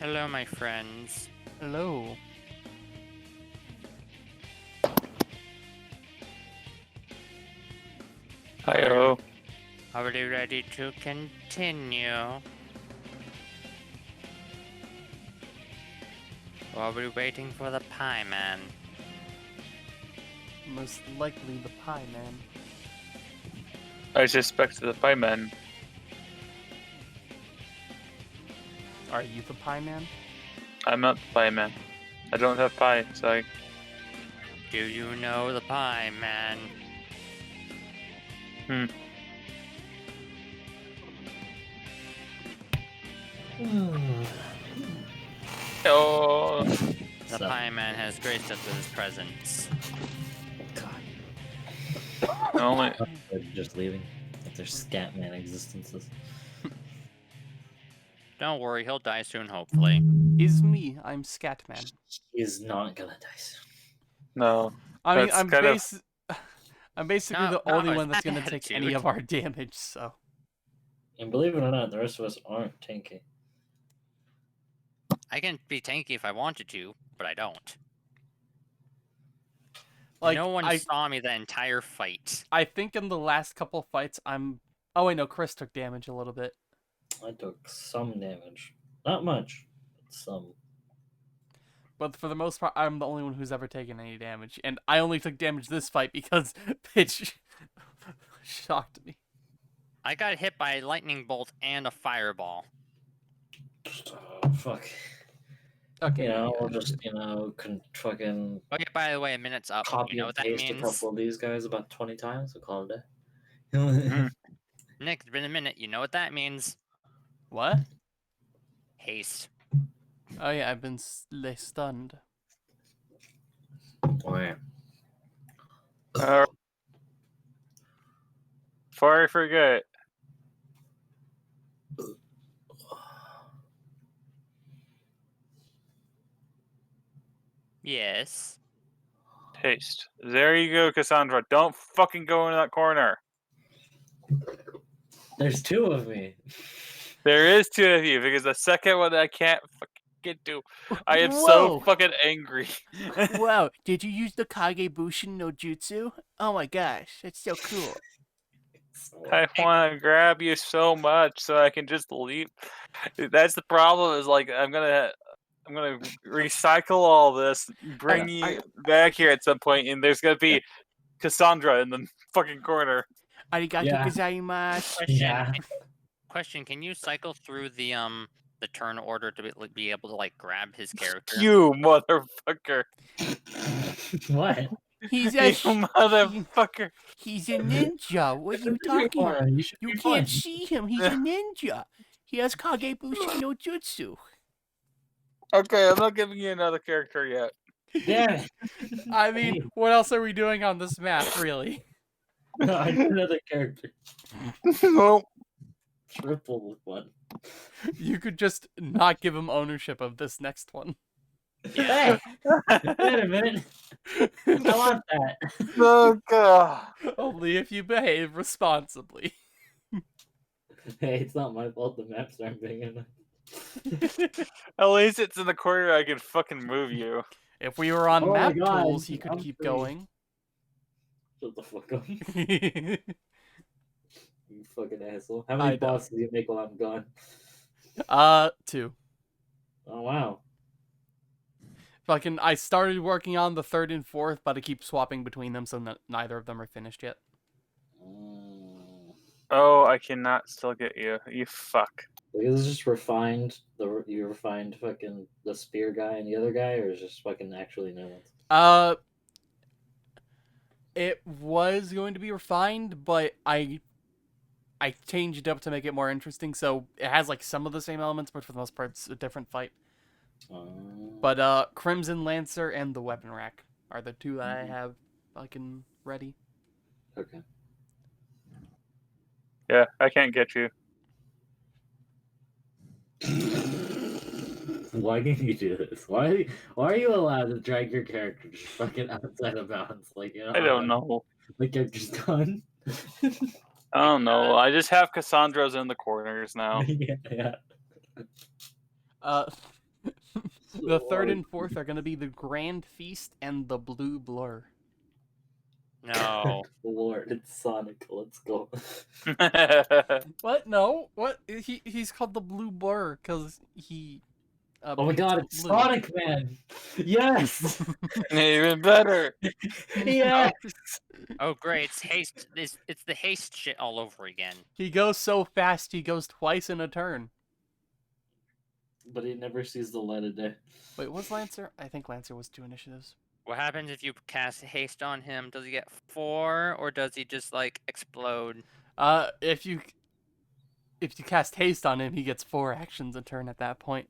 Hello, my friends. Hello. Hi-oh. Are we ready to continue? Or are we waiting for the Pie Man? Most likely the Pie Man. I suspect the pie man. Are you the Pie Man? I'm not the pie man. I don't have pie, so I... Do you know the Pie Man? Oh, The So- Pie Man has graced us with his presence. God, only... they're just leaving with their Scatman existences. Don't worry, he'll die soon, hopefully. Is me. I'm Scatman. He's not gonna die soon. No. I mean, That's kind of... I'm basically the Not only with one that's that gonna take any attitude. of our damage. So And believe it or not, the rest of us aren't tanky. I can be tanky if I wanted to, but I don't. like No one I saw me the entire fight. I think in the last couple fights I'm. Oh wait, no, Chris took damage a little bit. I took some damage. Not much, but some. But for the most part, I'm the only one who's ever taken any damage, and I only took damage this fight because Pitch shocked me. I got hit by a lightning bolt and a fireball. Fuck. Okay, You know, yeah. I'll just, fucking Okay, by the way, a minute's up. copy You know and what that paste a means? couple of these guys about 20 times and call it a Mm. day. Nick, it's been a minute. You know what that means? What? Haste. Oh yeah, I've been stunned. Where? Before I forget, Yes. taste. There you go, Cassandra. Don't fucking go in that corner. There's two of me. There is two of you, because the second one I can't fucking get to. I am so Whoa. fucking angry. Wow, did you use the Kagebushin no Jutsu? Oh my gosh, that's so cool. I want to grab you so much so I can just leave. That's the problem. Is like I'm gonna recycle all this, bring you back here at some point, and there's gonna be Cassandra in the fucking corner. Arigato Yeah. gozaimasu. Question. Yeah. Question. Can you cycle through the turn order to be able to like grab his character? You motherfucker! What? He's You a motherfucker! he's a ninja. What are you talking about? You should You be can't fine. see him. He's a ninja. He has Kagebushin no Jutsu. Okay, I'm not giving you another character yet. Damn it. I mean, what else are we doing on this map, really? No, I need another character. No. Triple one. You could just not give him ownership of this next one. Hey! Wait a minute. I want that. Oh god. Only if you behave responsibly. Hey, it's not my fault the maps aren't big enough. At least it's in the corner I can fucking move you. If we were on Oh my map God, tools, he could I'm keep free. going. Shut the fuck up. You fucking asshole. How I many don't. bosses do you make while I'm gone? 2. Oh, wow. Fucking, I started working on the 3rd and 4th, but I keep swapping between them, so neither of them are finished yet. Oh, I cannot still get you. You fuck. Like, is it just refined? You refined fucking the spear guy and the other guy, or is it just fucking actually new ones? It was going to be refined, but I changed it up to make it more interesting, so it has like some of the same elements, but for the most part, it's a different fight. But Crimson Lancer and the Weapon Rack are the two that I have fucking ready. Okay. Yeah, I can't get you. Why can you do this? Why are you allowed to drag your character just fucking outside of bounds? Like, you know, I don't know. Like you're just done. I don't know. I just have Cassandra's in the corners now. Yeah. The third and fourth are going to be the Grand Feast and the Blue Blur. No. Lord, it's Sonic. Let's go. What? No. What? He's called the Blue Blur because he. Oh my paints god, with it's blue. Sonic Man! Yes! Even better. Yes! Oh great, it's the haste shit all over again. He goes so fast, he goes twice in a turn. But he never sees the light of day. Wait, was Lancer? I think Lancer was 2 initiatives. What happens if you cast haste on him? Does he get 4 or does he just like explode? If you cast haste on him, he gets 4 actions a turn at that point.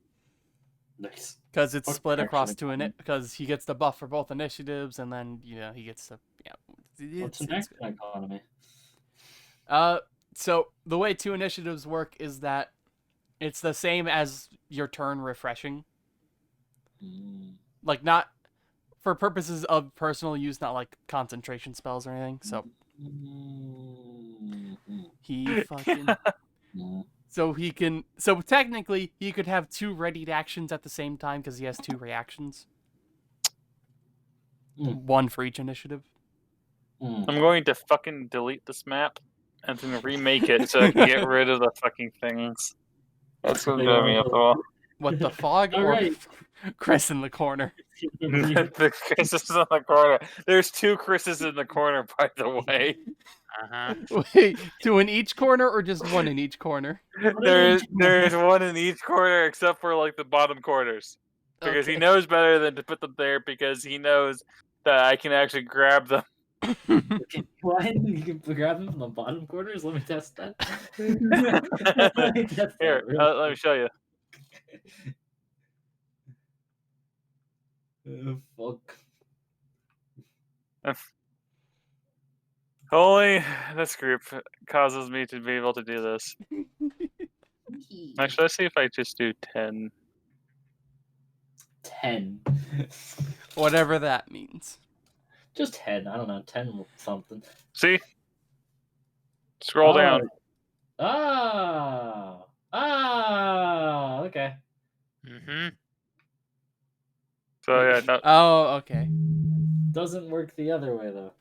Nice. Because it's Okay, split across actually, 2 because he gets the buff for both initiatives, and then he gets the What's it's an good. action economy? So the way 2 initiatives work is that it's the same as your turn refreshing. Like, not for purposes of personal use, not like concentration spells or anything. So he fucking so technically he could have 2 readied actions at the same time because he has 2 reactions. 1 for each initiative. I'm going to fucking delete this map and then remake it so I can get rid of the fucking things. That's what drove me up the wall. What, the fog All or right. Chris in the corner? The Chris's in the corner. There's 2 Chris's in the corner, by the way. Wait, 2 in each corner or just 1 in each corner? There's 1 in each corner except for like the bottom corners. Because he Okay. knows better than to put them there because he knows that I can actually grab them. What? You can grab them from the bottom corners? Let me test that. Let me test Here, that real let me show you. fuck. Only this group causes me to be able to do this. Actually, let's see if I just do 10. 10. Whatever that means. Just 10. I don't know. 10 something. See? Scroll down. Okay. So yeah, no, Oh, okay. Doesn't work the other way though.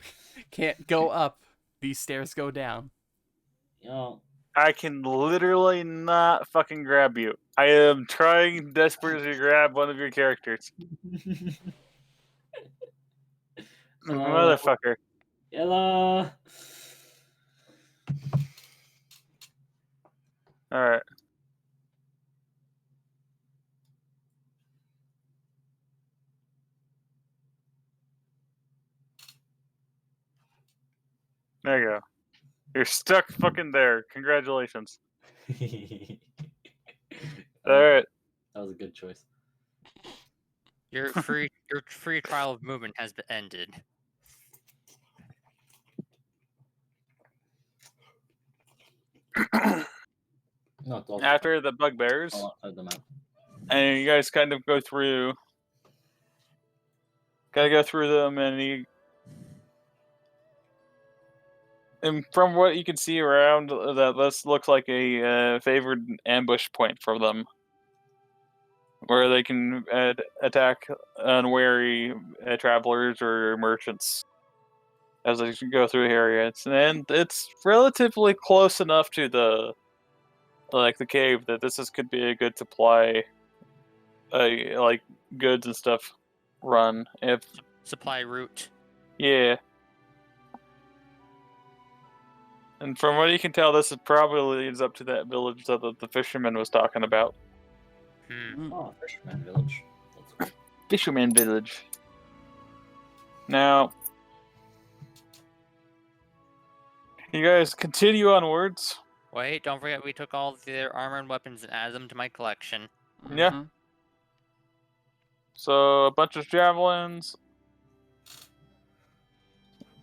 Can't go up. These stairs go down. You know, I can literally not fucking grab you. I am trying desperately to grab one of your characters. Motherfucker. Hello. Alright. There you go. You're stuck fucking there. Congratulations. Alright. That was a good choice. Your free trial of movement has been ended. No, it's all After the bugbears, all outside the map. and you guys kind of go through. Gotta go through them, and from what you can see around, that this looks like a favored ambush point for them, where they can attack unwary travelers or merchants as they go through the area. And it's relatively close enough to the cave that could be a good supply, like goods and stuff run. If Supply route. yeah. And from what you can tell, this is probably leads up to that village that the fisherman was talking about. Oh, Fisherman Village. That's cool. Fisherman Village. Now, you guys continue onwards. Wait, don't forget we took all their armor and weapons and added them to my collection. Yeah. Mhm. So, a bunch of javelins,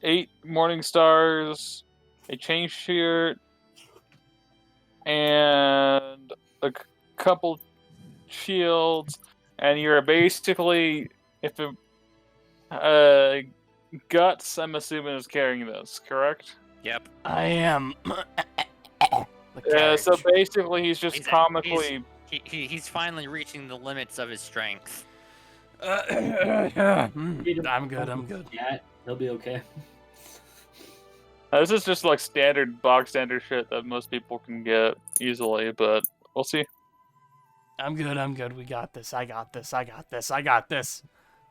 8 morning stars, a chain shirt, and a couple shields, and you're basically, if it, Guts, I'm assuming, is carrying those, correct? Yep. I am. Yeah, so basically he's just He's comically... He's finally reaching the limits of his strength. I'm good. I'm good. Yeah, he'll be okay. This is just like standard box standard shit that most people can get easily, but we'll see. I'm good. I'm good. We got this. I got this. I got this. I got this.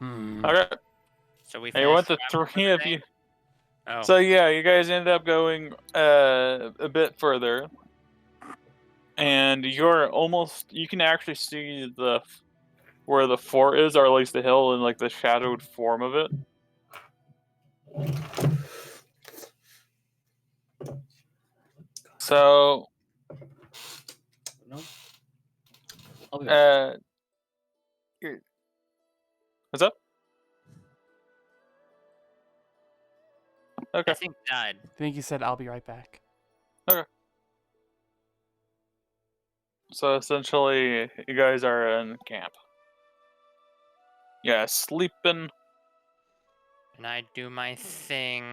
Okay. So we And you want finished the round three for of the you. day? Oh. So yeah, you guys end up going a bit further, and you can actually see where the fort is, or at least the hill, and like the shadowed form of it. So No. I'll be back. What's up? Okay. I think he died. I think he said, "I'll be right back." So essentially, you guys are in camp. Yeah, sleeping. And I do my thing.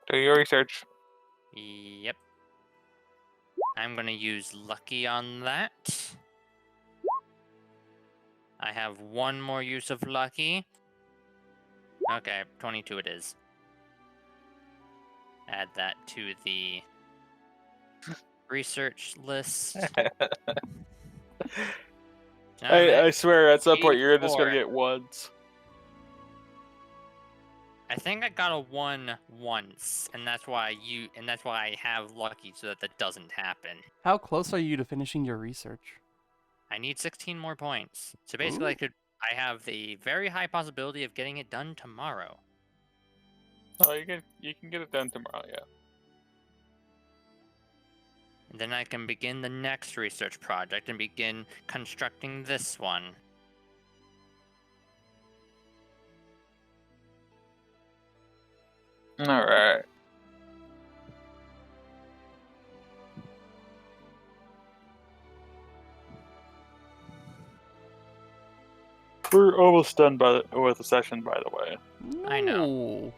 Do your research. Yep. I'm gonna use lucky on that. I have one more use of lucky. Okay, 22 it is. Add that to the research list. I swear, at some point you're just 84. gonna get ones. I think I got a 1 once, and that's why I have lucky so that doesn't happen. How close are you to finishing your research? I need 16 more points. So basically Ooh. I have the very high possibility of getting it done tomorrow. Oh, you can get it done tomorrow. Yeah. And then I can begin the next research project and begin constructing this one. All right. We're almost done with the session, by the way. I know. No.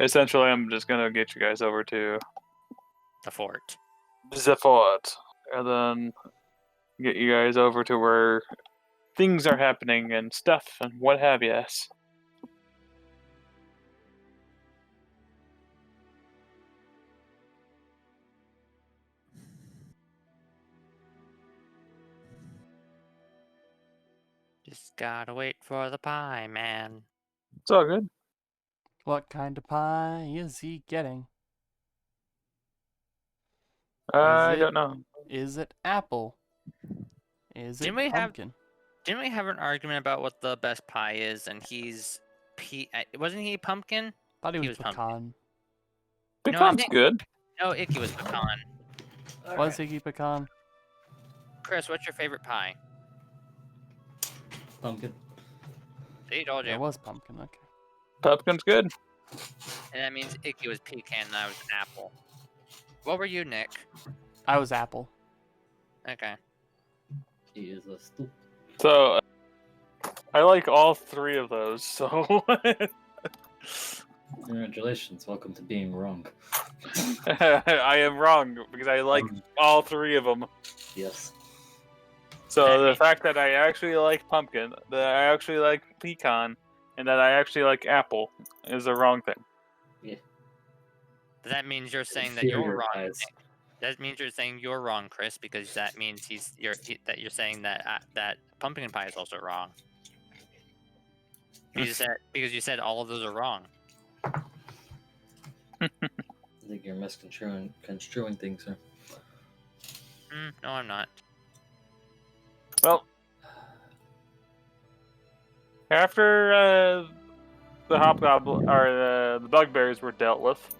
Essentially, I'm just gonna get you guys over to The fort. the fort, and then get you guys over to where things are happening and stuff and what have you. Just gotta wait for the pie, man. It's all good. What kind of pie is he getting? I it- don't know. Is it apple? Is it Didn't we have- pumpkin? Didn't we have an argument about what the best pie is? And he's wasn't he pumpkin? Thought he He was was pumpkin. pecan. Pecan's think- good. No, Icky was pecan. Was Iggy pecan? Chris, what's your favorite pie? Pumpkin. See, told you. It was pumpkin. Okay. Pumpkin's good. And that means Icky was pecan and I was apple. What were you, Nick? I was apple. Okay. He is a stupid. So, I like all three of those. So, Congratulations. Welcome to being wrong. I am wrong because I like all three of them. Yes. So the fact that I actually like pumpkin, that I actually like pecan, and that I actually like apple is the wrong thing. That means you're saying that you're Inferior wrong. pies. That means you're saying you're wrong, Chris, because that means you're saying that that pumpkin pie is also wrong. Because you said all of those are wrong. I think you're construing things, sir. No, I'm not. Well, after the hobgoblin or the bugbears were dealt with,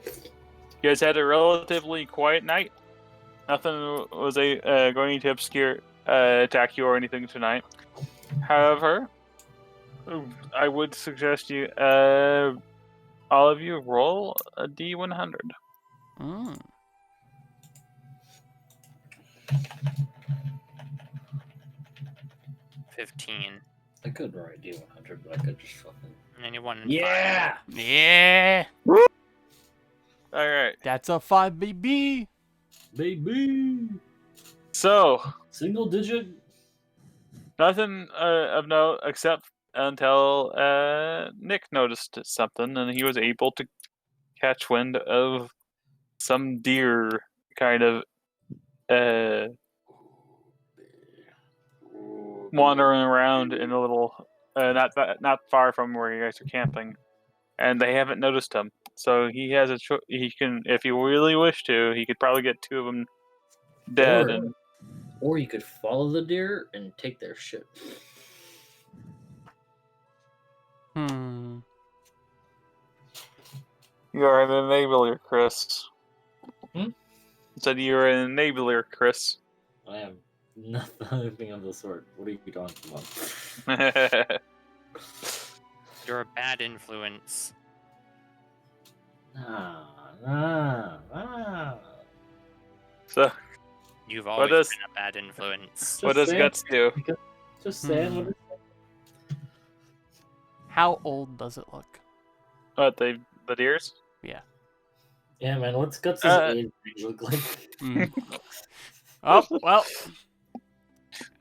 you guys had a relatively quiet night. Nothing was going to attack you or anything tonight. However, I would suggest you, all of you, roll a D100. Mm. $15. I could write D100, but I could just fucking. And then you won. Yeah! Yeah. All right. That's a 5 BB. Baby! So, Single digit. Nothing of note except until Nick noticed something, and he was able to catch wind of some deer kind of wandering around in a little not far from where you guys are camping, and they haven't noticed him. So he has he can, if he really wished to, he could probably get 2 of them dead. Or you could follow the deer and take their shit. Hmm. You are an enabler, Chris. Hmm? Said you are an enabler, Chris. I am nothing of the sort. What are you talking about? You're a bad influence. Nah. So You've always does- been a bad influence. what does saying. Guts do? Just saying. What How old does it look? What, the deers? Yeah, man. What's Guts' age range look like? Hmm. Oh, well.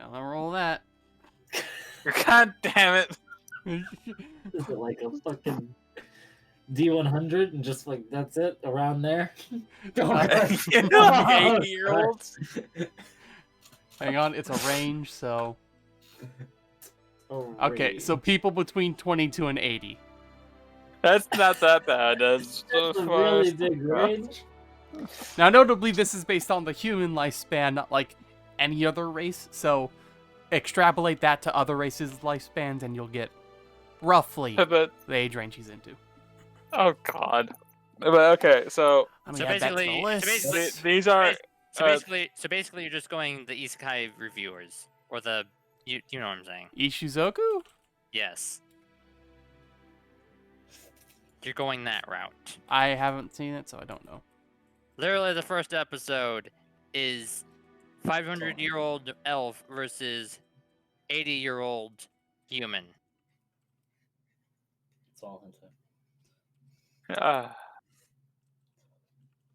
I'll roll that. God damn it! Is it like a fucking D100 and just like that's it around there? Like Oh, 80-year-olds. Hang on, it's a range, so... Oh, Okay, so people between 22 and 80. That's not that bad. That's that's a really big range. Now, notably, this is based on the human lifespan, not like any other race, so extrapolate that to other races' lifespans, and you'll get roughly But the age range he's into. oh god. But okay, so Let me So add that to the basically- so list. basically- these are So basically, you're just going the isekai reviewers, or the you know what I'm saying? Ishizoku? Yes. You're going that route. I haven't seen it, so I don't know. Literally, the first episode is 500-year-old elf versus 80-year-old human. That's all I'm saying.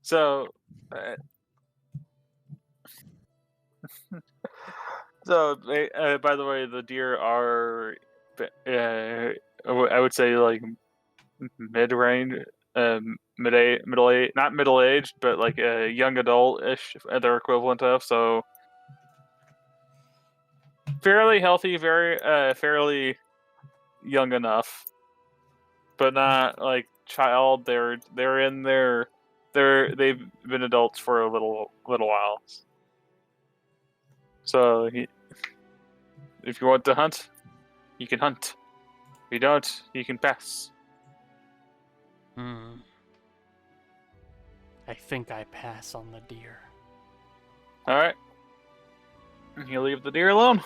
so so by the way, the deer are I would say like mid-range, middle age, not middle aged, but like a young adult-ish, their equivalent of. So fairly healthy, very fairly young enough, but not like child. They're in they've been adults for a little while. So if you want to hunt, you can hunt. If you don't, you can pass. I think I pass on the deer. All right. You leave the deer alone,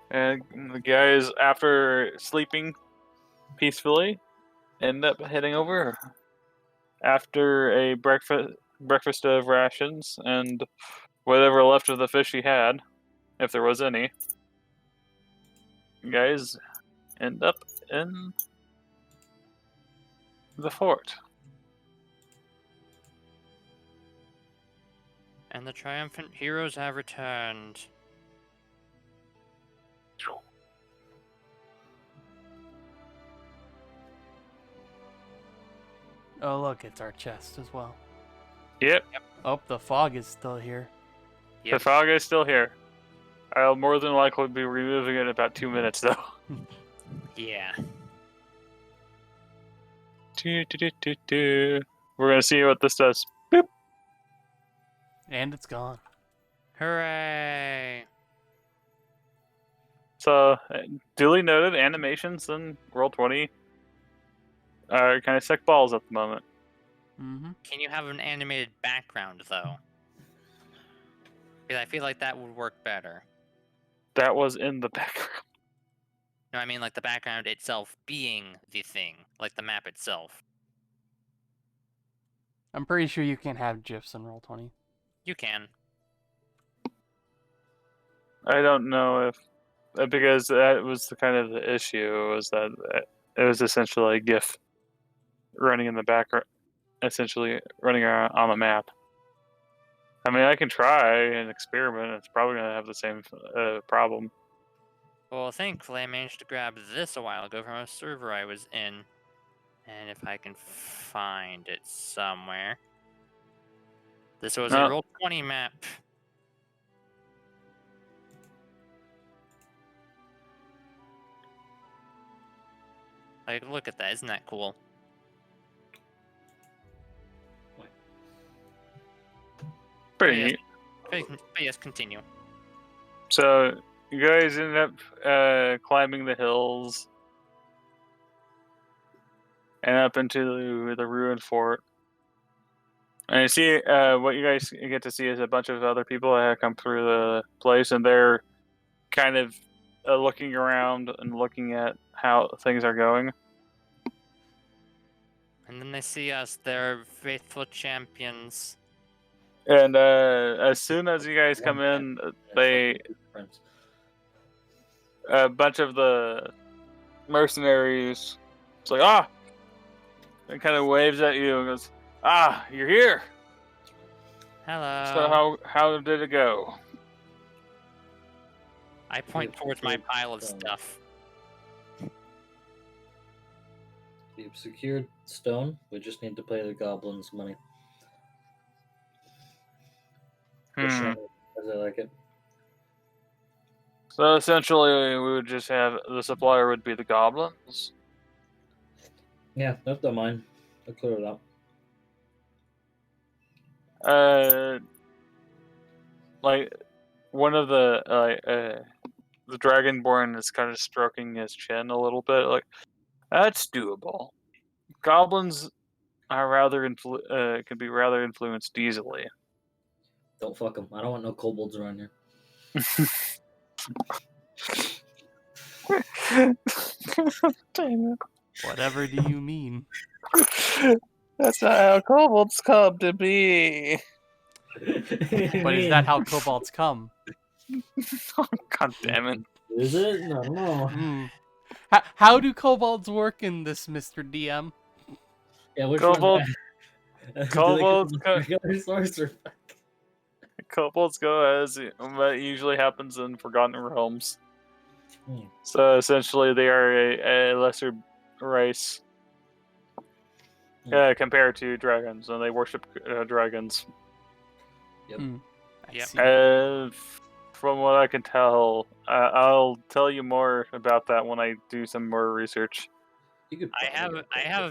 and the guys, after sleeping peacefully, end up heading over. After a breakfast of rations and whatever left of the fish he had, if there was any, you guys end up in the fort. And the triumphant heroes have returned. Oh, look, it's our chest as well. Yep, Oh, the fog is still here. the Yep. fog is still here. I'll more than likely be removing it in about 2 minutes, though. Yeah. We're gonna see what this does. Boop. And it's gone. Hooray! So, duly noted, animations in Roll20 are kind of sick balls at the moment. Mm-hmm. Can you have an animated background, though? Because I feel like that would work better. That was in the background. No, I mean like the background itself being the thing, like the map itself. I'm pretty sure you can't have GIFs in Roll20. You can. I don't know if because that was the kind of the issue, was that it was essentially a GIF running in the background, essentially running around on the map. I mean, I can try and experiment. It's probably gonna have the same problem. Well, thankfully, I managed to grab this a while ago from a server I was in. And if I can find it somewhere. This was a No. Roll20 map. Like, look at that. Isn't that cool? Pretty yes. neat. But yes, continue. So you guys ended up climbing the hills and up into the ruined fort. And you see, what you guys get to see is a bunch of other people that have come through the place, and they're kind of looking around and looking at how things are going. And then they see us, their faithful champions. And as soon as you guys come in, a bunch of the mercenaries, it's like, and kind of waves at you and goes, you're here. Hello. So how did it go? I point towards my pile of stuff. We've secured stone. We just need to pay the goblins money. As I like it. So essentially, we would just have the supplier would be the goblins. Yeah, that's not mine. I'll clear it up. Like one of the dragonborn is kind of stroking his chin a little bit, like that's doable. Goblins are rather can be rather influenced easily. Don't fuck them. I don't want no kobolds around here. Damn it. Whatever do you mean? That's not how kobolds come to be. But is that how kobolds come? God damn it. Is it? No. How do kobolds work in this, Mr. DM? Yeah, which Kobolds Kobolds go as what usually happens in Forgotten Realms. So essentially, they are a lesser race compared to dragons, and they worship dragons. Yep. From what I can tell, I'll tell you more about that when I do some more research. I have a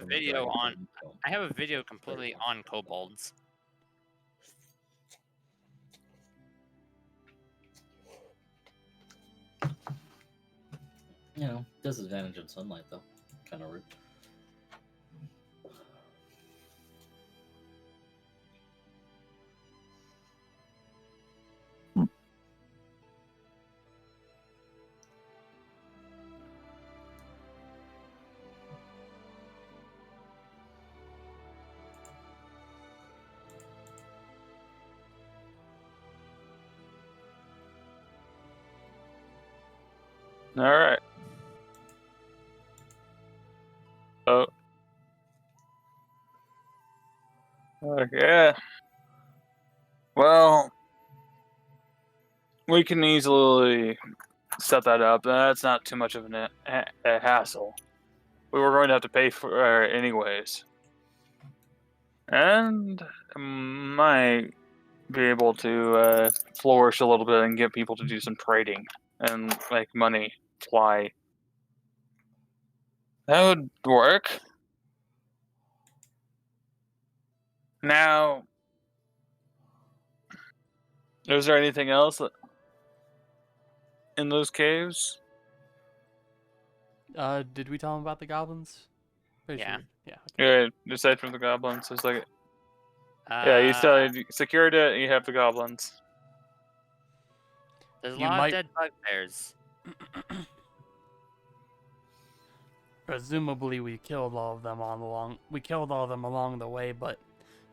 video on. I have a video completely on kobolds. You know, disadvantage in sunlight though. Kind of rude. All right. Oh. Okay. Well, we can easily set that up. That's not too much of a hassle. We were going to have to pay for it anyways. And might be able to flourish a little bit and get people to do some trading and make money fly. That would work. Now, is there anything else in those caves? Did we tell him about the goblins? Pretty Yeah. sure. Yeah. Okay. Yeah, aside from the goblins, it's like you still secured it. You have the goblins. There's a You lot might- of dead bugbears. Presumably, we killed all of them along the way, but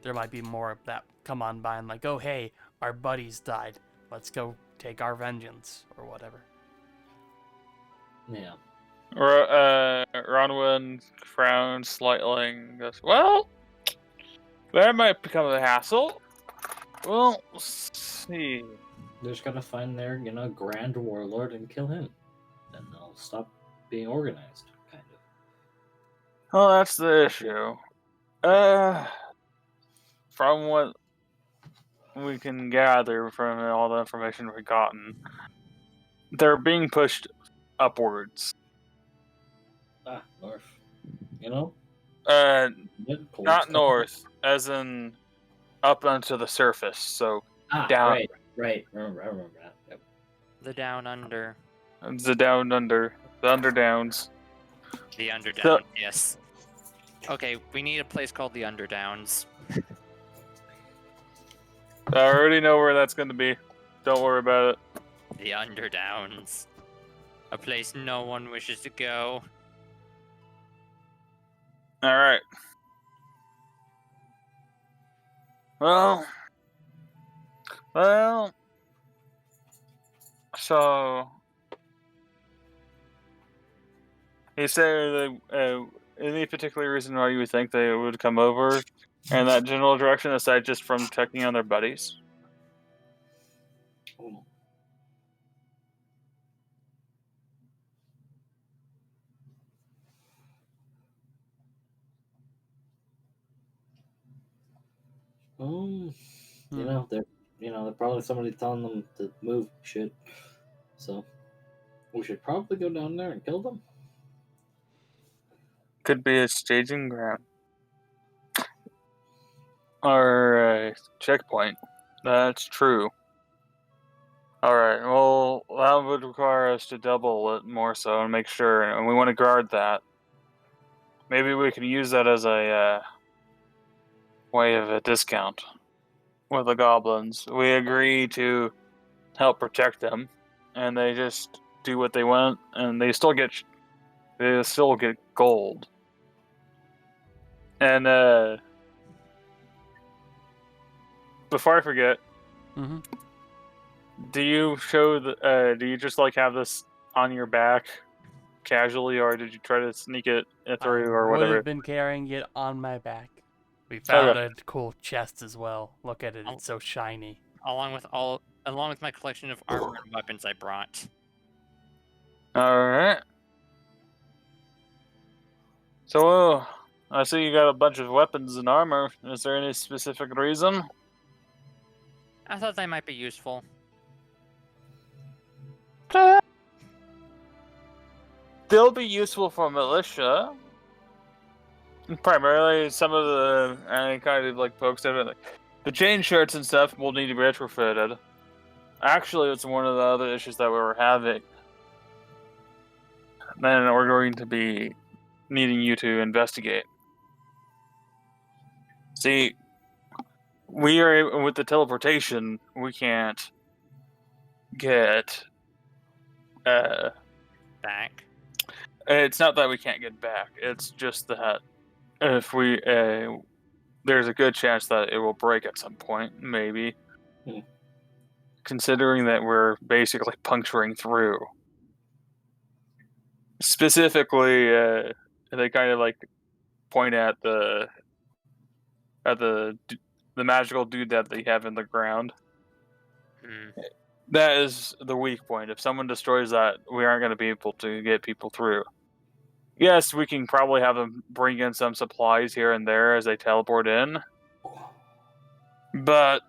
there might be more that come on by and like, oh hey, our buddies died. Let's go take our vengeance or whatever. Yeah. Ronwin frowns slightly and goes, well, that might become a hassle. Well, let's see. They're just gotta find their, grand warlord and kill him. Then they'll stop being organized, kind of. Well, that's the issue. From what we can gather from all the information we've gotten, they're being pushed upwards. North. You know? Cold Not stuff. north, as in up onto the surface. So down. Right. I remember that. Yep. The down under. The down under, the underdowns. The underdown, So- yes. Okay, we need a place called the Underdowns. I already know where that's going to be. Don't worry about it. The Underdowns. A place no one wishes to go. All right. Well. So, is there any particular reason why you would think they would come over in that general direction, aside just from checking on their buddies? They're probably somebody telling them to move shit. So we should probably go down there and kill them. Could be a staging ground or a checkpoint. That's true. All right. Well, that would require us to double it more so and make sure, and we want to guard that. Maybe we can use that as a way of a discount with the goblins. We agree to help protect them, and they just do what they want, and they still get gold. And before I forget, Mm-hmm. do you show the? Do you just like have this on your back casually, or did you try to sneak it through or I would whatever? have been carrying it on my back. We found a cool chest as well. Look at it; it's so shiny. Along with my collection of armor and weapons I brought. All right. So, I see you got a bunch of weapons and armor. Is there any specific reason? I thought they might be useful. They'll be useful for militia. Primarily, some of the kind of like folks that are like the chain shirts and stuff will need to be retrofitted. Actually, it's one of the other issues that we were having. Then we're going to be needing you to investigate. See, we are with the teleportation. We can't get. Back. It's not that we can't get back. It's just that if we, there's a good chance that it will break at some point. Maybe, considering that we're basically puncturing through. Specifically, they kind of like point at the magical dude that they have in the ground. That is the weak point. If someone destroys that, we aren't going to be able to get people through. Yes, we can probably have them bring in some supplies here and there as they teleport in. But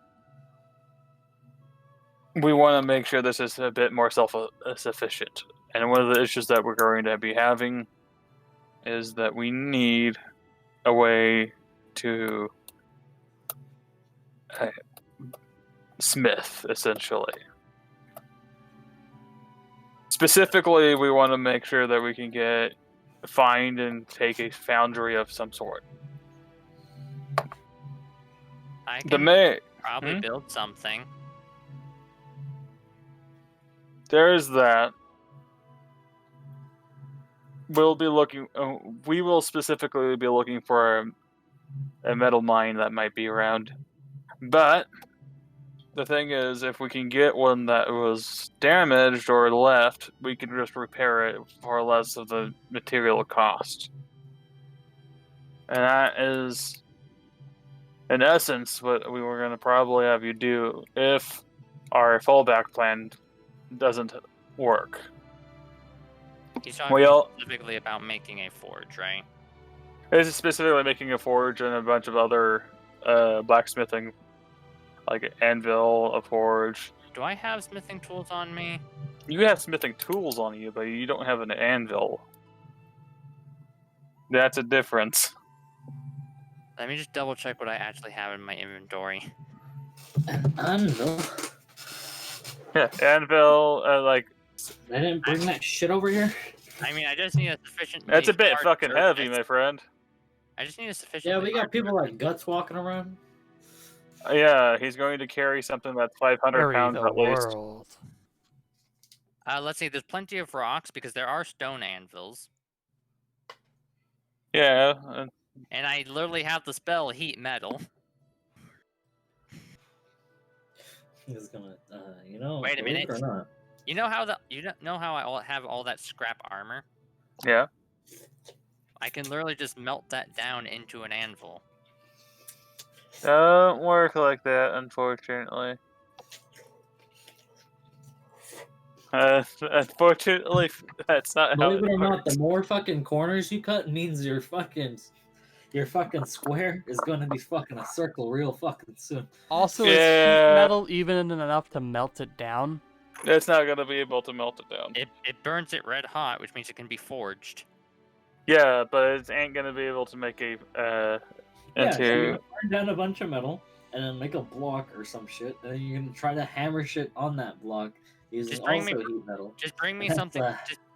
we want to make sure this is a bit more self-sufficient. And one of the issues that we're going to be having is that we need a way to smith, essentially. Specifically, we want to make sure that we can find and take a foundry of some sort. I can probably build something. There's that. We will specifically be looking for a metal mine that might be around. But the thing is, if we can get one that was damaged or left, we can just repair it for less of the material cost. And in essence, what we were going to probably have you do if our fallback plan doesn't work. He's talking Well, specifically about making a forge, right? this is specifically making a forge and a bunch of other blacksmithing, like an anvil, a forge. Do I have smithing tools on me? You have smithing tools on you, but you don't have an anvil. That's a difference. Let me just double check what I actually have in my inventory. An anvil? Yeah, anvil, like They didn't bring that shit over here? I mean, I just need a sufficient. that's a bit fucking heavy, my friend. I just need a sufficient. Yeah, we got people like Guts walking around. Yeah, he's going to carry something that's 500 Carry pounds the at least. world. Let's see. There's plenty of rocks because there are stone anvils, Yeah, and I literally have the spell heat metal. He's gonna, you know, Wait a believe it minute. or not. You know how I have all that scrap armor? yeah. I can literally just melt that down into an anvil. Don't work like that, unfortunately. Unfortunately, that's not how Believe it or not, works. the more fucking corners you cut means your fucking square is gonna be fucking a circle real fucking soon. Also, is Yeah. heat metal even enough to melt it down? It's not going to be able to melt it down. It burns it red hot, which means it can be forged. Yeah, but it ain't going to be able to make a Yeah, so you into. burn down a bunch of metal and then make a block or some shit, and then you're gonna try to hammer shit on that block using Just bring also me- heat metal. Just bring me That's, something.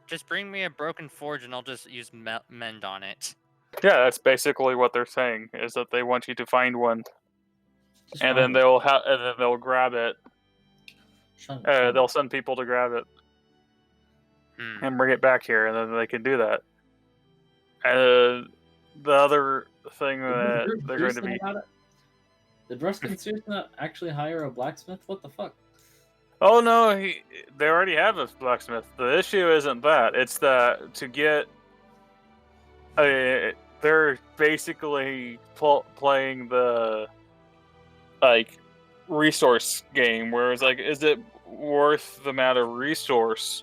Just bring me a broken forge, and I'll just use mend on it. Yeah, that's basically what they're saying, is that they want you to find one, Just and find then one. they'll grab it. Shun- They'll send people to grab it Hmm. and bring it back here, and then they can do that. The other thing that they're going to be. Did Ruskin Sears not actually hire a blacksmith? What the fuck? Oh no, they already have a blacksmith. The issue isn't that; it's that to get. They're basically playing the like resource game, where it's like, is it worth the amount of resource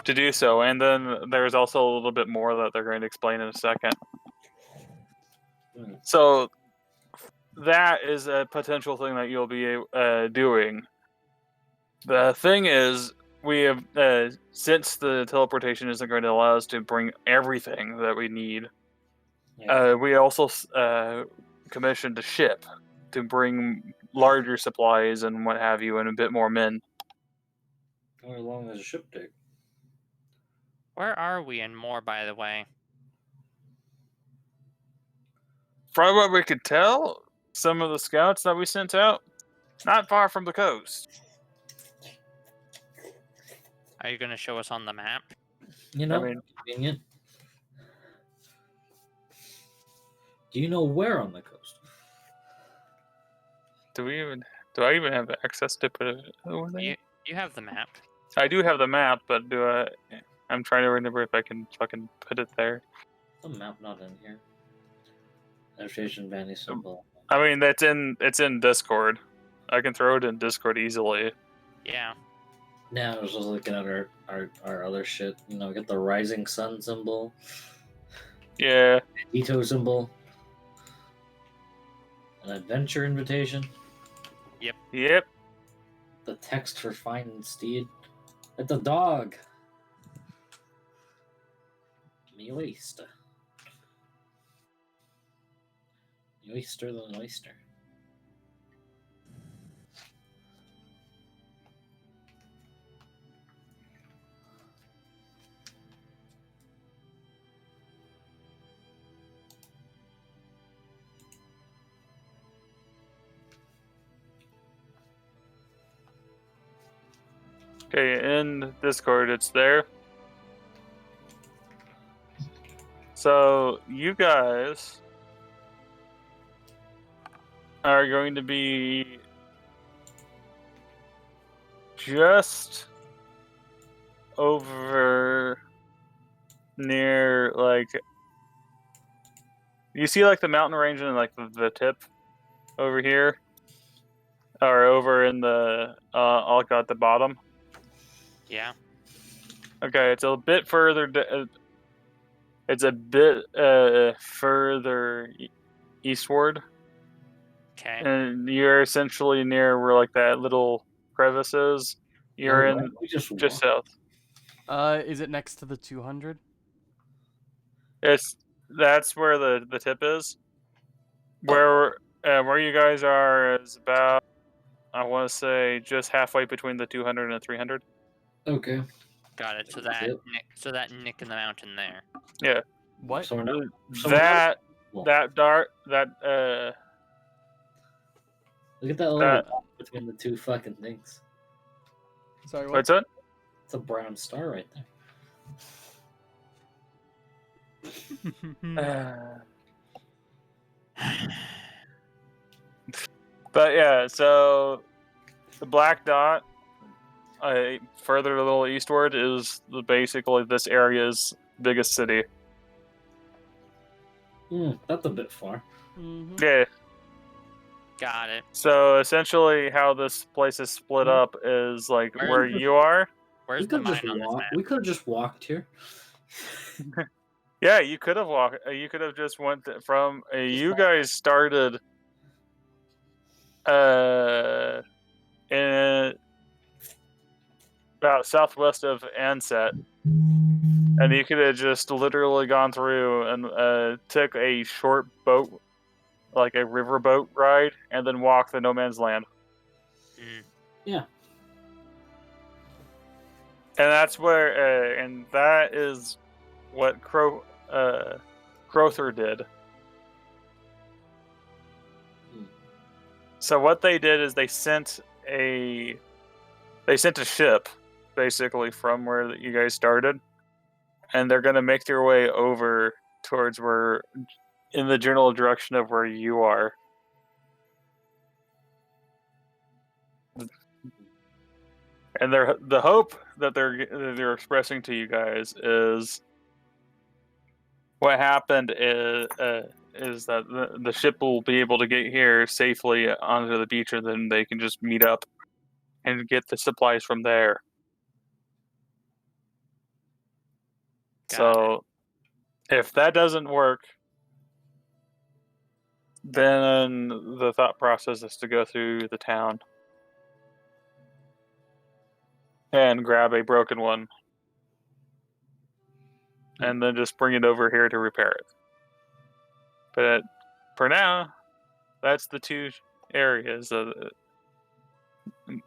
to do so? And then there's also a little bit more that they're going to explain in a second. Hmm. So that is a potential thing that you'll be doing. The thing is, we have since the teleportation isn't going to allow us to bring everything that we need. Yeah. We also commissioned a ship to bring larger supplies and what have you, and a bit more men. How long does a ship take? Where are we in more, by the way? From what we could tell, some of the scouts that we sent out, not far from the coast. Are you going to show us on the map? You know, I mean, convenient. Do you know where on the coast? do I even have access to put it over there? You have the map. I do have the map, but I'm trying to remember if I can fucking put it there. The map not in here. Navigation Vanny symbol. I mean, it's in Discord. I can throw it in Discord easily. Yeah. Now I was just looking at our other shit. You know, get the rising sun symbol, Yeah. Ito symbol, an adventure invitation, Yep. the text for finding steed. It's a dog. Me oyster. Me oyster than an oyster. Okay, in Discord, it's there. So you guys are going to be just over near, like, you see like the mountain range and like the tip. over here, or over in the Alka at the bottom. Yeah. Okay, it's a bit further. It's a bit further eastward, Okay. and you're essentially near where like that little crevice is. You're No, in right? We just just walk. south. Is it next to the 200? That's where the tip is. Where you guys are is about, I want to say, just halfway between the 200 and the 300. Okay. Got it. So Yep. that nick in the mountain there. Yeah. What? So we're not. That Well, that dart that look at that little that dot between the two fucking things. Sorry, what? what's it? It's a brown star right there. But yeah, so the black dot, further a little eastward, is basically this area's biggest city. That's a bit far. Mhm. Yeah. Got it. So essentially, how this place is split up is like where you are. Where's We the could have just mine on this walked. map? We could have just walked here. Yeah, you could have walked. You could have just went from. You guys started. In about southwest of Anset, and you could have just literally gone through and took a short boat, like a river boat ride, and then walk the no man's land. Yeah. And that's where, and that is what Crowther did. So what they did is they sent a ship, basically from where you guys started, and they're going to make their way over towards where, in the general direction of where you are. And the hope that they're expressing to you guys is what happened is that the ship will be able to get here safely onto the beach, and then they can just meet up and get the supplies from there. So if that doesn't work, then the thought process is to go through the town and grab a broken one, and then just bring it over here to repair it. But for now, that's the two areas that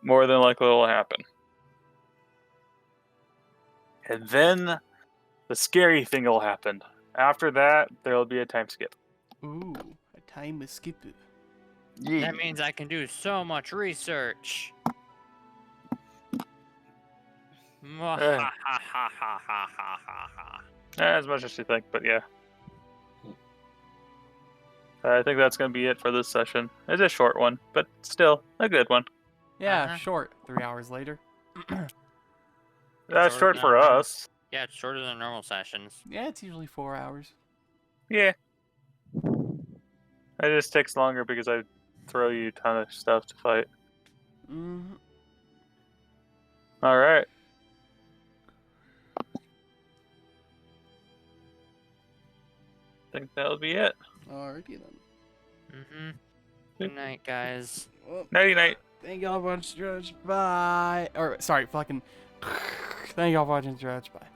more than likely will happen. And then the scary thing will happen. After that, there'll be a time skip. Ooh, a time skip. That means I can do so much research. Not as much as you think, but yeah. I think that's going to be it for this session. It's a short one, but still a good one. Yeah, short. 3 hours later. That's short than for normal. us. Yeah, it's shorter than normal sessions. Yeah, it's usually 4 hours. Yeah. It just takes longer because I throw you a ton of stuff to fight. Mm-hmm. All right. I think that'll be it. Alrighty then. Good night, guys. Well, Nighty night. thank y'all for watching Stretch. Bye. Or, sorry, fucking. Thank y'all for watching Stretch. Bye.